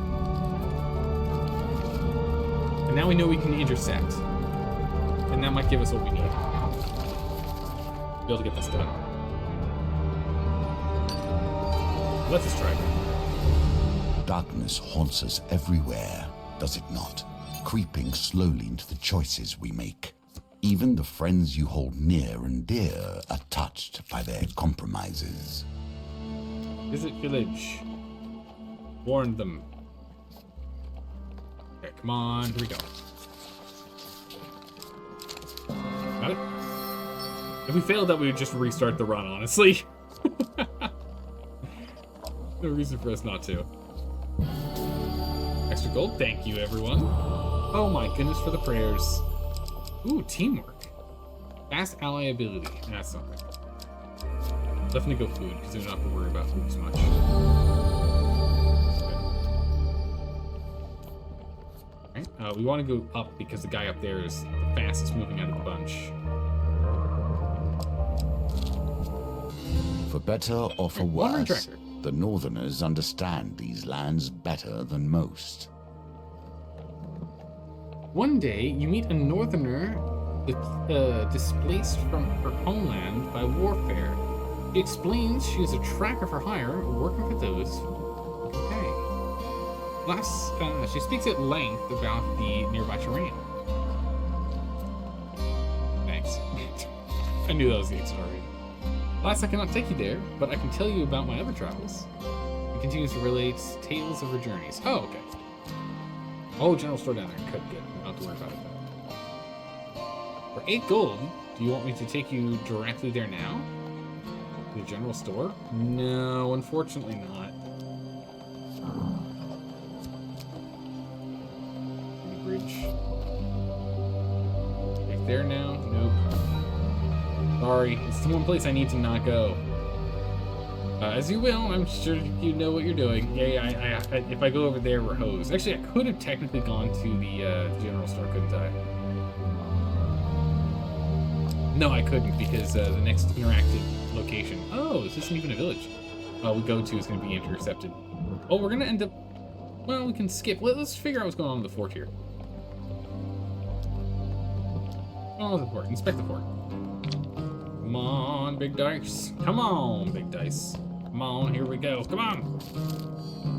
And now we know we can intersect. And that might give us what we need. To be able to get this done. Let's just try. Darkness haunts us everywhere, does it not? Creeping slowly into the choices we make. Even the friends you hold near and dear are touched by their compromises. Visit village. Warn them. Okay, come on, here we go. Got it? If we failed that, we would just restart the run, honestly. No reason for us not to. Extra gold, thank you, everyone. Oh my goodness for the prayers. Ooh, teamwork. Fast ally ability. That's something. Definitely go food, because we don't have to worry about food as much. Okay. Alright, we want to go up because the guy up there is the fastest moving out of the bunch. For better or for Wandering worse, tracker. the Northerners understand these lands better than most. One day, you meet a northerner displaced from her homeland by warfare. She explains she is a tracker for hire, working for those who can pay. She speaks at length about the nearby terrain. Thanks. I knew that was the exit already. Last, I cannot take you there, but I can tell you about my other travels. He continues to relate tales of her journeys. Oh, okay. Oh, general store down there. Good, good. Don't have to worry about it. For 8 gold, do you want me to take you directly there now? To the general store? No, unfortunately not. The bridge. Right there now? Nope. Sorry, it's the one place I need to not go. As you will, I'm sure you know what you're doing. Yeah, if I go over there, we're hosed. Actually, I could have technically gone to the general store, couldn't I? No, I couldn't, because the next interactive location... Oh, this isn't even a village. We go to is going to be intercepted. Oh, we're going to end up... Well, we can skip. Let's figure out what's going on in the fort here. Oh, the fort. Inspect the fort. Come on, big dice. Come on, big dice. Come on, here we go. Come on.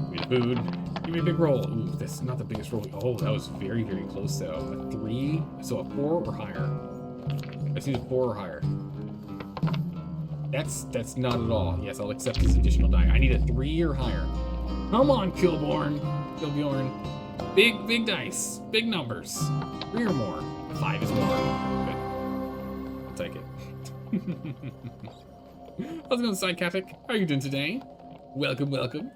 Give me the food. Give me a big roll. Ooh, that's not the biggest roll. Oh, that was very, very close, though. A 3, so a 4 or higher. I just need a 4 or higher. That's not at all. Yes, I'll accept this additional die. I need a 3 or higher. Come on, Kilbjorn. Big dice. Big numbers. 3 or more. 5 is more. Good. I'll take it. How's it going, Psychotic? How are you doing today? Welcome, welcome.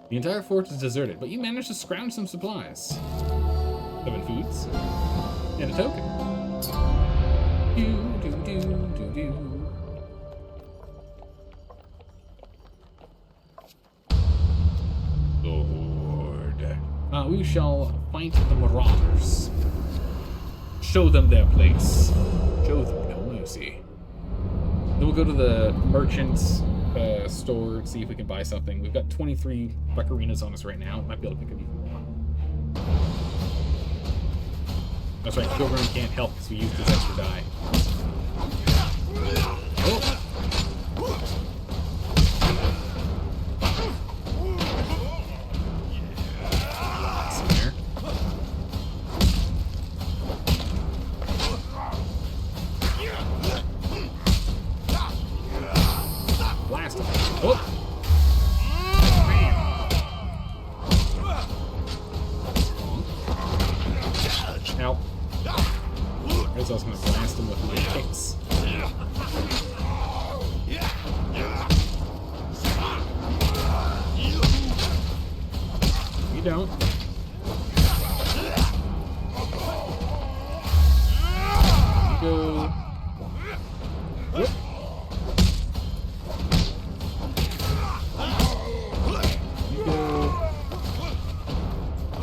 The entire fort is deserted, but you managed to scrounge some supplies. 7 foods. And a token. Do. Lord. We shall fight the marauders. Show them their place. Show them no mercy. Then we'll go to the merchant's store and see if we can buy something. We've got 23 buccarinas on us right now. Might be able to pick up even more. That's right, Kilburn can't help because we used his extra die.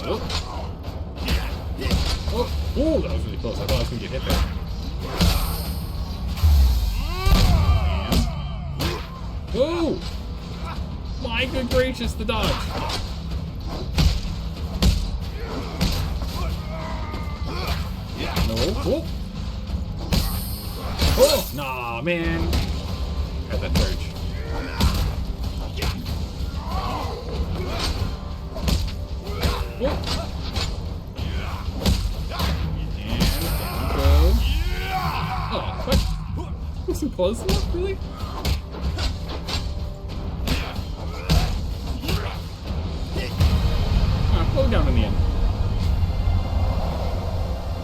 Oh! Oh, that was really close. I thought I was going to get hit there. Oh! My good gracious, the dodge. No. Oh! Oh! Nah, man. Got that charge. Oh. Oh, what? Wasn't close enough, really? Slow down in the end.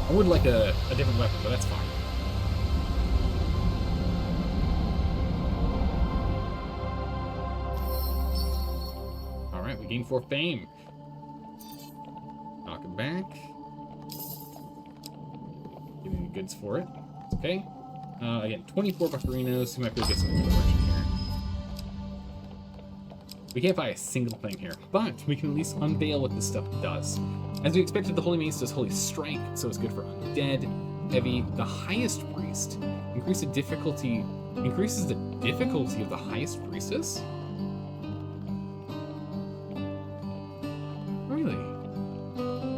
I would like a different weapon, but that's fine. Alright, we gain 4 fame. Knock it back. Getting the goods for it. Okay. Again, 24 bufferinos, so we might be able to get some conversion here. We can't buy a single thing here, but we can at least unveil what this stuff does. As we expected, the Holy Mace does Holy Strike, so it's good for undead, heavy. The highest priest increases the difficulty of the highest priestess. Really?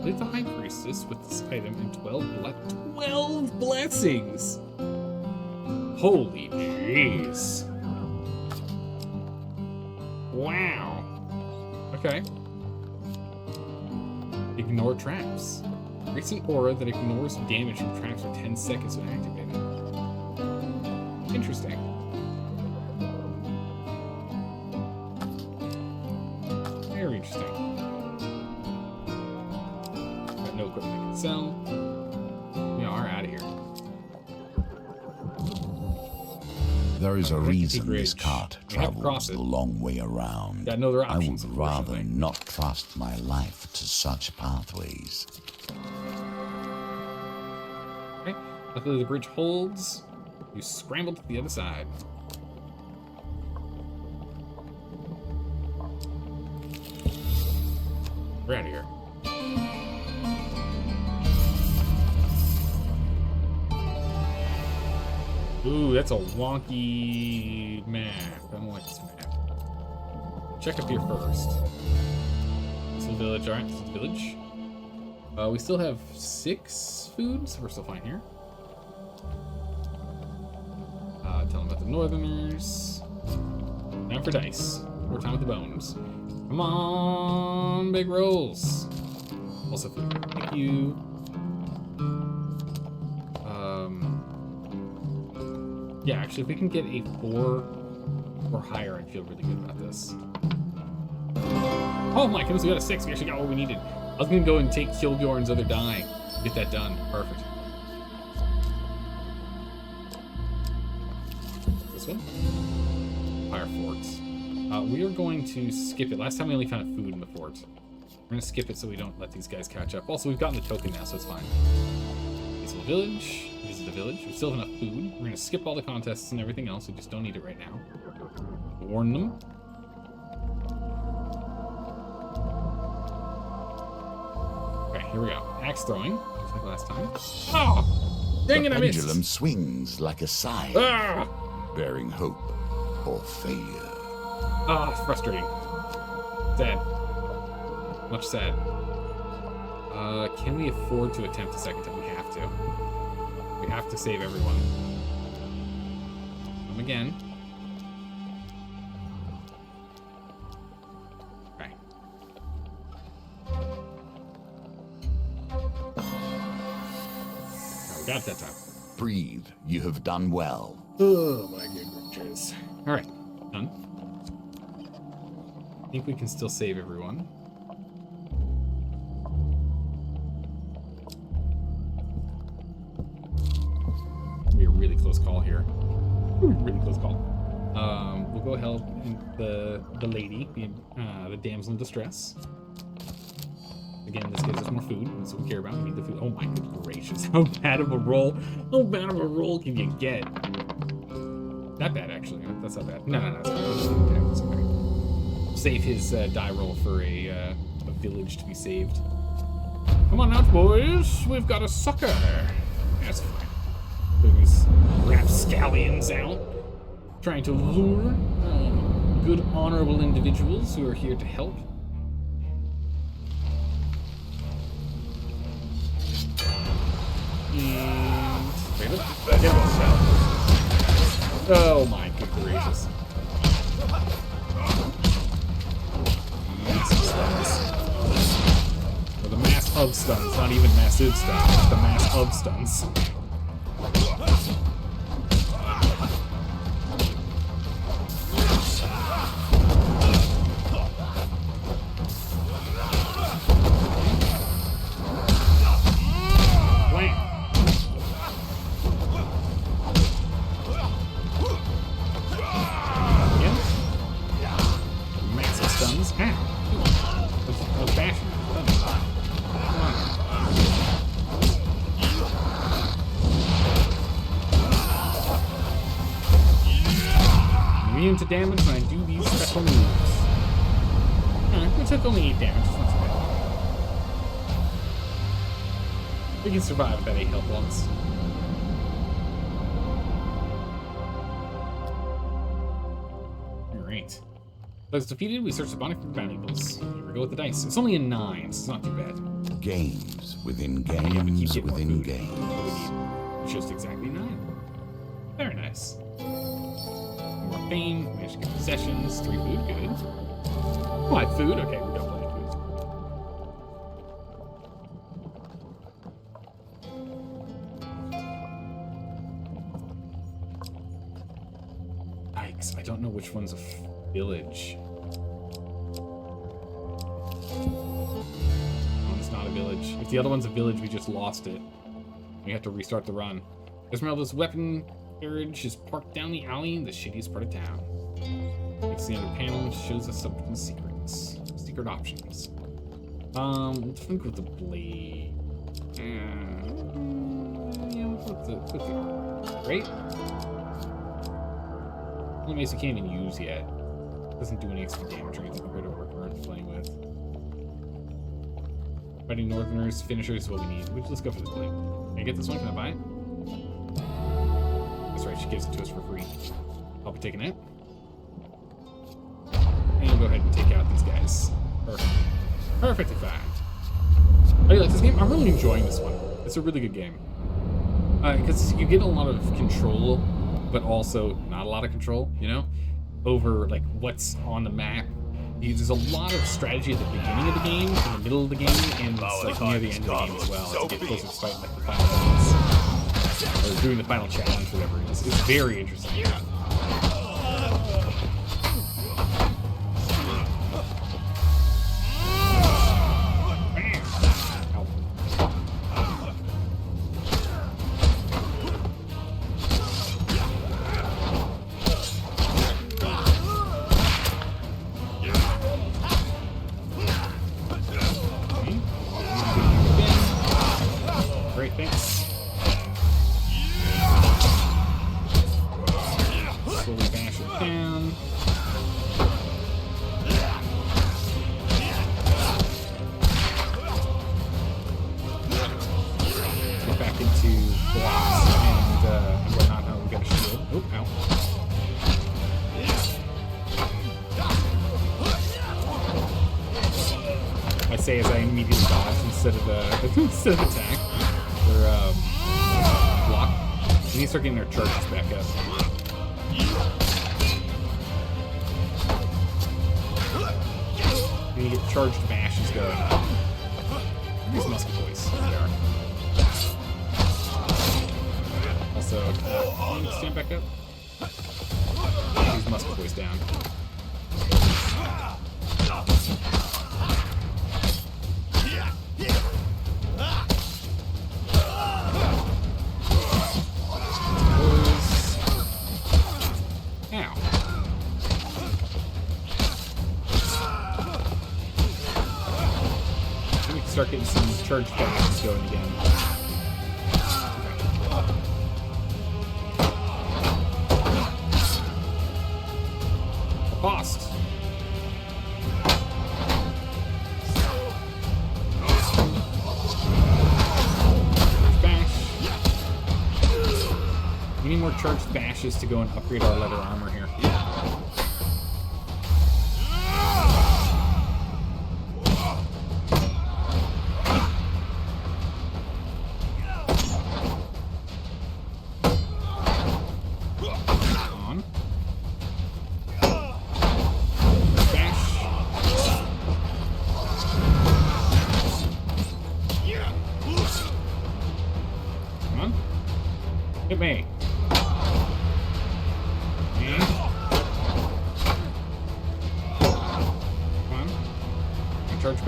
Leave the high priestess with this item and 12 blessings. Holy jeez. Wow. Okay. Ignore traps. Creates an aura that ignores damage from traps for 10 seconds when activated. Interesting. Very interesting. Got no equipment I can sell. We are out of here. There is a reason this cart We have to cross travels it. the long way around. Got no other I options, would rather unfortunately. not trust my life to such pathways. Okay. Luckily the bridge holds. You scramble to the other side. We're out of here. Ooh, that's a wonky map. I don't like this map. Check up here first. This is the village. Alright, this is the village. We still have 6 food, so we're still fine here. Tell them about the northerners. Time for dice. More time with the bones. Come on, big rolls. Also food. Thank you. Yeah, actually, if we can get a 4 or higher, I'd feel really good about this. Oh my goodness, we got a 6. We actually got what we needed. I was gonna go and take Kilbjorn's other die. Get that done. Perfect. This one? Fire forts. We are going to skip it. Last time we only found food in the fort. We're gonna skip it so we don't let these guys catch up. Also, we've gotten the token now, so it's fine. Peaceful village. Visit the village. We still have enough food. We're gonna skip all the contests and everything else. We just don't need it right now. Warn them. Okay, here we go. Axe throwing, just like last time. Oh! Dang it, The I missed! pendulum swings like a scythe, Ah! bearing hope or failure. Ah, it's frustrating. Sad. Much sad. Can we afford to attempt a second time? We have to. We have to save everyone. Come again. Okay. We got it that time. Breathe, you have done well. Oh my goodness. Alright, done. I think we can still save everyone. Be a really close call here. Really close call. We'll go help the lady, the damsel in distress. Again, this gives us more food. That's what we care about. We need the food. Oh my good gracious! How bad of a roll? How bad of a roll can you get? Not bad, actually. That's not bad. No, it's fine. Okay, it's okay. Save his die roll for a village to be saved. Come on out, boys. We've got a sucker. That's fine. Those rapscallions out, trying to lure good, honorable individuals who are here to help. And oh my good gracious! of stuns, not even massive stuns, just the mass of stuns. Immune to damage when I do these special moves. We took only 8 damage, it's not so bad. We can survive that 8 health loss. Alright. Those defeated, we search the bonnet for valuables. Here we go with the dice. It's only a 9, so it's not too bad. Games within games within games. Just exactly 9. Very nice. More fame, managed to get possessions, 3 food, good. 5 food, okay, we got plenty of food. Yikes, I don't know which one's a village. One's not a village. If the other one's a village, we just lost it. We have to restart the run. Esmeralda's weapon carriage is parked down the alley in the shittiest part of town. It's the under panel, which shows us some secrets. Secret options. Let's think with the blade. Yeah, let's with the armor. Right? Only mace we can't even use yet. Doesn't do any extra damage or anything compared to what we're currently playing with. Fighting Northerners, finishers is what we need. Let's go for this blade. Can I get this one? Can I buy it? That's right, she gives it to us for free. I'll be taking it. And go ahead and take out these guys. Perfect. Perfectly fine. Oh, you like this game? I'm really enjoying this one. It's a really good game. Because you get a lot of control, but also not a lot of control, you know? Over, like, what's on the map. There's a lot of strategy at the beginning of the game, in the middle of the game, and like near the end of the game as well, as you get closer to fighting like the final boss. Or doing the final challenge, whatever it is. It's very interesting. Great, thanks. Slowly bash it down. Get back into blocks and whatnot. Oh, we got a shield. Oh, ow. I say as I immediately dodge instead of attack. Or block. We need to start getting our charges back up. We need to get charged bashes going. These musket boys. There they are. Also, stand back up. These musket boys down. Start getting some charge bashes going again. Cost. Bash. We need more charged bashes to go and upgrade our leather armor here.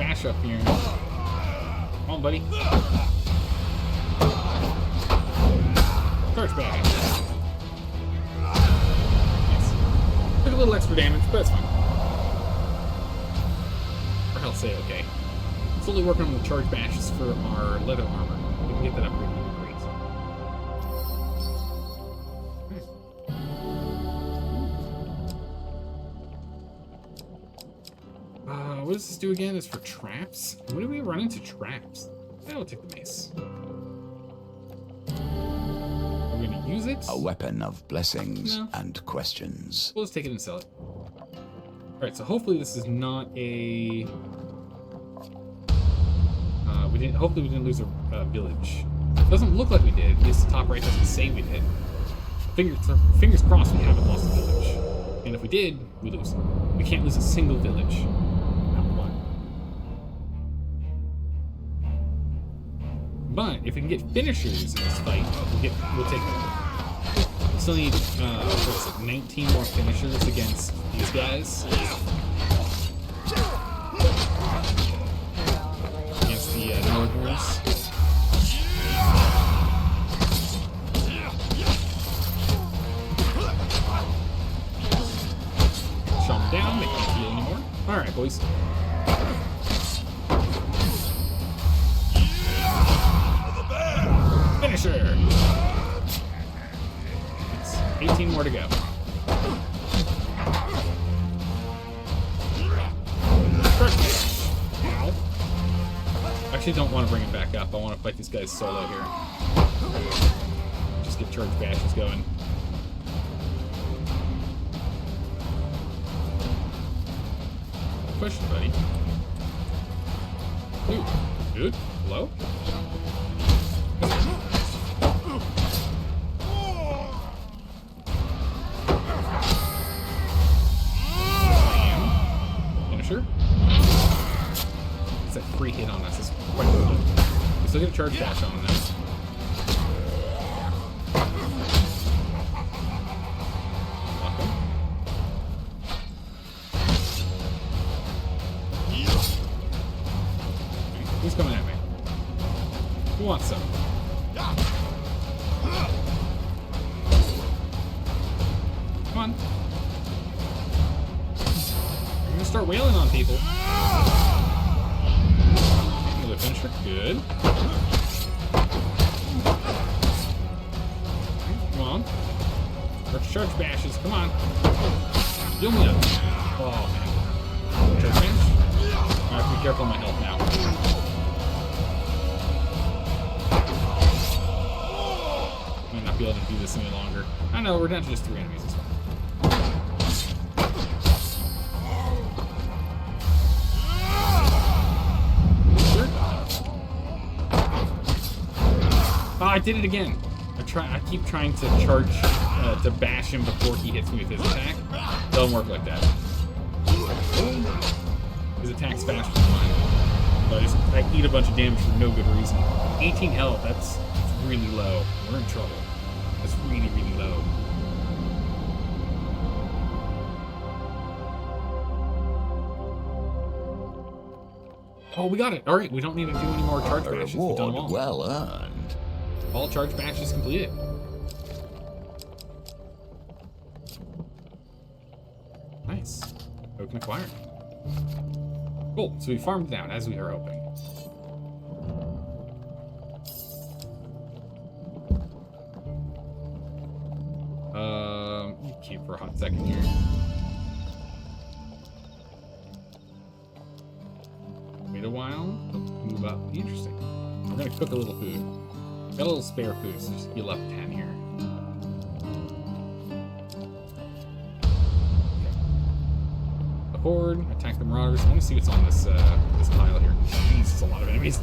bash up here. Come on, buddy. Charge bash. Nice. Took a little extra damage, but it's fine. Our health say okay. Slowly working on the charge bashes for our leather armor. We can get that upgrade really great. What does this do again? It's for traps? When do we run into traps? I'll take the mace. Are we gonna use it? A weapon of blessings No. and questions. We'll just take it and sell it. Alright, so hopefully this is not a... hopefully we didn't lose a village. Doesn't look like we did. At least the top right doesn't say we did. Fingers crossed we haven't lost a village. And if we did, we lose. We can't lose a single village. Not one. But if we can get finishers in this fight, we'll take them. We still need 19 more finishers against these guys. Against the Northerners. Shut them down, they can't heal anymore. Alright, boys. Finisher! It's 18 more to go. Ow. I actually don't want to bring him back up. I want to fight these guys solo here. Just get charge bashes going. Question, buddy. Dude, hello? Finisher? It's that free hit on us. It's quite good. We still get a charge dash on them. Lock him. Who's coming at me? Who wants some? Come on. I'm gonna start wailing on people. Another finisher. Good. Come on. Charge bashes. Come on. Heal me up. Oh, man. Charge bash? I have to be careful of my health now. Might not be able to do this any longer. I know, we're down to just 3 enemies. It's fine. Oh, I did it again. I keep trying to charge to bash him before he hits me with his attack. Doesn't work like that. His attack's faster than mine. So I eat a bunch of damage for no good reason. 18 health, that's really low. We're in trouble. That's really, really low. Oh, we got it. All right, we don't need to do any more charge A bashes. We've done them all. reward well earned. All charge bashes completed. Nice. Token acquired. Cool. So we farmed down as we were hoping. Keep for a hot second here. Wait a while. Move up. Interesting. We're gonna cook a little food. Got a little spare food, so just heal up 10 here. Okay. Accord, attack the marauders. I want to see what's on this this pile here. Jeez, it's a lot of enemies.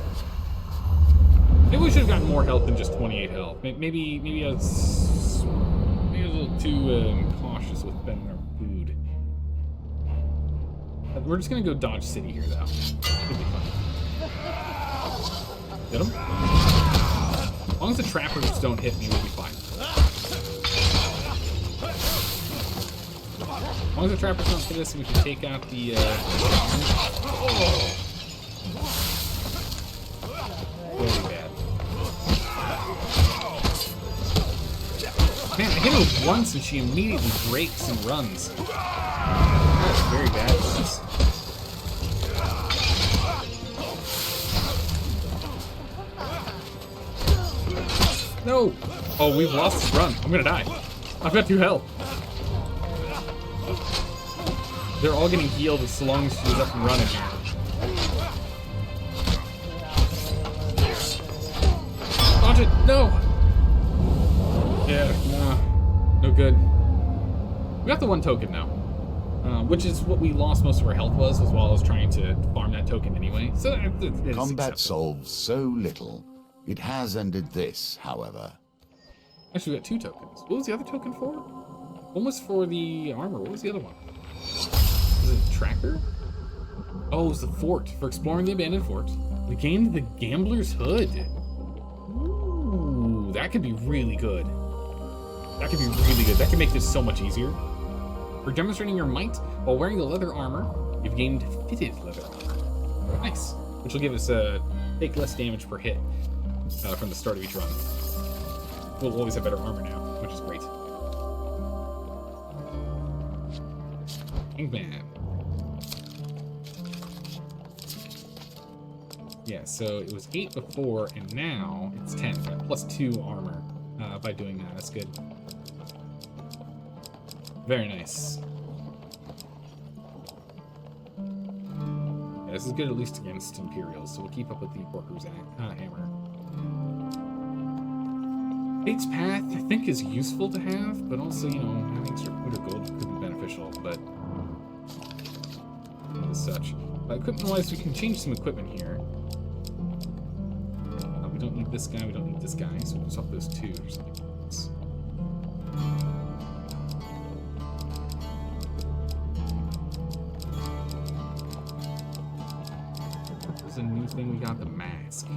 Maybe we should have gotten more health than just 28 health. Maybe I was a little too cautious with spending our food. We're just gonna go Dodge City here, though. Should be fun. Get him? As long as the trappers don't hit me, we'll be fine. As long as the trappers don't hit us, we can take out the... her once and she immediately breaks and runs. That is very bad for us. No! Oh, we've lost this run. I'm gonna die. I've got 2 health. They're all getting healed so long as she's up and running. Dodge it! No! Yeah, nah. No good. We got the 1 token now. Which is what we lost most of our health was, as well as trying to farm that token anyway. So it's Combat acceptable. solves so little. It has ended this, however. Actually, we got 2 tokens. What was the other token for? One was for the armor. What was the other one? Was it tracker? Oh, it was the fort. For exploring the abandoned fort. We gained the Gambler's Hood. Ooh, that could be really good. That could be really good. That could make this so much easier. For demonstrating your might while wearing the leather armor, you've gained fitted leather armor. Nice. Which will give us take less damage per hit from the start of each run. We'll always have better armor now, which is great. Hangman. Yeah, so it was 8 before, and now it's 10. Got plus 2 armor by doing that. That's good. Very nice. Yeah, this is good at least against Imperials, so we'll keep up with the Porker's hammer. Fate's Path, I think, is useful to have, but also, you know, having Circular Gold could be beneficial, but as such. Equipment-wise, we can change some equipment here. We don't need this guy, we don't need this guy, so we'll swap those 2 or something else. There's a new thing we got, the mask.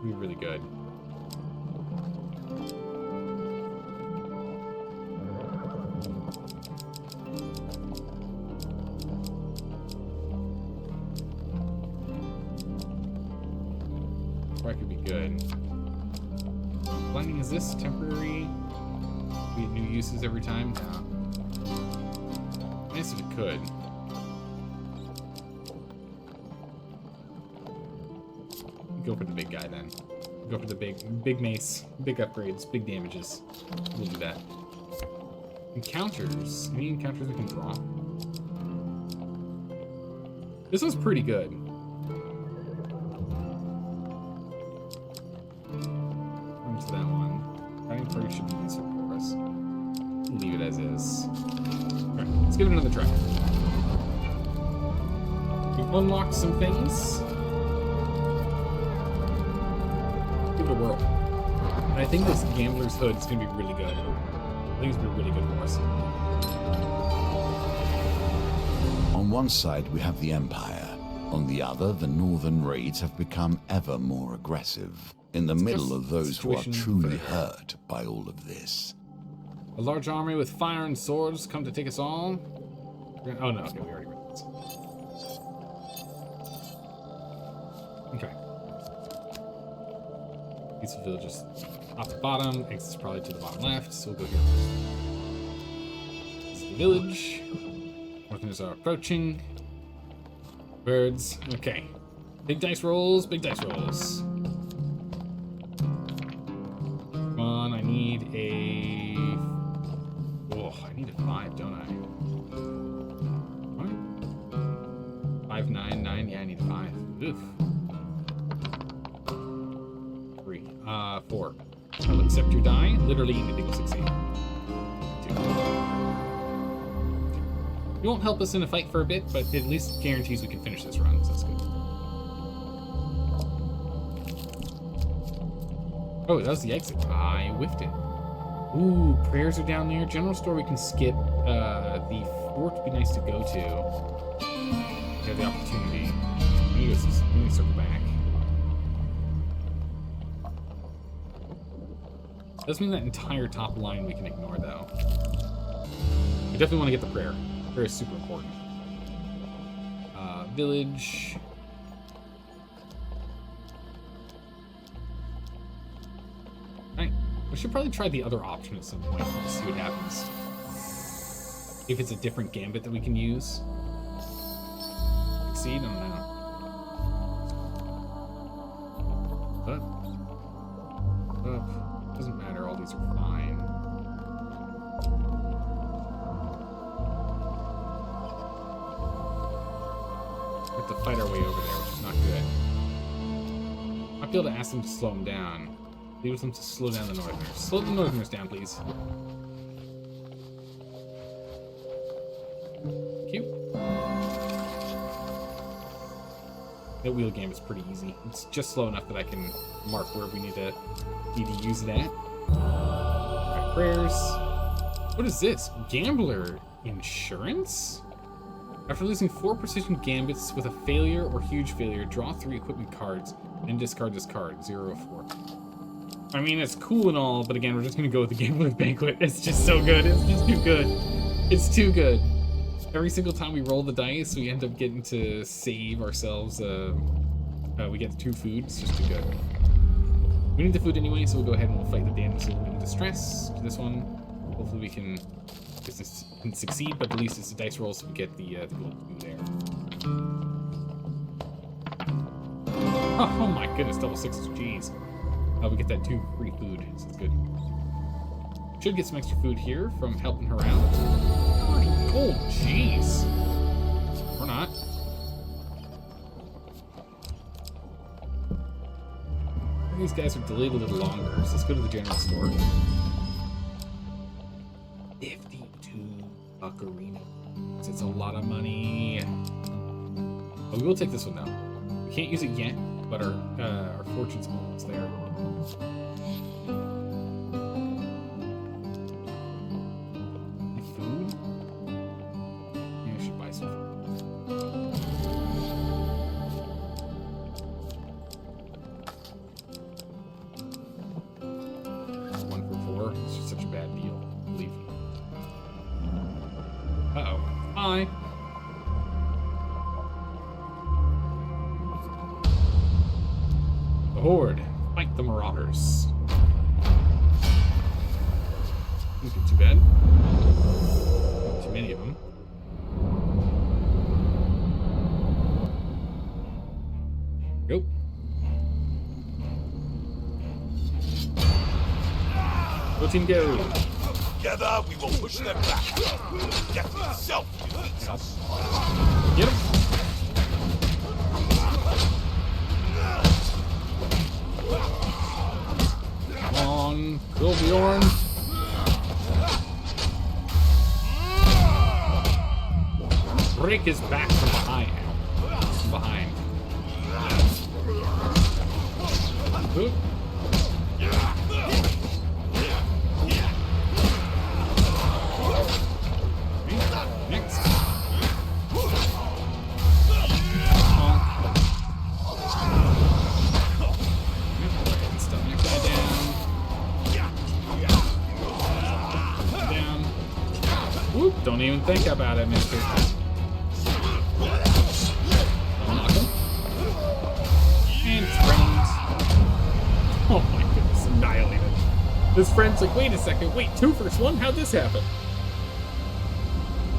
Be really good. Or it could be good. Blinding, is this temporary? We get new uses every time? No. Nice if it could. Go for the big guy then. Go for the big mace, big upgrades, big damages. We'll do that. Encounters. Any encounters we can draw? This was pretty good. Come to that one. Fighting party should be useful for us. Leave it as is. Alright, let's give it another try. We've unlocked some things. Give it a whirl. And I think this Gambler's Hood is going to be really good. I think it's going to be really good for us. On one side, we have the Empire. On the other, the northern raids have become ever more aggressive. In the middle of those who are truly hurt by all of this. A large army with fire and swords come to take us all. Oh no, okay, we already read this. Okay. Peaceful villages off the bottom, exit's probably to the bottom left, so we'll go here. This is the village. Northerners are approaching. Birds. Okay. Big dice rolls, big dice rolls. Come on, I need a... Oh, I need a 5, don't I? What? 5, 9, 9. Yeah, I need a 5. Oof. 3. 4. I'll accept your die. Literally anything will succeed. 2. It won't help us in a fight for a bit, but it at least guarantees we can finish this run, so that's good. Oh, that was the exit. I whiffed it. Ooh, prayers are down there. General store we can skip. The fort would be nice to go to. We have the opportunity. Let me circle back. Doesn't mean that entire top line we can ignore, though. We definitely want to get the prayer. Prayer is super important. Village. We should probably try the other option at some point and see what happens. If it's a different gambit that we can use. Succeed? I don't know. But doesn't matter, all these are fine. We have to fight our way over there, which is not good. Might be able to ask them to slow them down. Leave them to slow down the Northerners. Slow the Northerners down, please. Cute. That wheel game is pretty easy. It's just slow enough that I can mark where we need to use it at. Alright, prayers. What is this? Gambler insurance? After losing 4 precision gambits with a failure or huge failure, draw 3 equipment cards and discard this card. 0 of 4. I mean, it's cool and all, but again, we're just gonna go with the Gambler's Banquet. It's just so good. It's just too good. It's too good. Every single time we roll the dice, we end up getting to save ourselves. We get 2 food. It's just too good. We need the food anyway, so we'll go ahead and we'll fight the damsel in distress. Do this one. Hopefully we can succeed, but at least it's a dice roll, so we get the gold food there. Oh my goodness, double 6s. Jeez. We get that 2 free food, so it's good. Should get some extra food here from helping her out. 30 gold, jeez. Or not. These guys are delayed a little longer, so let's go to the general store. 52 buckarina. It's a lot of money. Oh, we will take this one now. We can't use it yet, but our fortune's almost there. Any food? Yeah, I should buy some food. One for 4. It's just such a bad deal. Leave. Uh-oh. Hi. The Horde. Fight the Marauders. Didn't get too bad. Not too many of them. Go. Go team, go. Together, we will push them back. Death itself defeats us. Get him. Come on, kill Bjorn. Break his back from behind. From behind. Oop. Next. Stop that guy down. Down. Whoop, don't even think about it, mister. Unlock him. And friends. Oh my goodness, annihilated. His friend's like, wait a second, wait, 2 versus 1? How'd this happen?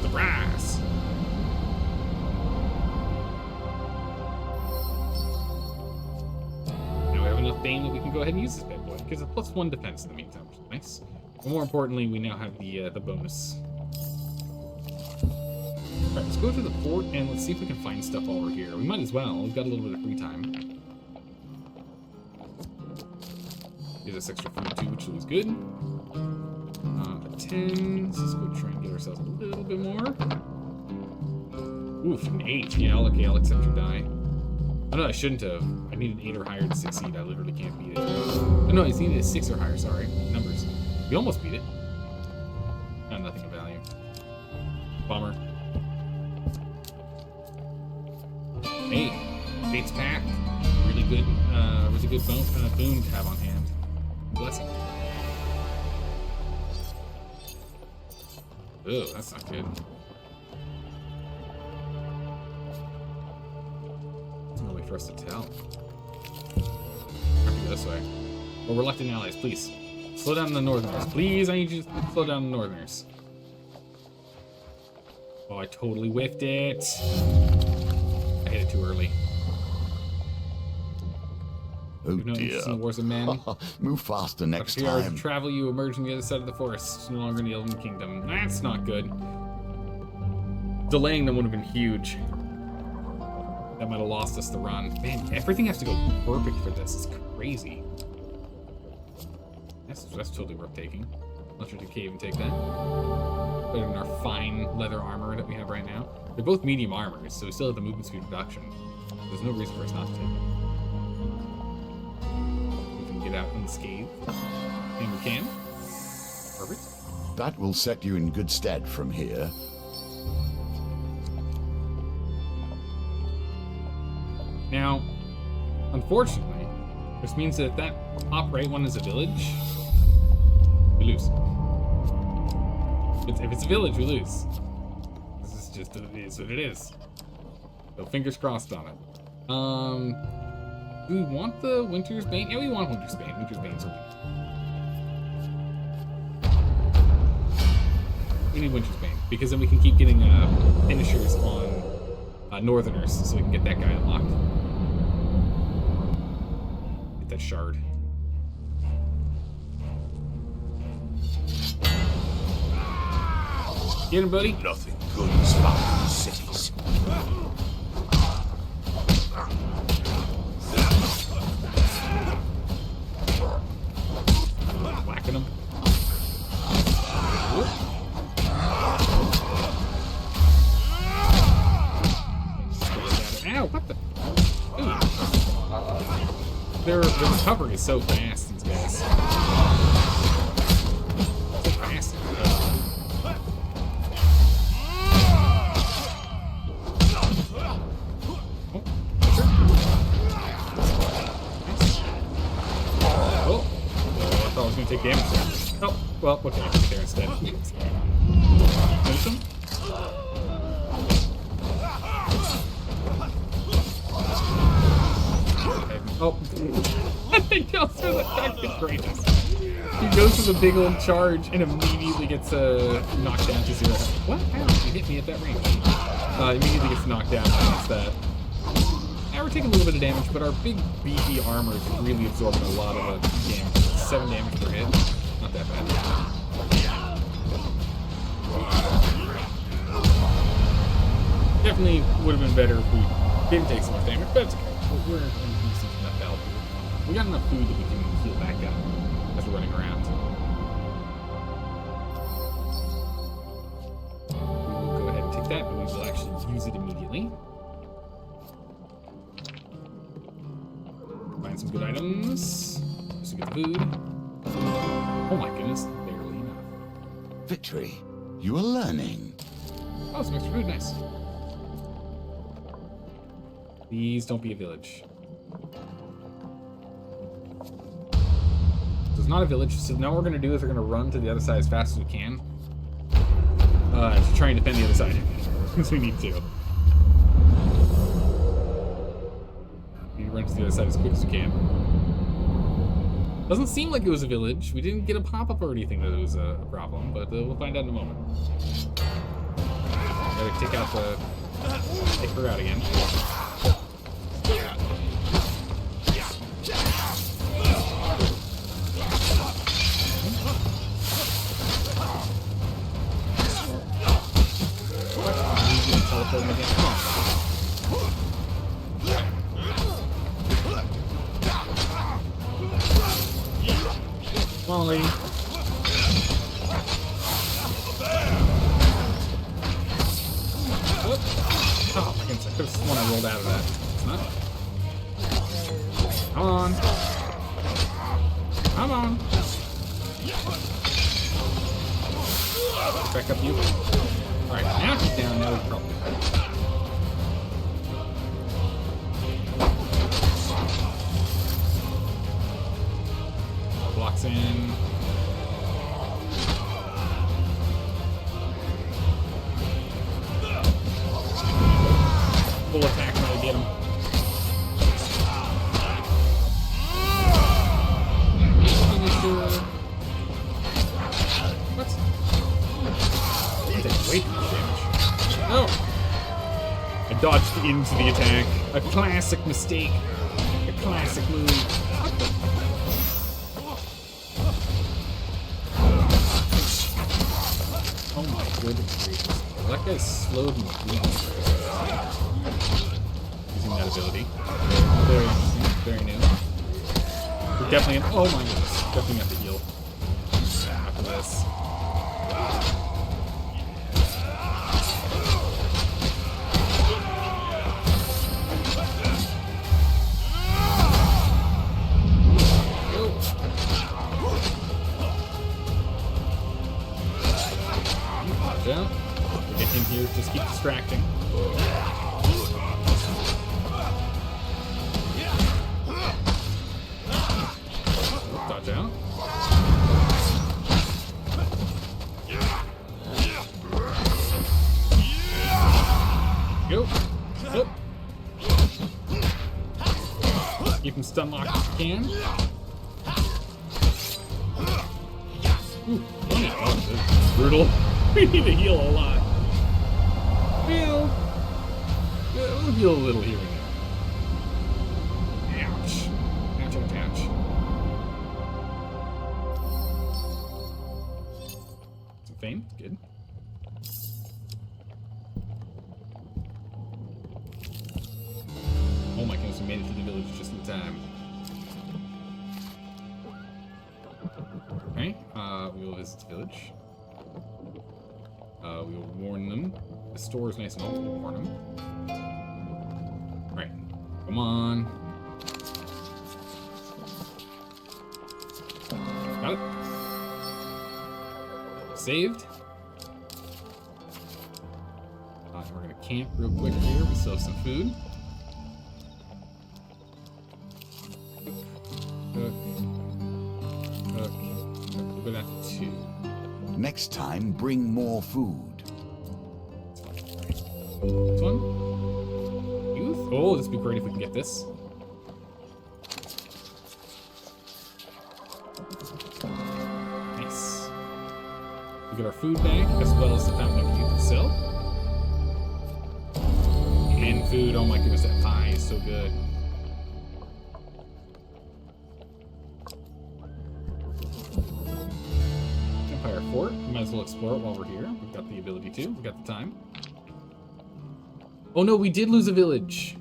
The brass. Now we have enough Bane that we can go ahead and use this bad boy. Gives a +1 defense in the meantime, which is nice. But more importantly, we now have the bonus. Alright, let's go to the fort and let's see if we can find stuff while we're here. We might as well. We've got a little bit of free time. Gives us extra food too, which is good. 10. So let's go try and get ourselves a little bit more. Oof, an 8. Yeah, okay, I'll accept your die. Oh no, I shouldn't have. I need an 8 or higher to succeed. I literally can't beat it. Oh no, I needed a 6 or higher, sorry. Numbers. We almost beat it. Nothing of value. Bummer. Hey, Fate's Pact. Really good boon to have on hand. Blessing. Ugh, that's not good. There's no way for us to tell. I have to go this way. Oh, reluctant allies, please. Slow down the Northerners. Please, I need you to slow down the Northerners. Oh, I totally whiffed it. I hit it too early. Oh No dear. interest in the wars of men. Move faster next After 3 hours of time. travel, you emerge on the other side of the forest. No longer in the Elven Kingdom. That's not good. Delaying them would have been huge. That might have lost us the run. Man, everything has to go perfect for this. It's crazy. That's totally worth taking. Let's try to cave and take that. Better than our fine leather armor that we have right now. They're both medium armors, so we still have the movement speed reduction. There's no reason for us not to take them. We can get out unscathed. And we can. Perfect. That will set you in good stead from here. Now, unfortunately, this means that if that top right one is a village, we lose. If it's a village, we lose. This is just it is what it is. So fingers crossed on it. Do we want the Winter's Bane? Yeah, we want Winter's Bane. Winter's Bane's a win. We need Winter's Bane because then we can keep getting finishers on Northerners, so we can get that guy unlocked. Get that shard. Get him, buddy. Nothing good is found in the cities. Whacking him. Ow, what the? Ooh. Their recovery is so fast, these guys. So fast. Oh, I thought I was going to take damage there. Oh, well, okay, I took it there instead. Finish him? Oh, that thing goes through the fucking greatness. He goes for the big old charge and immediately gets knocked down to 0. What? How? He hit me at that range. Immediately gets knocked down against that. Now we're taking a little bit of damage, but our big beefy armor is really absorbing a lot of damage. 7 damage per hit. Not that bad. Definitely would have been better if we didn't take so much damage, but it's okay. We're in decent enough health. We got enough food that we can heal back up as we're running around. We will go ahead and take that, but we will actually use it immediately. Find some good items. Just to get the food. Oh my goodness, barely enough. Victory. You are learning. Oh, some extra food, nice. Please don't be a village. So it's not a village, so now what we're going to do is we're going to run to the other side as fast as we can. To try and defend the other side. Because we need to. We run to the other side as quick as we can. Doesn't seem like it was a village. We didn't get a pop-up or anything that it was a problem, but we'll find out in a moment. Gotta take out the... take her out again. Teleport again. Come on. Come on, lady. Whoop. Oh my goodness, I could have sworn I rolled out of that. It's not. Come on. Come on. Back up you. Alright, now he's down, now he's probably dead. Blocks in. Full attack when I get him. Finisher. dodged into the attack. A classic mistake. A classic move. Oh my goodness gracious. That guy slowed me using that ability. Very interesting. Very new. We're definitely in. Oh my goodness. Definitely have to heal after this. Yeah. Get him here, just keep distracting. Dodge out. Go. Up. Keep him stun locked if you can. Ooh, oh, this is brutal. We need to heal a lot. Well, we'll heal a little here and there. Ouch. Ouch, ouch, ouch. Some fame. Good. Oh my goodness, we made it to the village just in time. Okay, we will visit the village. We will warn them. The store is nice and old. We'll warn them. Right. Come on. Got it. Saved. We're going to camp real quick here. We still have some food. We'll go down to 2. Next time, bring more food. This one? Youth? Oh, this would be great if we can get this. Nice. We get our food back, as well as the Fountain of Youth itself. And food, oh my goodness, that pie is so good. Empire Fort, might as well explore it while we're here. We've got the ability to, we've got the time. Oh no, we did lose a village.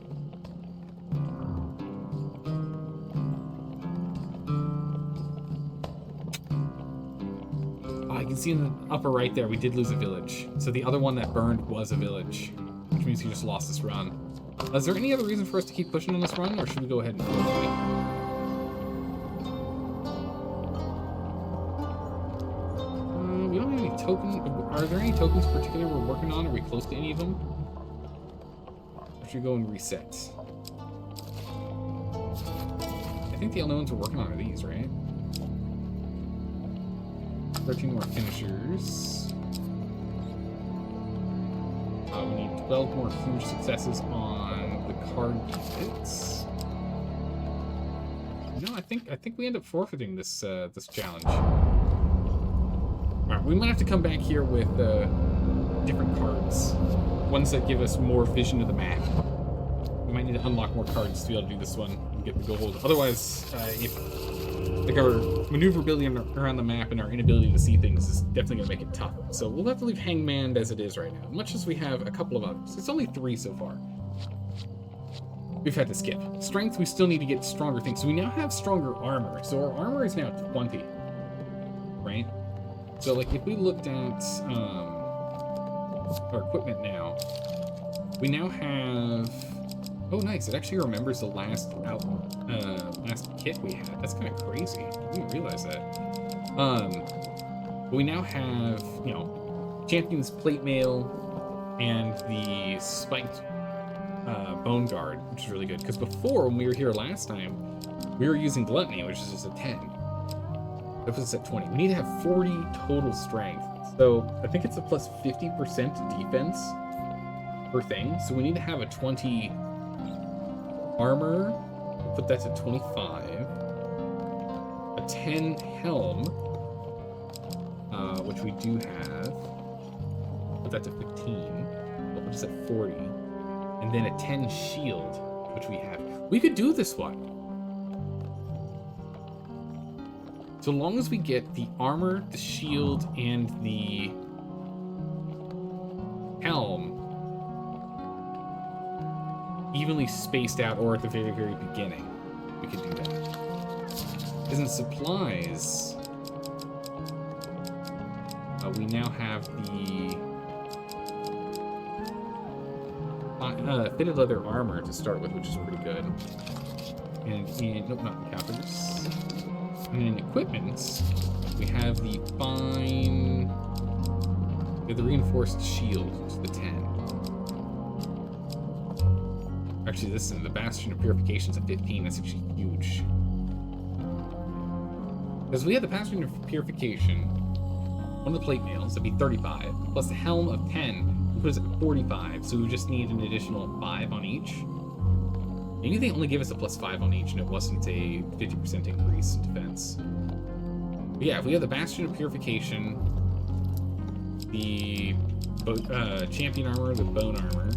Oh, I can see in the upper right there, we did lose a village. So the other one that burned was a village, which means we just lost this run. Is there any other reason for us to keep pushing on this run, or should we go ahead and forfeit? We don't have any tokens. Are there any tokens in particular we're working on? Are we close to any of them? Should go and reset. I think the only ones we're working on are these, right? 13 more finishers. We need 12 more huge successes on the card hits. No, I think we end up forfeiting this this challenge. Alright, we might have to come back here with different cards. Ones that give us more vision of the map. We might need to unlock more cards to be able to do this one and get the gold. Otherwise, if like our maneuverability around the map and our inability to see things is definitely going to make it tough. So we'll have to leave Hangman as it is right now. Much as we have a couple of others. It's only 3 so far. We've had to skip. Strength, we still need to get stronger things. So we now have stronger armor. So our armor is now 20. Right? So like if we looked at our equipment now, we now have, oh nice, it actually remembers the last kit we had. That's kind of crazy. I didn't realize that. But we now have, you know, Champion's Plate Mail and the Spiked Bone Guard, which is really good. Because before, when we were here last time, we were using Gluttony, which is just a 10. That puts us at 20. We need to have 40 total strength. So I think it's a plus 50% defense per thing. So we need to have a 20 armor. Put that to 25. A 10 helm, which we do have. Put that to 15. We'll put us at 40. and then a 10 shield, which we have. We could do this one. So long as we get the armor, the shield, and the helm evenly spaced out, or at the very, very beginning, we could do that. Because in supplies, we now have the fitted leather armor to start with, which is pretty good. And in, nope, not encounters. And in equipment, we have the the reinforced shield, which is the 10. Actually, this is the Bastion of Purification's at 15. That's actually huge. Because we had the Bastion of Purification, one of the plate mails, that'd be 35, plus the Helm of 10, would put us at 45, so we just need an additional 5 on each. Maybe they only gave us a +5 on each, and it wasn't a 50% increase in defense. But yeah, if we have the Bastion of Purification, the Champion Armor, the Bone Armor,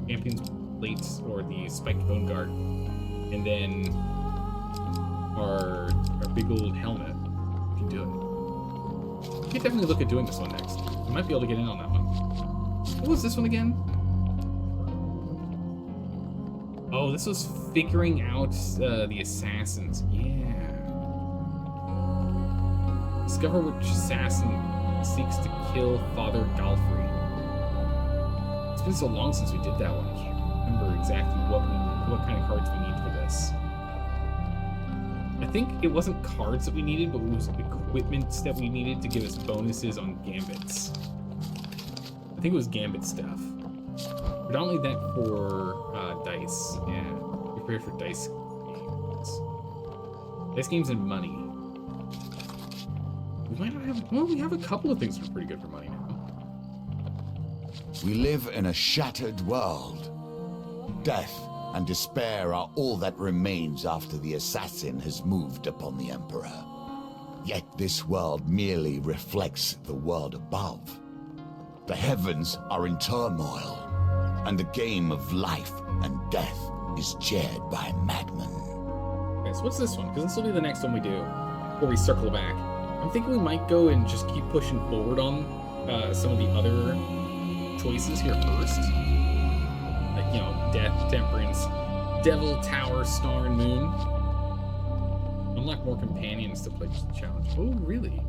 Champion's Plates, or the Spiked Bone Guard, and then our big old helmet, we can do it. We could definitely look at doing this one next. We might be able to get in on that one. What was this one again? Oh, this was figuring out the assassins. Yeah. Discover which assassin seeks to kill Father Galfrey. It's been so long since we did that one. I can't remember exactly what kind of cards we need for this. I think it wasn't cards that we needed, but it was equipment that we needed to give us bonuses on gambits. I think it was gambit stuff. Predominantly that for dice. Yeah, prepare for dice games. Dice games and money. We might not have. Well, we have a couple of things that are pretty good for money now. We live in a shattered world. Death and despair are all that remains after the assassin has moved upon the Emperor. Yet this world merely reflects the world above. The heavens are in turmoil, and the game of life and death is chaired by a madman. Okay, so what's this one? Because this will be the next one we do, before we circle back. I'm thinking we might go and just keep pushing forward on some of the other choices here first. Like, you know, Death, Temperance, Devil, Tower, Star, and Moon. Unlock more companions to play the challenge. Oh, really?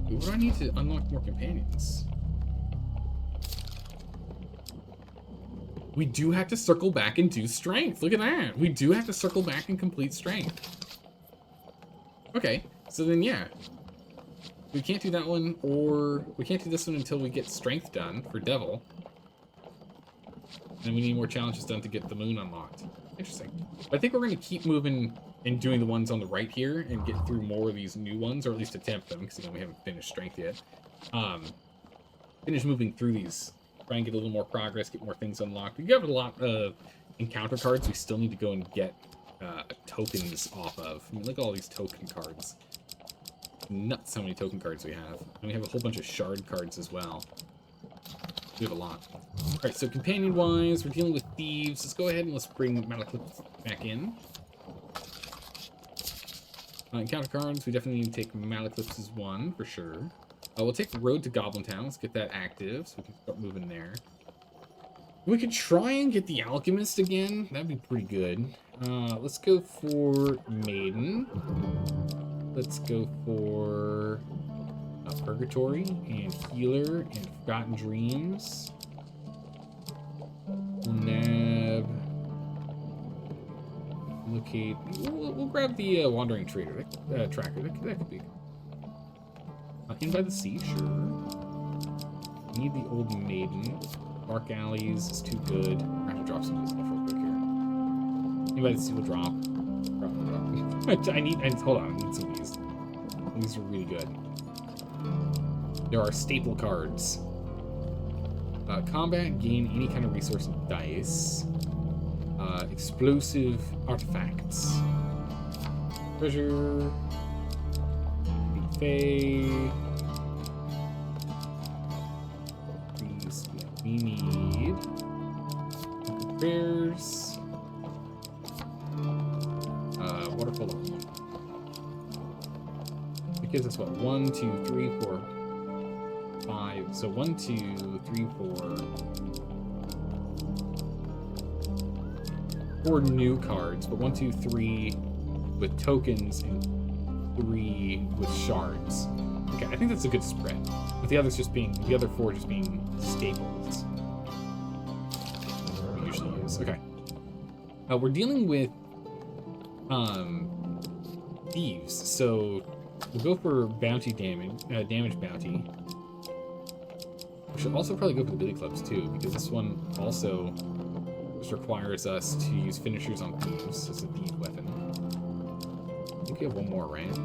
What do I need to unlock more companions? We do have to circle back and do strength. Look at that. We do have to circle back and complete strength. Okay, so then yeah. We can't do that one, or we can't do this one until we get strength done for Devil. And we need more challenges done to get the Moon unlocked. Interesting. But I think we're going to keep moving and doing the ones on the right here and get through more of these new ones, or at least attempt them, because we haven't finished strength yet. Finish moving through these. Try and get a little more progress, get more things unlocked. We have a lot of encounter cards we still need to go and get tokens off of. I mean, look at all these token cards. Nuts how many token cards we have. And we have a whole bunch of shard cards as well. We have a lot. Alright, so companion-wise, we're dealing with thieves. Let's go ahead and let's bring Malaclips back in. Encounter cards, we definitely need to take Malaclips as one, for sure. We'll take the road to Goblin Town. Let's get that active, so we can start moving there. We could try and get the Alchemist again. That'd be pretty good. Let's go for Maiden. Let's go for Purgatory and Healer and Forgotten Dreams. We'll nab. Locate. We'll grab the Wandering Trader Tracker. That could be. In by the Sea, sure. We need the Old Maiden. Dark Alleys is too good. I have to drop some of this stuff real quick here. In by the Sea will drop. Hold on, I need some of these. These are really good. There are staple cards. Combat, gain any kind of resource and dice. Explosive artifacts. Treasure. Fae. These we need. Bears. Waterfall of one. It gives us what? 1, 2, 3, 4, 5. So 1, 2, 3, 4 new cards, but 1, 2, 3 with tokens and 3 with shards. Okay, I think that's a good spread. With the others just being, the other 4 just being staples. We usually use. Okay. We're dealing with thieves, so we'll go for bounty damage bounty. We should also probably go for the billy clubs too, because this one also just requires us to use finishers on thieves as a thief weapon. I think we have one more, right?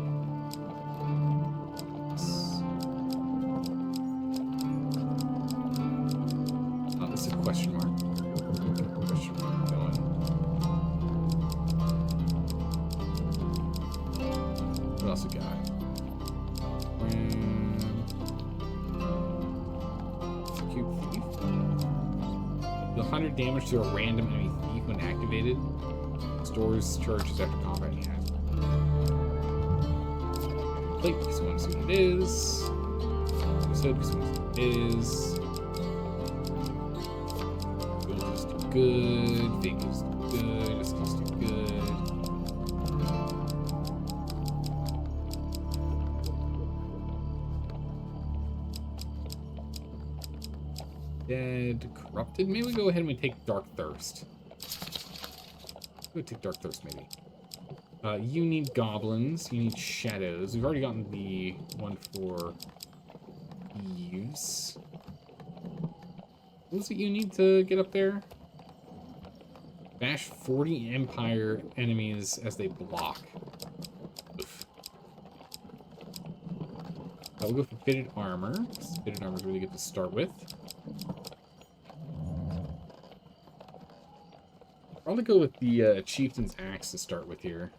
Oh, this is a question mark. Question mark going. What else we got? Cube thief. Deal 100 damage to a random enemy thief when activated. Stores charges after combat. Yeah. Plate because we want to see what it is. Episode because we want to see what it is. Gold is too good. Fake is too good. This is too good. Dead, corrupted. Maybe we go ahead and we take Dark Thirst. We'll take Dark Thirst, maybe. You need goblins. You need shadows. We've already gotten the one for use. What was it you need to get up there? Bash 40 Empire enemies as they block. Oof. We'll go for fitted armor. Fitted armor is really good to start with. Probably go with the Chieftain's Axe to start with here.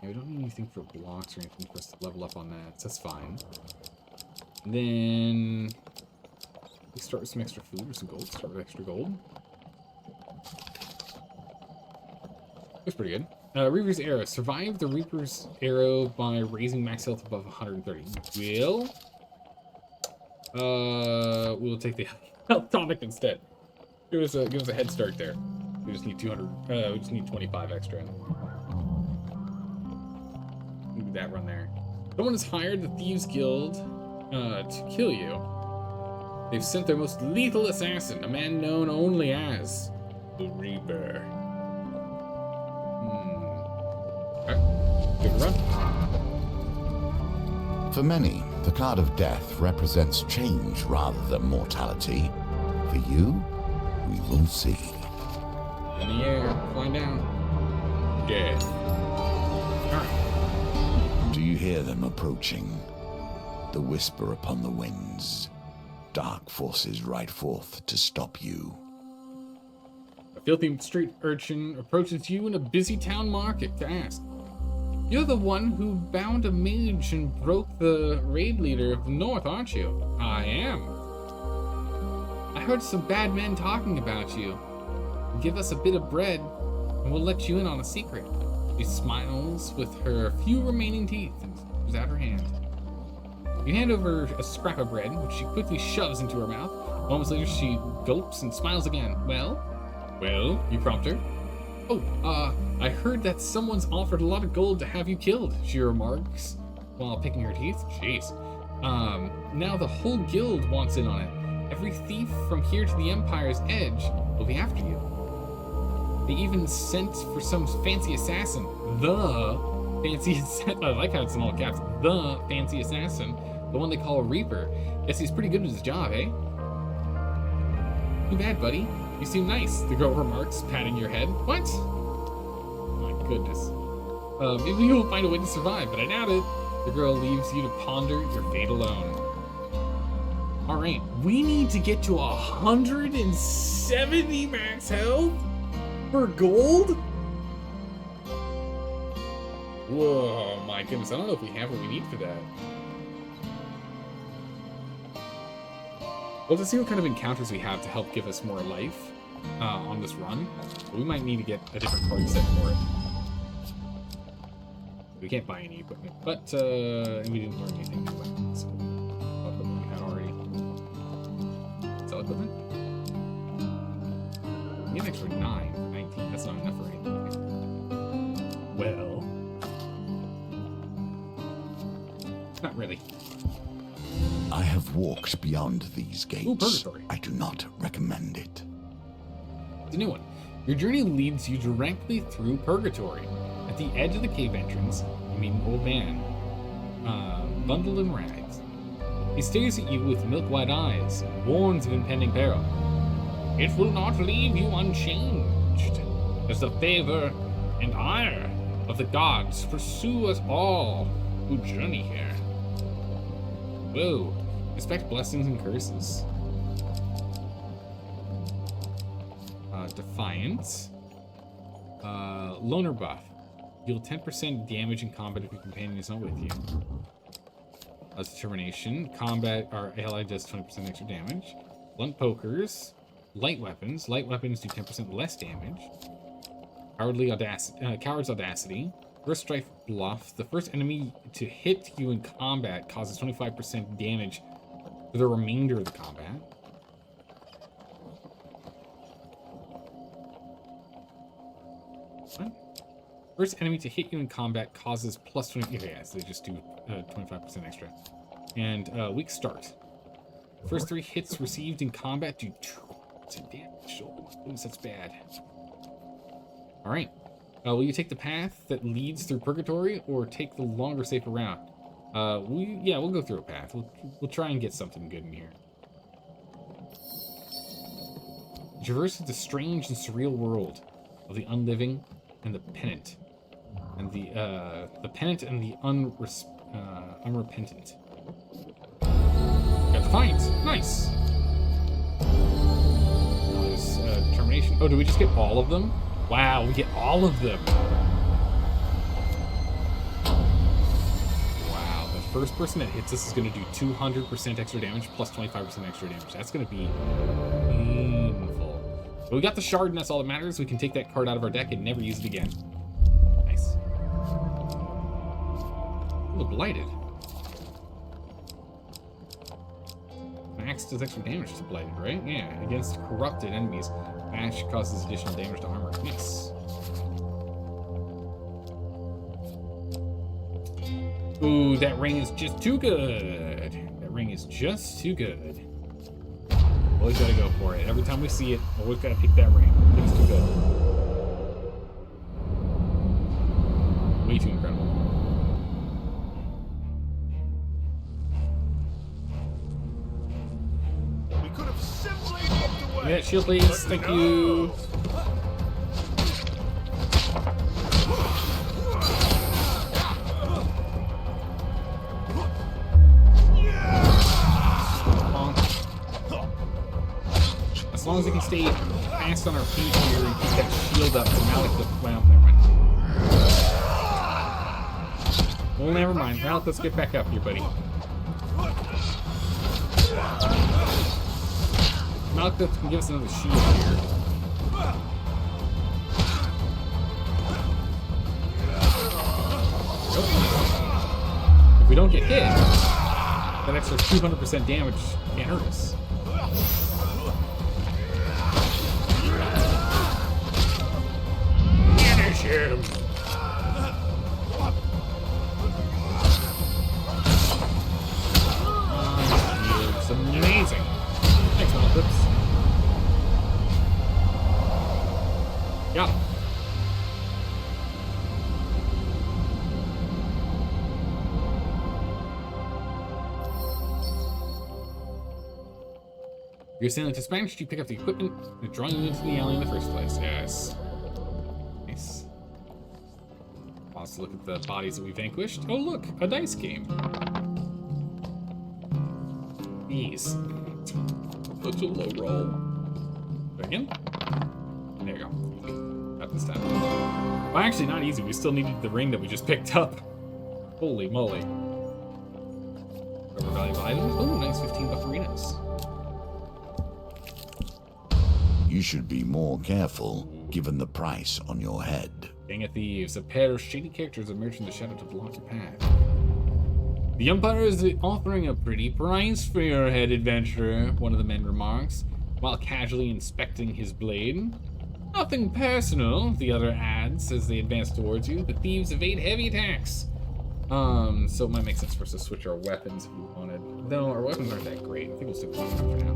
Yeah, we don't need anything for blocks or anything for us to level up on that, so that's fine. And then we start with some extra food or some gold. Start with extra gold. That's pretty good. Reaper's Arrow. Survive the Reaper's Arrow by raising max health above 130. We'll take the health tonic instead. Give us a head start there. We just need 200. We just need 25 extra. Do that run there. Someone has hired the Thieves Guild to kill you. They've sent their most lethal assassin, a man known only as the Reaper. Okay. Give it a run. For many, the card of death represents change rather than mortality. For you, we will see. In the air, flying down. Death. Alright. Do you hear them approaching? The whisper upon the winds. Dark forces ride forth to stop you. A filthy street urchin approaches you in a busy town market to ask, "You're the one who bound a mage and broke the raid leader of the north, aren't you?" "I am." "I heard some bad men talking about you. Give us a bit of bread, and we'll let you in on a secret." She smiles with her few remaining teeth and puts out her hand. You hand over a scrap of bread, which she quickly shoves into her mouth. Moments later, she gulps and smiles again. Well, you prompt her. "Oh, I heard that someone's offered a lot of gold to have you killed," she remarks while picking her teeth. Jeez. Now the whole guild wants in on it. Every thief from here to the Empire's edge will be after you. They even sent for some fancy assassin. The fancy assassin. I like how it's in all caps. The fancy assassin. The one they call a Reaper. Guess he's pretty good at his job, eh? "Too bad, buddy. You seem nice," the girl remarks, patting your head. "What?" My goodness. Maybe you'll find a way to survive, but I doubt it. The girl leaves you to ponder your fate alone. Alright, we need to get to 170 max health for gold? Whoa, my goodness. I don't know if we have what we need for that. We'll have to see what kind of encounters we have to help give us more life on this run. But we might need to get a different card set for it. We can't buy any equipment, but we didn't learn anything new weapons. So what equipment we had already. Sell equipment? We get an extra 9 for 19. That's not enough for anything. Well, not really. I have walked beyond these gates. Ooh, purgatory. I do not recommend it. It's a new one. Your journey leads you directly through Purgatory. At the edge of the cave entrance, you meet an old man, bundled in rags. He stares at you with milk-white eyes and warns of impending peril. It will not leave you unchanged, as the favor and ire of the gods pursue us all who journey here. Whoa. Respect blessings and curses. Defiant. Loner buff. Deal 10% damage in combat if your companion is not with you. Determination. Combat, our ally does 20% extra damage. Blunt pokers. Light weapons. Light weapons do 10% less damage. Coward's audacity. First strike bluff. The first enemy to hit you in combat causes 25% damage for the remainder of the combat. What? First enemy to hit you in combat causes plus 20. Okay, yeah, so they just do 25% extra. And weak start. First 3 hits received in combat do 2% damage. Oh my goodness, that's bad. All right. Will you take the path that leads through Purgatory, or take the longer, safer route? We'll go through a path. We'll try and get something good in here. Traverses the strange and surreal world of the unliving and the penitent, and the penitent and the unrepentant. Got Defiance. Nice. There's Determination. Oh, do we just get all of them? Wow, we get all of them. Wow, the first person that hits us is going to do 200% extra damage plus 25% extra damage. That's going to be painful. But we got the shard, and that's all that matters. We can take that card out of our deck and never use it again. Nice. Ooh, Blighted. Max does extra damage to Blighted, right? Yeah, against corrupted enemies. Mash causes additional damage to armor. Nice. Ooh, that ring is just too good. That ring is just too good. Always gotta go for it. Every time we see it, always gotta pick that ring. It's too good. Way too incredible. We could have simply walked away. Yeah, shield please. Thank you. As long as we can stay fast on our feet here and keep that shield up, so Malik the well, never mind. Well, never mind. Malik, let's get back up here, buddy. Malik can give us another shield here. Nope. If we don't get hit, that extra 200% damage can't hurt us. Finish him! It's amazing. Thanks, Malclips. Got him. You're sailing to Spanish, you pick up the equipment that drawing you into the alley in the first place. Yes. Nice. Let's look at the bodies that we vanquished. Oh look, a dice game. Ease. Such a low roll. Again? There you go. Got this time. Well, actually, not easy. We still needed the ring that we just picked up. Holy moly. Recover valuable items. Oh, nice 15 bufferinos. You should be more careful, given the price on your head. Gang of thieves, a pair of shady characters emerge from the shadow to block your path. The Umpire is offering a pretty price for your head, adventurer, one of the men remarks, while casually inspecting his blade. Nothing personal, the other adds as they advance towards you. The thieves evade heavy attacks. So it might make sense for us to switch our weapons if we wanted. Though our weapons aren't that great. I think we'll stick with one for now.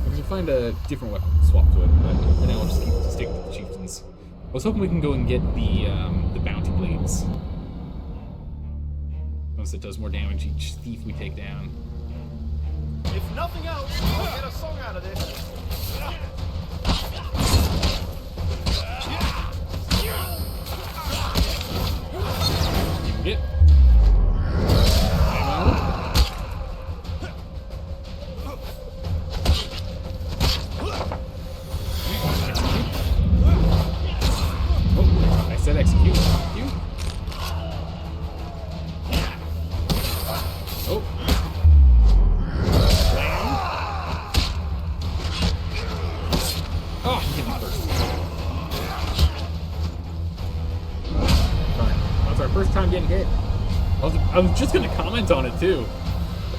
We can find a different weapon to swap to it, but for now we'll just stick with the chieftains. I was hoping we can go and get the bounty blades. Once it does more damage each thief we take down. If nothing else, I'll get a song out of this. Get. Oh, I said execute. Execute. Oh. Oh, he hit me first. Darn. That's our first time getting hit. I was just gonna comment on it too.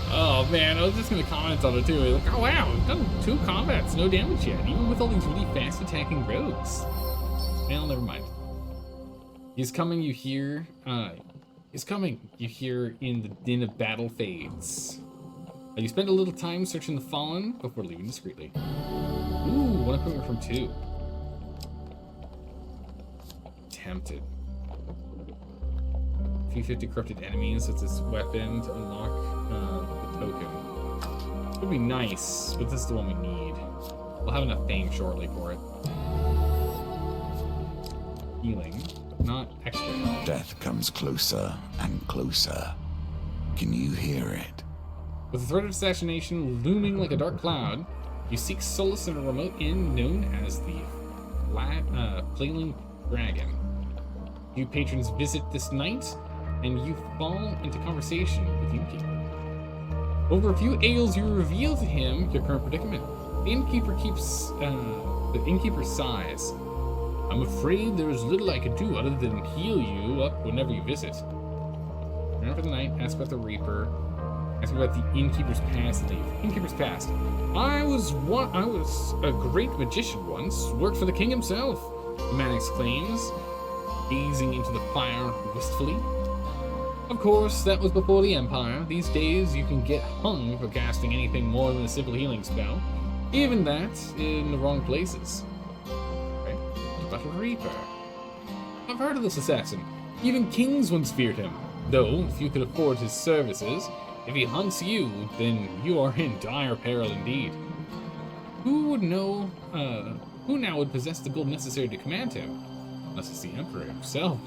Oh man, I was just gonna comment on it too. Like, oh wow, we've done 2 combats, no damage yet, even with all these really fast attacking rogues. Well, never mind. He's coming, you hear. He's coming, you hear in the din of battle fades. You spend a little time searching the fallen before leaving discreetly. Ooh, one equipment from 2. Tempted. 350 corrupted enemies with this weapon to unlock the token. Would be nice, but this is the one we need. We'll have enough fame shortly for it. Healing, but not extra. Death comes closer and closer. Can you hear it? With the threat of assassination looming like a dark cloud, you seek solace in a remote inn known as the Flailing Dragon. You patrons visit this night, and you fall into conversation with the innkeeper. Over a few ales, you reveal to him your current predicament. The innkeeper sighs. I'm afraid there is little I can do other than heal you up whenever you visit. Return for the night, ask about the Reaper, ask about the innkeeper's past, and leave. Innkeeper's past. I was a great magician once, worked for the king himself, the man exclaims, gazing into the fire wistfully. Of course, that was before the Empire. These days, you can get hung for casting anything more than a simple healing spell. Even that, in the wrong places. Right? Battle Reaper. I've heard of this assassin. Even kings once feared him. Though, if you could afford his services, if he hunts you, then you are in dire peril indeed. Who now would possess the gold necessary to command him? Unless it's the Emperor himself.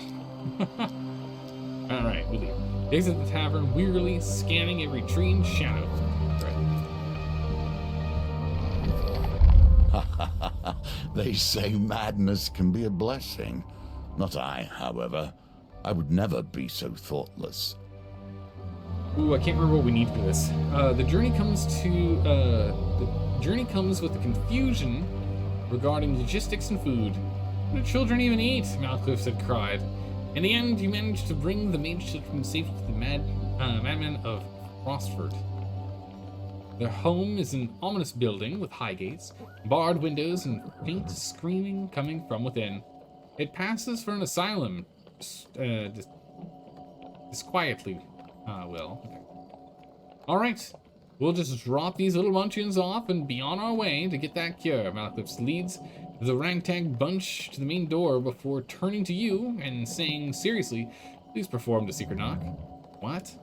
Alright, we leave. He exits the tavern, wearily scanning every tree and shadow. Right. They say madness can be a blessing. Not I, however. I would never be so thoughtless. Ooh, I can't remember what we need for this. The journey comes with the confusion regarding logistics and food. What do children even eat? Malcliffe had cried. In the end, you managed to bring the mage children safely to the madmen of Frostford. Their home is an ominous building with high gates, barred windows, and faint screaming coming from within. It passes for an asylum, disquietly. Well, okay. Alright, we'll just drop these little munchkins off and be on our way to get that cure. Malcliffe leads the ragtag bunch to the main door before turning to you and saying seriously, please perform the secret knock. What?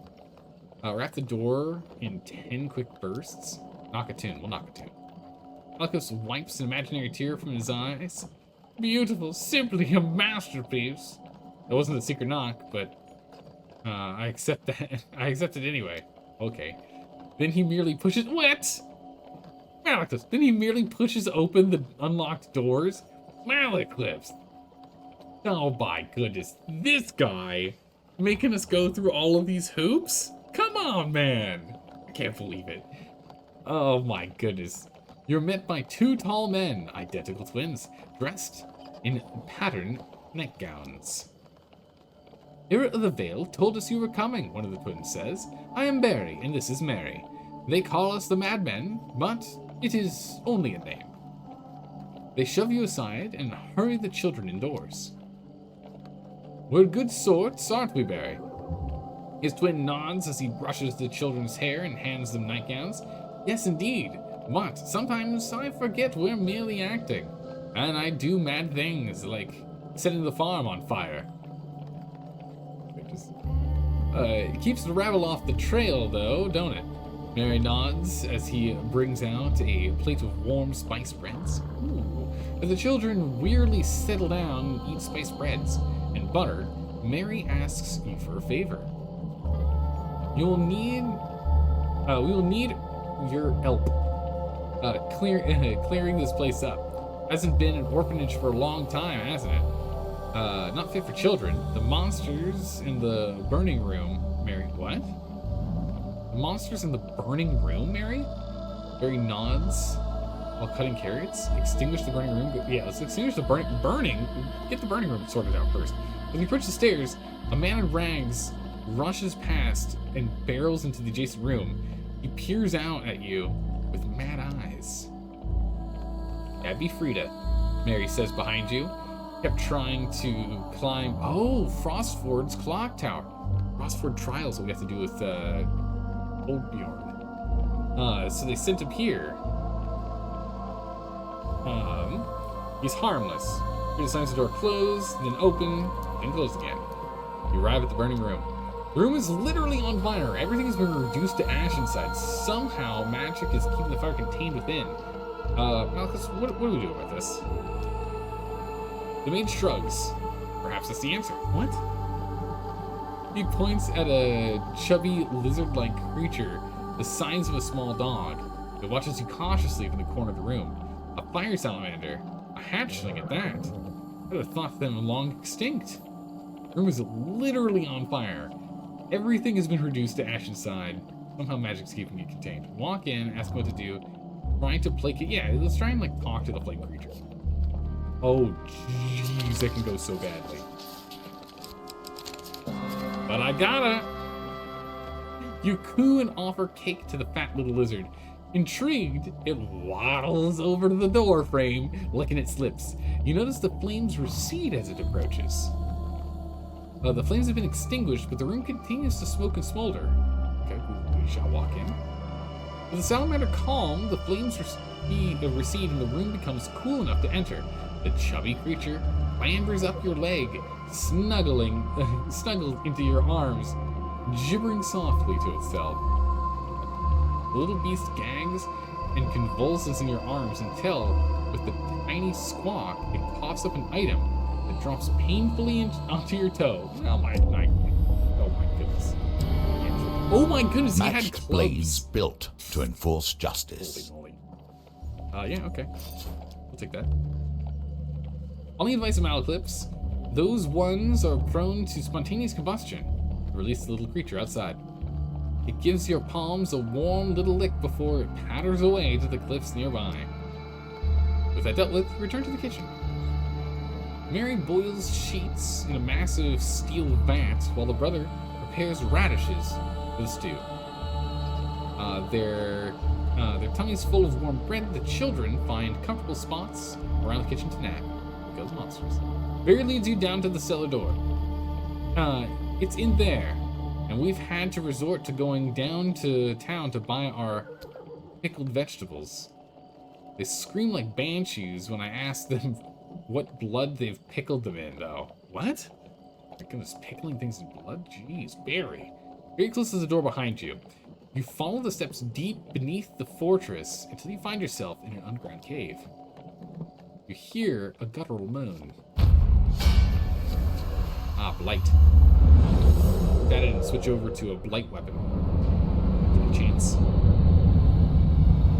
We're at the door in 10 quick bursts. Knock a tune. We'll knock a tune. Malcliffe wipes an imaginary tear from his eyes. Beautiful. Simply a masterpiece. That wasn't the secret knock, but I accept that. I accept it anyway. Okay. Then he merely pushes... What? Malcliffe. Then he merely pushes open the unlocked doors. Malcliffe. Oh my goodness. This guy making us go through all of these hoops? Come on, man. I can't believe it. Oh my goodness. You're met by two tall men, identical twins, dressed in patterned nightgowns. Era of the Veil told us you were coming, one of the twins says. I am Barry, and this is Mary. They call us the Madmen, but it is only a name. They shove you aside and hurry the children indoors. We're good sorts, aren't we, Barry? His twin nods as he brushes the children's hair and hands them nightgowns. Yes, indeed. But sometimes I forget we're merely acting. And I do mad things, like setting the farm on fire. It keeps the rabble off the trail, though, don't it? Mary nods as he brings out a plate of warm spiced breads. Ooh. As the children wearily settle down and eat spiced breads and butter, Mary asks you for a favor. We will need your help clearing this place up. Hasn't been an orphanage for a long time, hasn't it? Not fit for children. The monsters in the burning room, Mary. What? The monsters in the burning room, Mary? Mary nods while cutting carrots. Extinguish the burning room. Yeah, let's extinguish the burning. Get the burning room sorted out first. When you approach the stairs, a man in rags rushes past and barrels into the adjacent room. He peers out at you with mad eyes. That'd be Frida, Mary says behind you. Kept trying to climb. Oh, Frostford's clock tower. Frostford trials we have to do with Old Bjorn. So they sent him here. He's harmless. Frida signs the door closed, then open, then closed again. You arrive at the burning room. The room is literally on fire. Everything has been reduced to ash inside. Somehow, magic is keeping the fire contained within. Malchus, what do we do about this? The maid shrugs. Perhaps that's the answer. What? He points at a chubby, lizard-like creature the size of a small dog. It watches you cautiously from the corner of the room. A fire salamander. A hatchling at that. I would have thought them long extinct. The room is literally on fire. Everything has been reduced to ash inside. Somehow magic's keeping it contained. Walk in, ask what to do. Trying to placate. Yeah, let's try and talk to the flame creature. Oh, jeez, that can go so badly. But I gotta. You coo and offer cake to the fat little lizard. Intrigued, it waddles over to the door frame, licking its lips. You notice the flames recede as it approaches. The flames have been extinguished, but the room continues to smoke and smolder. Okay, we shall walk in. With the salamander calm, the flames recede and the room becomes cool enough to enter. The chubby creature clambers up your leg, snuggled into your arms, gibbering softly to itself. The little beast gags and convulses in your arms until, with the tiny squawk, it coughs up an item that drops painfully onto your toe. Oh my goodness. Oh my goodness, he had Matched clubs. blades built to enforce justice. Holy moly. Yeah, okay. We'll take that. Only advice of Malaclips. Those ones are prone to spontaneous combustion. Release the little creature outside. It gives your palms a warm little lick before it patters away to the cliffs nearby. With that dealt with, return to the kitchen. Mary boils sheets in a massive steel vat while the brother prepares radishes for the stew. Their tummies full of warm bread, the children find comfortable spots around the kitchen to nap. Here goes monsters. Barry leads you down to the cellar door. It's in there, and we've had to resort to going down to town to buy our pickled vegetables. They scream like banshees when I ask them what blood they've pickled them in, though. What? My goodness, pickling things in blood? Jeez, Barry. Barry closes the door behind you. You follow the steps deep beneath the fortress until you find yourself in an underground cave. You hear a guttural moan. Ah, blight. Got it and switch over to a blight weapon. Give it a chance.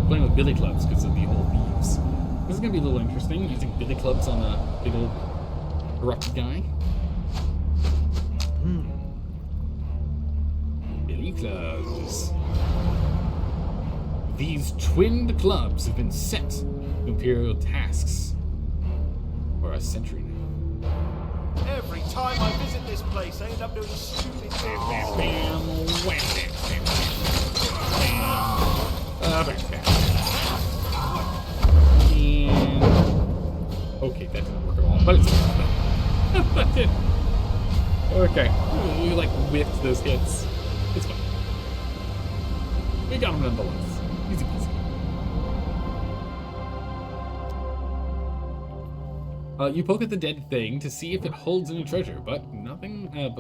Playing with billy clubs because of the old thieves. This is gonna be a little interesting, using billy clubs on a big old corrupted guy. Billy clubs. These twinned clubs have been set to Imperial tasks for a century now. Every time I visit this place, I end up doing stupid things. Okay, that didn't work at all, but it's that did. Okay, we like whiffed those hits. It's fine. We got them nonetheless. Easy peasy. You poke at the dead thing to see if it holds any treasure, but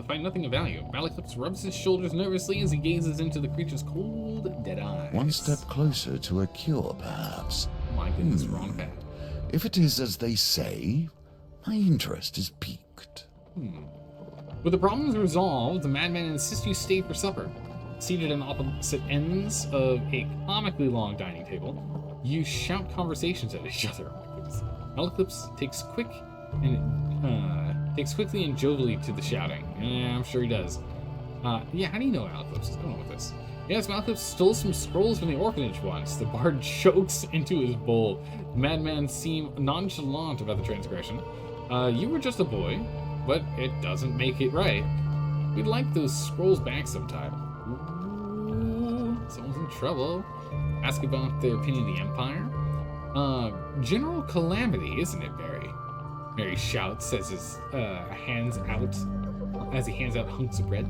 find nothing of value. Maleklips rubs his shoulders nervously as he gazes into the creature's cold, dead eyes. One step closer to a cure, perhaps. My goodness, wrong path. If it is as they say, my interest is piqued. With the problems resolved, the madman insists you stay for supper. Seated on opposite ends of a comically long dining table, you shout conversations at each other. Maleklips takes quickly and jovially to the shouting. Yeah, I'm sure he does. Yeah, how do you know Maleklips is going on with this? Yes, Maleklips stole some scrolls from the orphanage once. The bard chokes into his bowl. The madman seemed nonchalant about the transgression. You were just a boy, but it doesn't make it right. We'd like those scrolls back sometime. Ooh, someone's in trouble. Ask about their opinion of the Empire. General calamity, isn't it, Barry? Barry shouts as he hands out hunks of bread.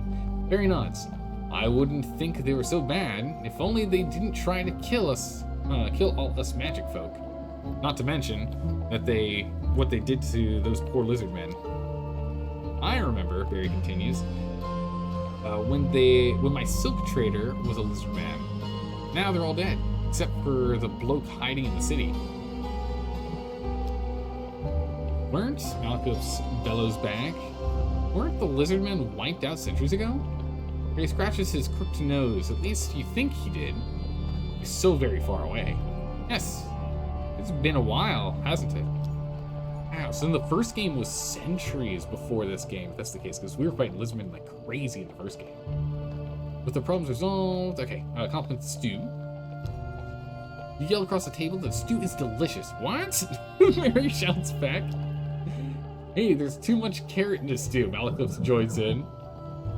Barry nods. I wouldn't think they were so bad, if only they didn't try to kill all us magic folk. Not to mention what they did to those poor lizard men. I remember, Barry continues, when my silk trader was a lizard man. Now they're all dead, except for the bloke hiding in the city. Maleklips bellows back. Weren't the lizard men wiped out centuries ago? He scratches his crooked nose. At least you think he did. He's so very far away. Yes, it's been a while, hasn't it? Wow, so the first game was centuries before this game, if that's the case, because we were fighting lizardmen like crazy in the first game. With the problems resolved, okay, compliment the stew. You yell across the table, the stew is delicious. What? Mary shouts back. Hey, there's too much carrot in this stew. Maleklips joins in.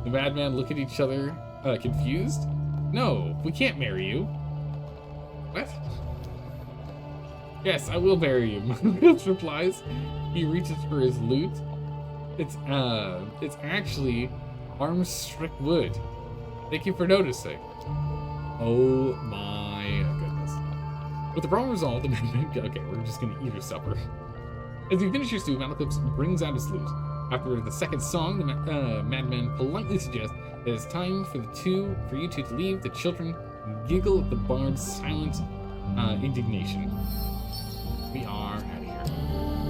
The madman look at each other, confused. No, we can't marry you. What? Yes, I will marry you, Maleklips replies. He reaches for his loot. It's actually arm-strict wood. Thank you for noticing. Oh my goodness. With the problem resolved, the madman... Okay, we're just gonna eat your supper. As you finish your stew, Maleklips brings out his loot. After the second song, the madman politely suggests that it's time for you two to leave. The children giggle at the bard's silent indignation. We are out of here.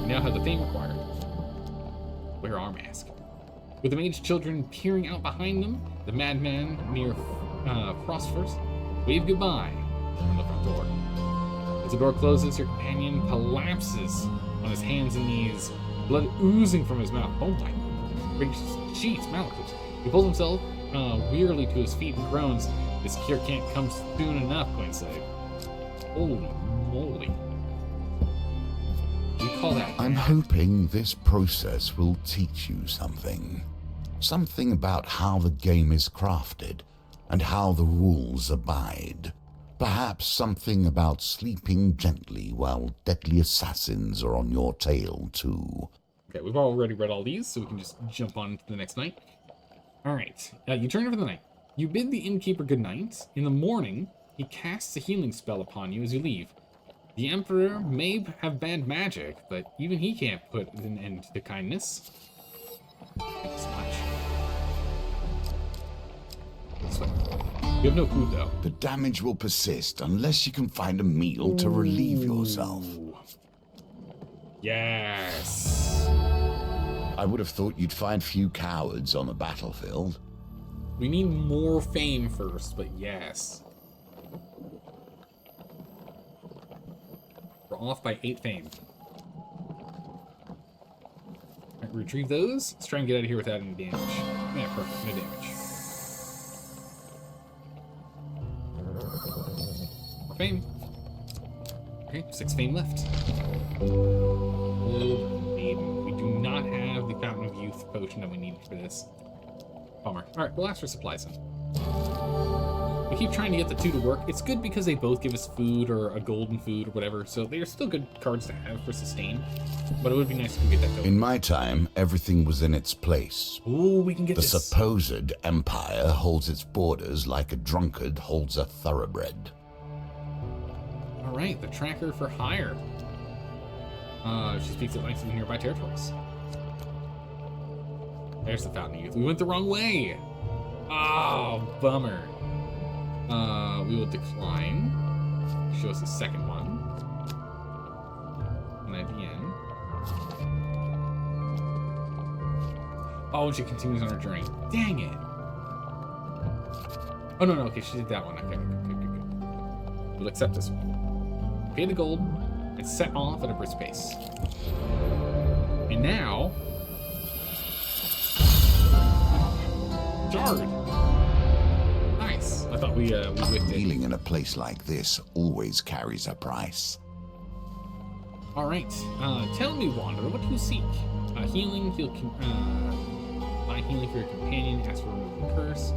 We now have the thing required. Wear our mask. With the mage children peering out behind them, the madman near Frostfirst wave goodbye from the front door. As the door closes, your companion collapses on his hands and knees, blood oozing from his mouth. Oh my jeez, Maleklips. He pulls himself wearily to his feet and groans. This cure can't come soon enough, Quinn said. Holy moly. We call that. I'm hoping this process will teach you something. Something about how the game is crafted and how the rules abide. Perhaps something about sleeping gently while deadly assassins are on your tail, too. Okay, we've already read all these, so we can just jump on to the next night. Alright, you turn in for the night. You bid the innkeeper good night. In the morning, he casts a healing spell upon you as you leave. The Emperor may have banned magic, but even he can't put an end to kindness. Thanks so much. This way. You have no food, though. The damage will persist unless you can find a meal to relieve yourself. Yes. I would have thought you'd find few cowards on the battlefield. We need more fame first, but yes. We're off by 8 fame. Alright, retrieve those. Let's try and get out of here without any damage. Yeah, perfect. No damage. fame. Okay, 6 fame left. Old Maiden. We do not have the Fountain of Youth potion that we need for this. Bummer. Alright, we'll ask for supplies then. We keep trying to get the 2 to work. It's good because they both give us food or a golden food or whatever, so they are still good cards to have for sustain. But it would be nice to get that going. In my time, everything was in its place. Ooh, we can get The this. supposed empire holds its borders like a drunkard holds a thoroughbred. Alright, the tracker for hire. She speaks at length of nearby territories. There's the Fountain of Youth. We went the wrong way! Oh, bummer. We will decline. Show us the second one. And at the end. Oh, and she continues on her journey. Dang it! Oh, no, okay, she did that one. Okay, good. We'll accept this one. Pay the gold, and set off at a brisk pace. And now... Jard! Nice. I thought we whipped it. Healing in a place like this always carries a price. Alright. Tell me, Wanderer, what do you seek? Healing, buy healing for your companion, ask for removing the curse,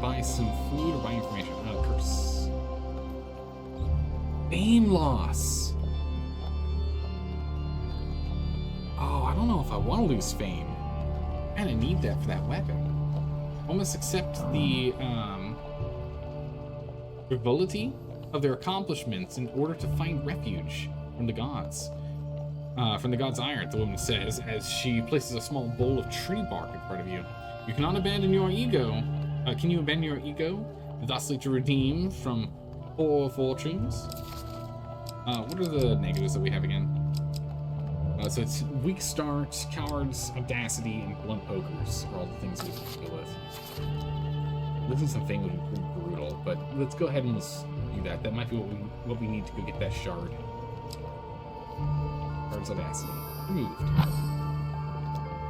buy some food, or buy information. Curse. Fame loss. Oh, I don't know if I want to lose fame. I kinda need that for that weapon. I must accept the frivolity of their accomplishments in order to find refuge from the gods. From the god's iron, the woman says, as she places a small bowl of tree bark in front of you. You cannot abandon your ego. Can you abandon your ego, thusly to redeem from poor fortunes? What are the negatives that we have again? So it's weak start, cowards, audacity, and blunt pokers are all the things we have to deal with. Losing some fame would be pretty brutal, but let's go ahead and let's do that. That might be what we need to go get that shard. Shard's audacity. Removed.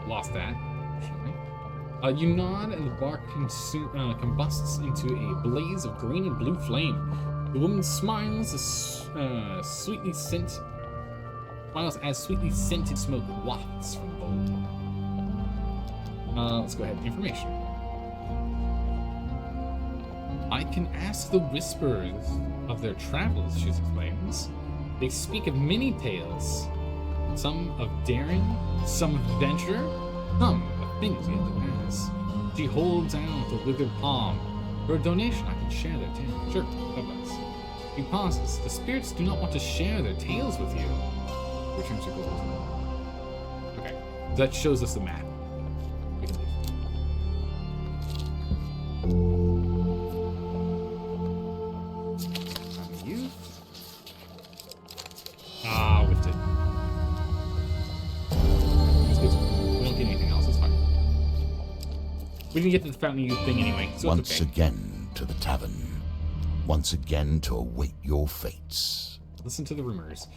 Lost that. You nod and the bark combusts into a blaze of green and blue flame. The woman smiles as sweetly scented smoke wafts from the bowl. Let's go ahead. Information. I can ask the whisperers of their travels, she exclaims. They speak of many tales. Some of daring, some of adventure, some of things yet to pass. She holds out a withered palm. For a donation, I can share their tale. Sure, God bless. He pauses. The spirits do not want to share their tales with you. Returns your gold. Okay, that shows us the map. We can leave. Whiffed it. It's good. We don't get anything else. It's fine. We didn't get to the Fountain of Youth thing anyway, so Once it's okay. again to the tavern. Once again to await your fates. Listen to the rumors.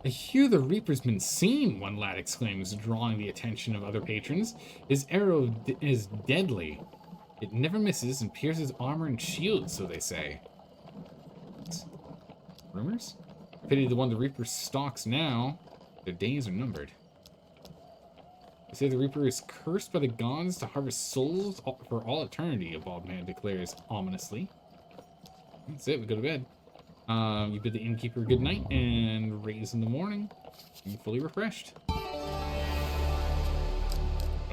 I hear the Reaper's been seen, one lad exclaims, drawing the attention of other patrons. His arrow is deadly. It never misses and pierces armor and shields, so they say. Rumors? Pity the one the Reaper stalks now. Their days are numbered. They say the Reaper is cursed by the gods to harvest souls for all eternity, a bald man declares ominously. That's it, we go to bed. You bid the innkeeper good night and raise in the morning. You're fully refreshed. Don't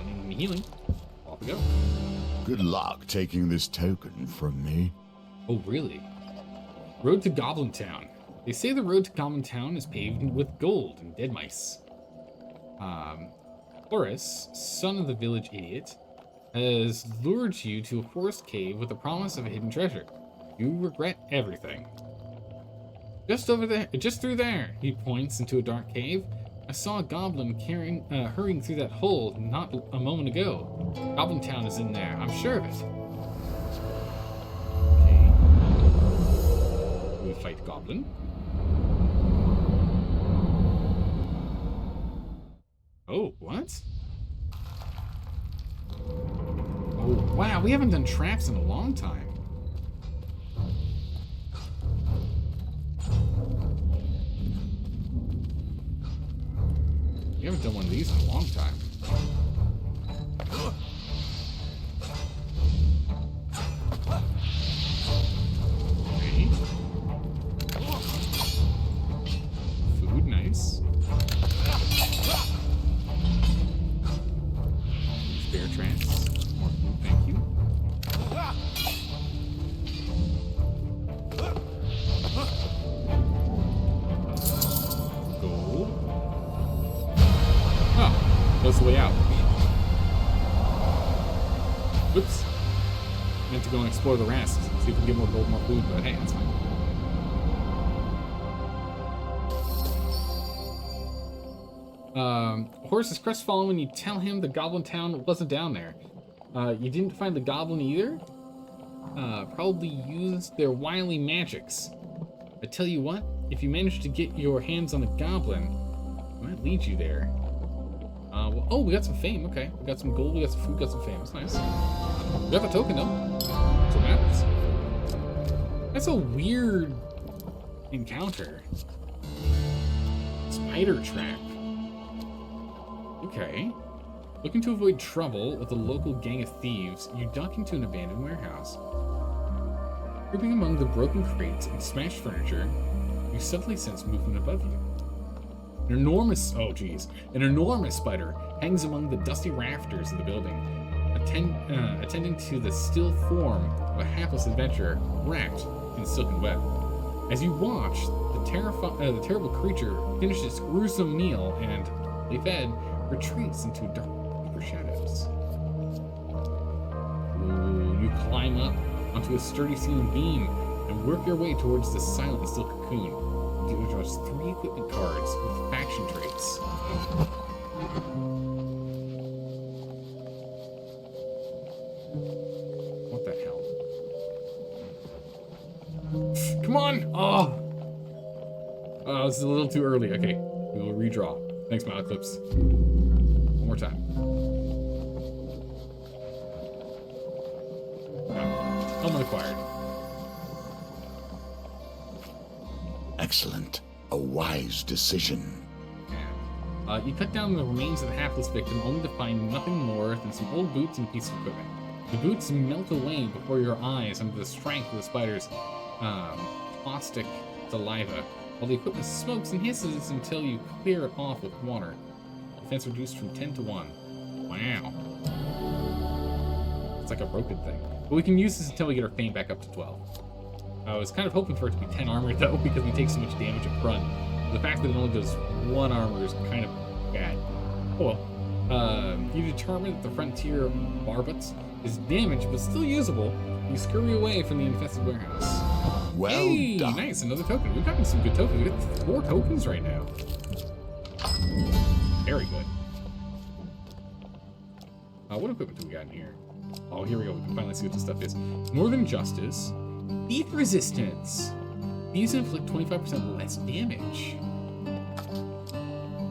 need any healing. Off we go. Good luck taking this token from me. Oh, really? Road to Goblin Town. They say the road to Goblin Town is paved with gold and dead mice. Horace, son of the village idiot, has lured you to a forest cave with the promise of a hidden treasure. You regret everything. Just over there, just through there, he points into a dark cave. I saw a goblin hurrying through that hole not a moment ago. Goblin Town is in there, I'm sure of it. Okay. We fight Goblin. Oh, what? Oh, wow, we haven't done traps in a long time. You haven't done one of these in a long time. Okay. Food, nice. Spare trance. More food, thank you. Gold. Oh, that's the way out. Whoops. Meant to go and explore the rest. See if we can get more gold, more food, but hey, that's fine. Horse is crestfallen when you tell him the Goblin Town wasn't down there. You didn't find the Goblin either? Probably used their wily magics. I tell you what, if you manage to get your hands on the Goblin, it might lead you there. Well, oh, we got some fame, okay. We got some gold, we got some food, we got some fame, that's nice. We got the token though, that's what matters. That's a weird encounter. Spider trap. Okay. Looking to avoid trouble with a local gang of thieves, you duck into an abandoned warehouse. Creeping among the broken crates and smashed furniture, you suddenly sense movement above you. An enormous spider hangs among the dusty rafters of the building, attending to the still form of a hapless adventurer wrapped in silken web. As you watch, the terrible creature finishes its gruesome meal and, fully fed, retreats into deeper shadows. Ooh, you climb up onto a sturdy ceiling beam and work your way towards the silent steel cocoon. You draw 3 equipment cards with faction traits. What the hell? Come on! Oh! Oh, this is a little too early. Okay, we will redraw. Thanks, my Eclipse. One more time. Helmet acquired. Excellent. A wise decision. Yeah. You cut down the remains of the hapless victim only to find nothing more than some old boots and a piece of equipment. The boots melt away before your eyes under the strength of the spider's caustic saliva, while the equipment smokes and hisses until you clear it off with water. Defense reduced from 10 to 1. Wow. It's like a broken thing. But we can use this until we get our fame back up to 12. I was kind of hoping for it to be 10 armor though, because we take so much damage up front. The fact that it only does 1 armor is kind of bad. Oh well. You determine that the frontier Barbuts is damaged but still usable. You scurry away from the infested warehouse. Well hey, done. Nice, another token. We've gotten some good tokens. We got 4 tokens right now. Very good. What equipment do we got in here? Oh, here we go. We can finally see what this stuff is. Northern Justice. Thief Resistance. These inflict 25% less damage.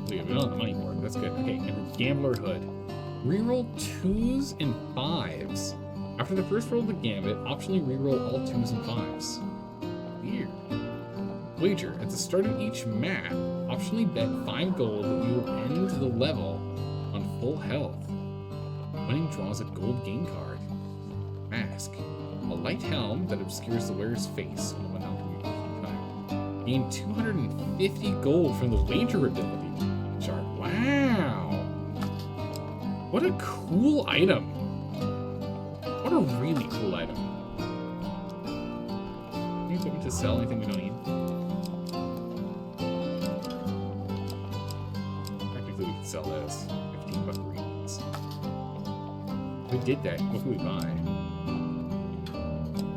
We don't have the money for it. That's good. Okay, and Gambler Hood. Reroll 2s and 5s. After the first roll of the gambit, optionally reroll all 2s and 5s. Weird. Wager. At the start of each map, optionally bet 5 gold that you will end the level on full health. Winning draws a gold game card. Mask. A light helm that obscures the wearer's face when it went out time. Gain 250 gold from the wager ability chart. Wow! What a cool item! What a really cool item. Any equipment to sell? Anything we don't need? Technically, we could sell this. 15 buck greens. We did that. What can we buy?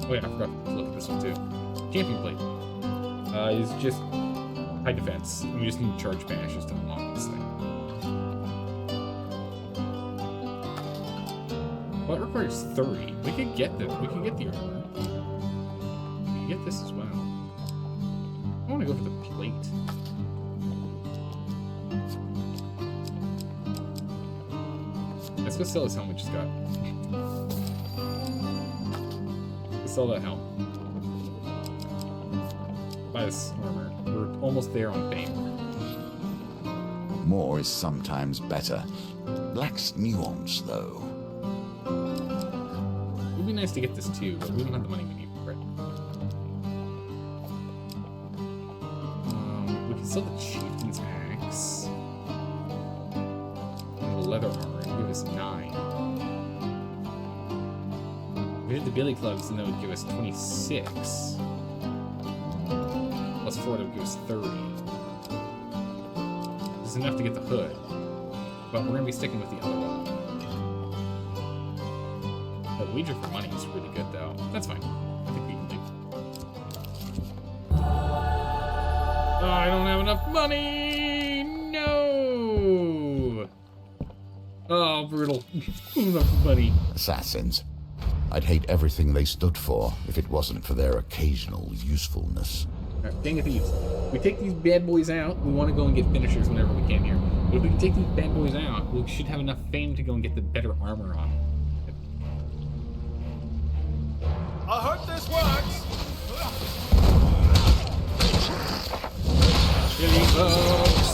Oh yeah, I forgot to look at this one too. Champion plate. Is just high defense. And we just need charge banishes to unlock this thing. Well, it requires 30. We could get the armor. We could get this as well. I want to go for the plate. Let's go sell this helmet we just got. Sell that helm. Buy this armor. We're almost there on fame. More is sometimes better. Lacks nuance, though. It would be nice to get this too, but we don't have the money we need for it. We can sell the Chieftain's Axe. And the leather armor and give us 9. If we hit the Billy Clubs, then that would give us 26. Plus 4, that would give us 30. This is enough to get the hood. But we're going to be sticking with the other one. The wager for money is really good, though. That's fine. I think we can leave. Oh, I don't have enough money! No! Oh, brutal. Enough money. Assassins. I'd hate everything they stood for if it wasn't for their occasional usefulness. Alright, Gang of Thieves. We take these bad boys out. We want to go and get finishers whenever we can here. But if we can take these bad boys out, we should have enough fame to go and get the better armor on. I hope this works. Billy Clubs!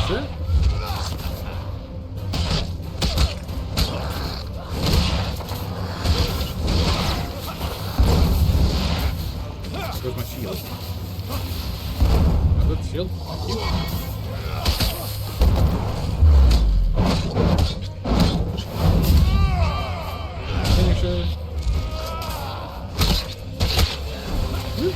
Sure? Where's my shield? Good shield. Finisher. Woo.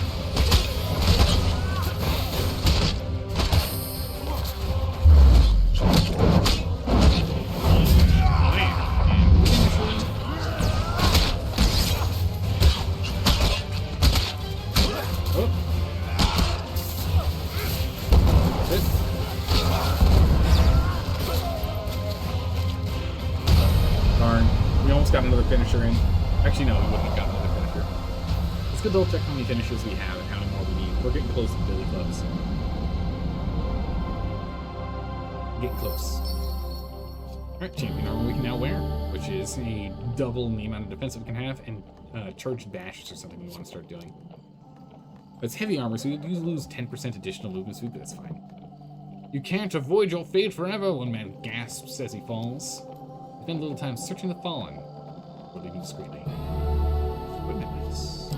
Got another finisher in. Actually, no, we wouldn't have gotten another finisher. Let's go double check how many finishers we have and how many more we need. We're getting close to Billy Clubs. Getting close. Alright, champion armor we can now wear, which is a double in the amount of defense we can have, and charged bashes or something we want to start doing. But it's heavy armor, so we do lose 10% additional movement speed, but that's fine. You can't avoid your fate forever, one man gasps as he falls. Spend a little time searching the fallen. Or leaving discreetly. Nice.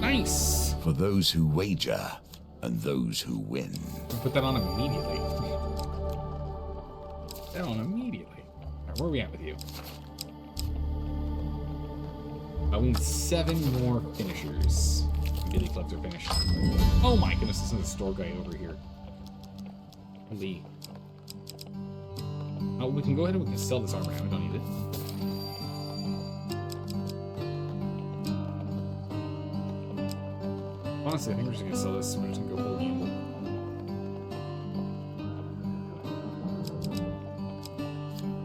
Nice! For those who wager, and those who win. We'll put that on immediately. Put that on immediately. Alright, where are we at with you? We need 7 more finishers. Billy Clubs are finished. Oh my goodness, this is the store guy over here. Holy. Oh, we can go ahead and we can sell this armor now. We don't need it. Honestly, I think we're just gonna sell this. We're just gonna go full gamble.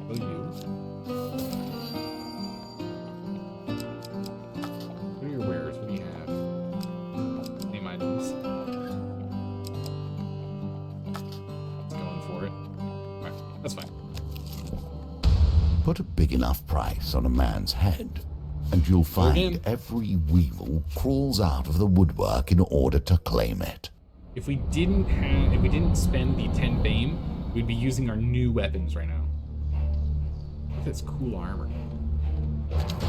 Will you? What are your wares? What do you have? Name items. It's going for it. Alright, that's fine. Put a big enough price on a man's head, and you'll find every weevil crawls out of the woodwork in order to claim it. If we didn't spend the 10 fame, we'd be using our new weapons right now. Look at this cool armor.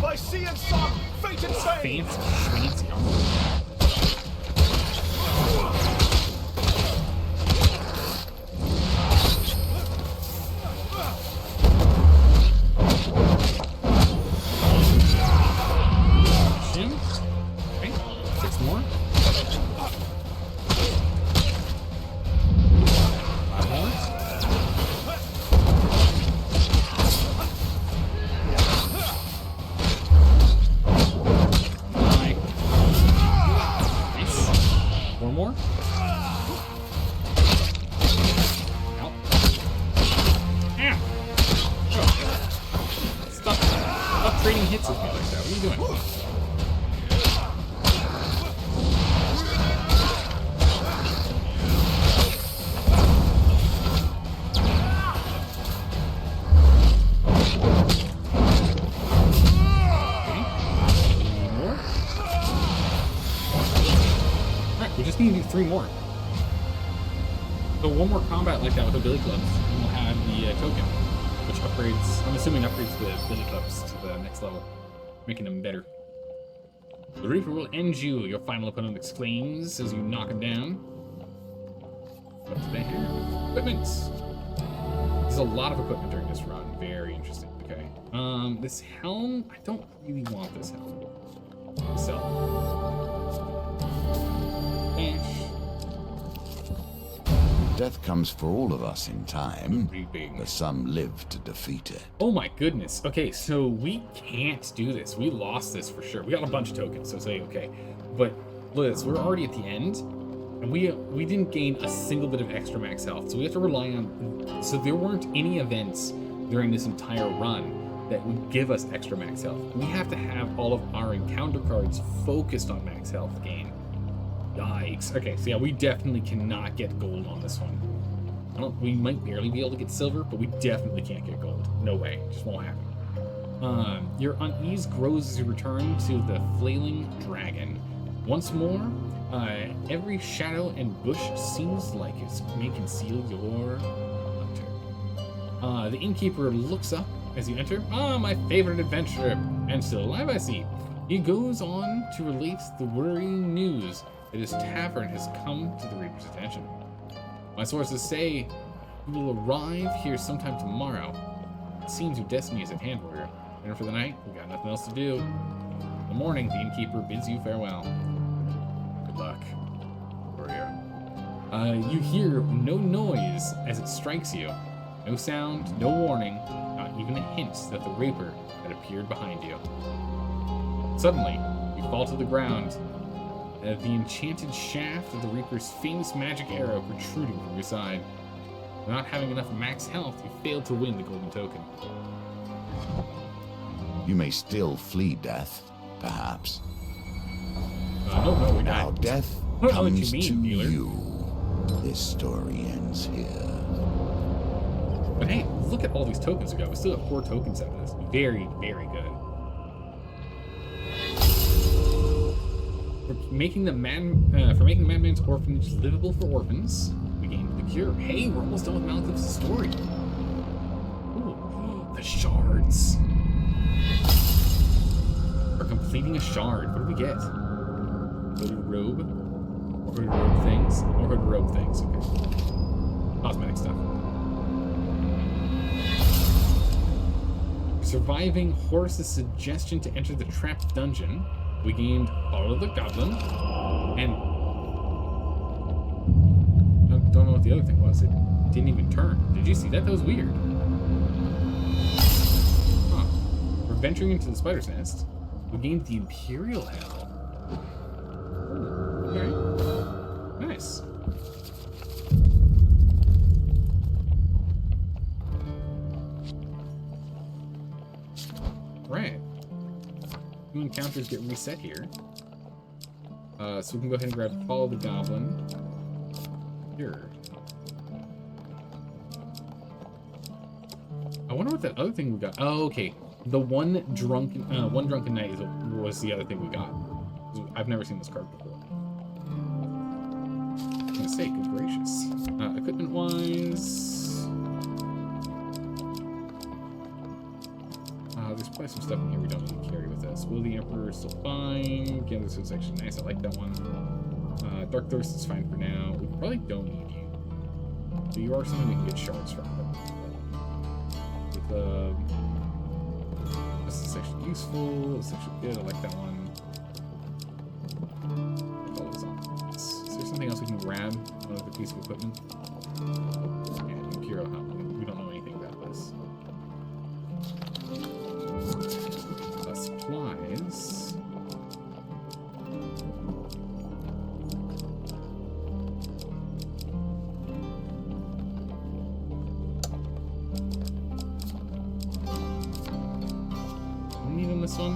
By sea and sun, fate and fame. Fancy armor. Okay, 6 more. 5 more. Nice. 4 more. Out. Yeah. Oh. Stop trading hits with me like that. What are you doing? just need to do 3 more. So 1 more combat like that with the billy clubs, and we'll have the token, which upgrades, I'm assuming upgrades the billy clubs to the next level, making them better. The Reaper will end you, your final opponent exclaims as you knock him down. What's back here? Equipment! There's a lot of equipment during this run. Very interesting. Okay. This helm, I don't really want this helm. Sell. Ash. Death comes for all of us in time, Reaping. but some live to defeat it. Oh my goodness. Okay, so we can't do this. We lost this for sure. We got a bunch of tokens, so it's like, okay. But look at this. We're already at the end, and we didn't gain a single bit of extra max health. So we have to rely on... So there weren't any events during this entire run that would give us extra max health. We have to have all of our encounter cards focused on max health gain. Yikes. Okay, so yeah, we definitely cannot get gold on this one. We might barely be able to get silver, but we definitely can't get gold. No way. It just won't happen. Your unease grows as you return to the flailing dragon. Once more, every shadow and bush seems like it may conceal your hunter. The innkeeper looks up as you enter. Ah, my favorite adventurer, and still alive, I see. He goes on to relate the worrying news that his tavern has come to the Reaper's attention. My sources say he will arrive here sometime tomorrow. It seems your destiny is at hand, warrior. Dinner for the night? We've got nothing else to do. In the morning, the innkeeper bids you farewell. Good luck, warrior. You hear no noise as it strikes you. No sound, no warning, not even a hint that the Reaper had appeared behind you. Suddenly, you fall to the ground. The enchanted shaft of the Reaper's famous magic arrow protruding from your side. Not having enough max health, you fail to win the golden token. You may still flee death, perhaps. No, we Now died. death What do comes you mean, to dealer? you. This story ends here. But hey, look at all these tokens we got. We still have 4 tokens out of this. Very, very good. For making the Madman's orphanage livable for orphans, we gained the cure. Hey, we're almost done with Malekith's story. Ooh, the shards. We're completing a shard. What do we get? Hooded robe, or hooded robe things, or hooded robe things. Okay. Cosmetic stuff. Surviving Horace's suggestion to enter the trapped dungeon, we gained Follow the Goblin, and I don't know what the other thing was. It didn't even turn. Did you see that? That was weird. Huh. We're venturing into the spider's nest. We gained the Imperial Hell. Ooh, okay. Nice. Right. New encounters get reset here. So we can go ahead and grab Follow the Goblin. Here. I wonder what that other thing we got. Oh, okay. The one drunken night was the other thing we got. I've never seen this card before. I'm gonna say, good gracious. Equipment wise. There's probably some stuff in here we don't need to carry with us. Will the Emperor still fine? Again, this is actually nice. I like that one. Dark Thirst is fine for now. We probably don't need you. So you are something we can get shards from. This is actually useful. This is actually good. I like that one. Is there something else we can grab? Another piece of equipment? Yeah, Imperial Helm. We don't know anything about this. Supplies. We need on this one.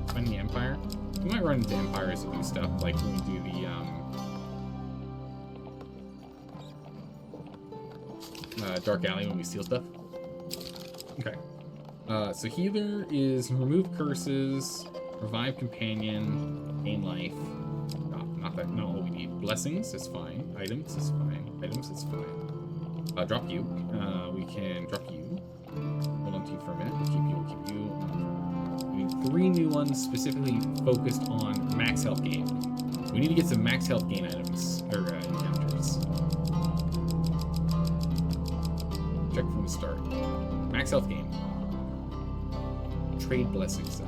Find the Empire. We might run into Empires to do stuff like when we do the Dark Alley when we steal stuff. Okay. So healer is remove curses, revive companion, gain life, drop not all we need. Blessings is fine. Items is fine. Items is fine. Drop you. We can drop you. Hold on to you for a minute. We'll keep you. We'll keep you. We need 3 new ones specifically focused on max health gain. We need to get some max health gain items or encounters. Check from the start. Max health gain. Trade blessings though.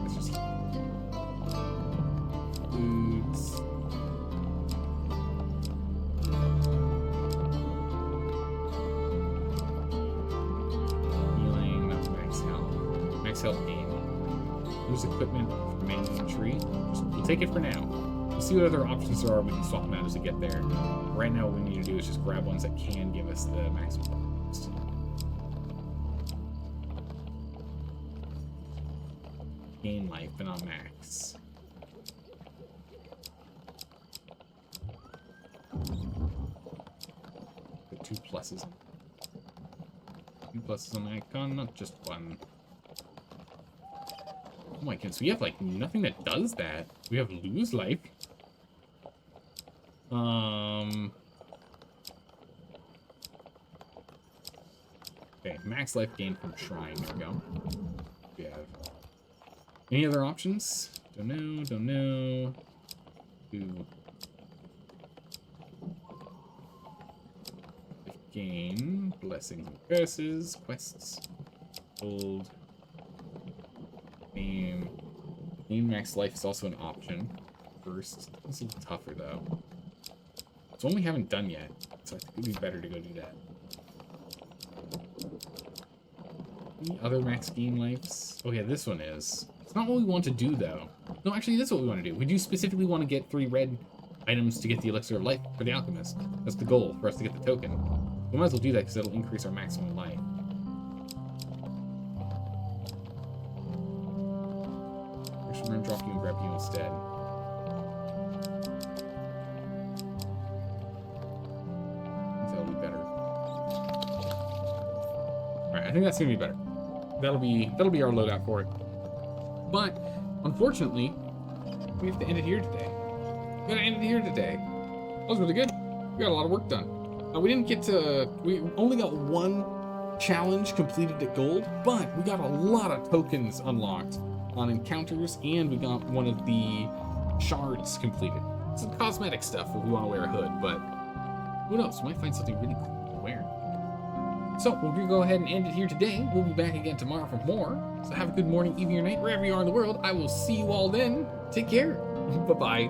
Let's just foods. Healing, not max health. Max health gain. Use equipment for main tree. We'll take it for now. We'll see what other options there are. We can swap them out as we get there. Right now, what we need to do is just grab ones that can give us the maximum boost. Gain life, but not max. Put 2 pluses. 2 pluses on the icon, not just 1. Oh my goodness, we have like nothing that does that. We have lose life. Okay, max life gain from shrine. There we go. We have any other options? Don't know, don't know. Gain, blessings and curses, quests, gold. Gain max life is also an option. First, this is tougher though. It's one we haven't done yet, so I think it'd be better to go do that. Any other max gain lives? Oh yeah, this one is. It's not what we want to do though. No, actually, this is what we want to do. We do specifically want to get 3 red items to get the elixir of life for the alchemist. That's the goal for us to get the token. We might as well do that because it'll increase our maximum life. I'm gonna drop you and grab you instead. That'll be better. Alright, I think that's gonna be better. That'll be our loadout for it. But unfortunately, we have to end it here today. We gotta end it here today. That was really good. We got a lot of work done. We only got 1 challenge completed at gold, but we got a lot of tokens unlocked on encounters, and we got one of the shards completed. Some cosmetic stuff if we want to wear a hood, but who knows? We might find something really cool to wear. So we're gonna go ahead and end it here today. We'll be back again tomorrow for more. So have a good morning, evening, or night, wherever you are in the world. I will see you all then. Take care. Bye-bye.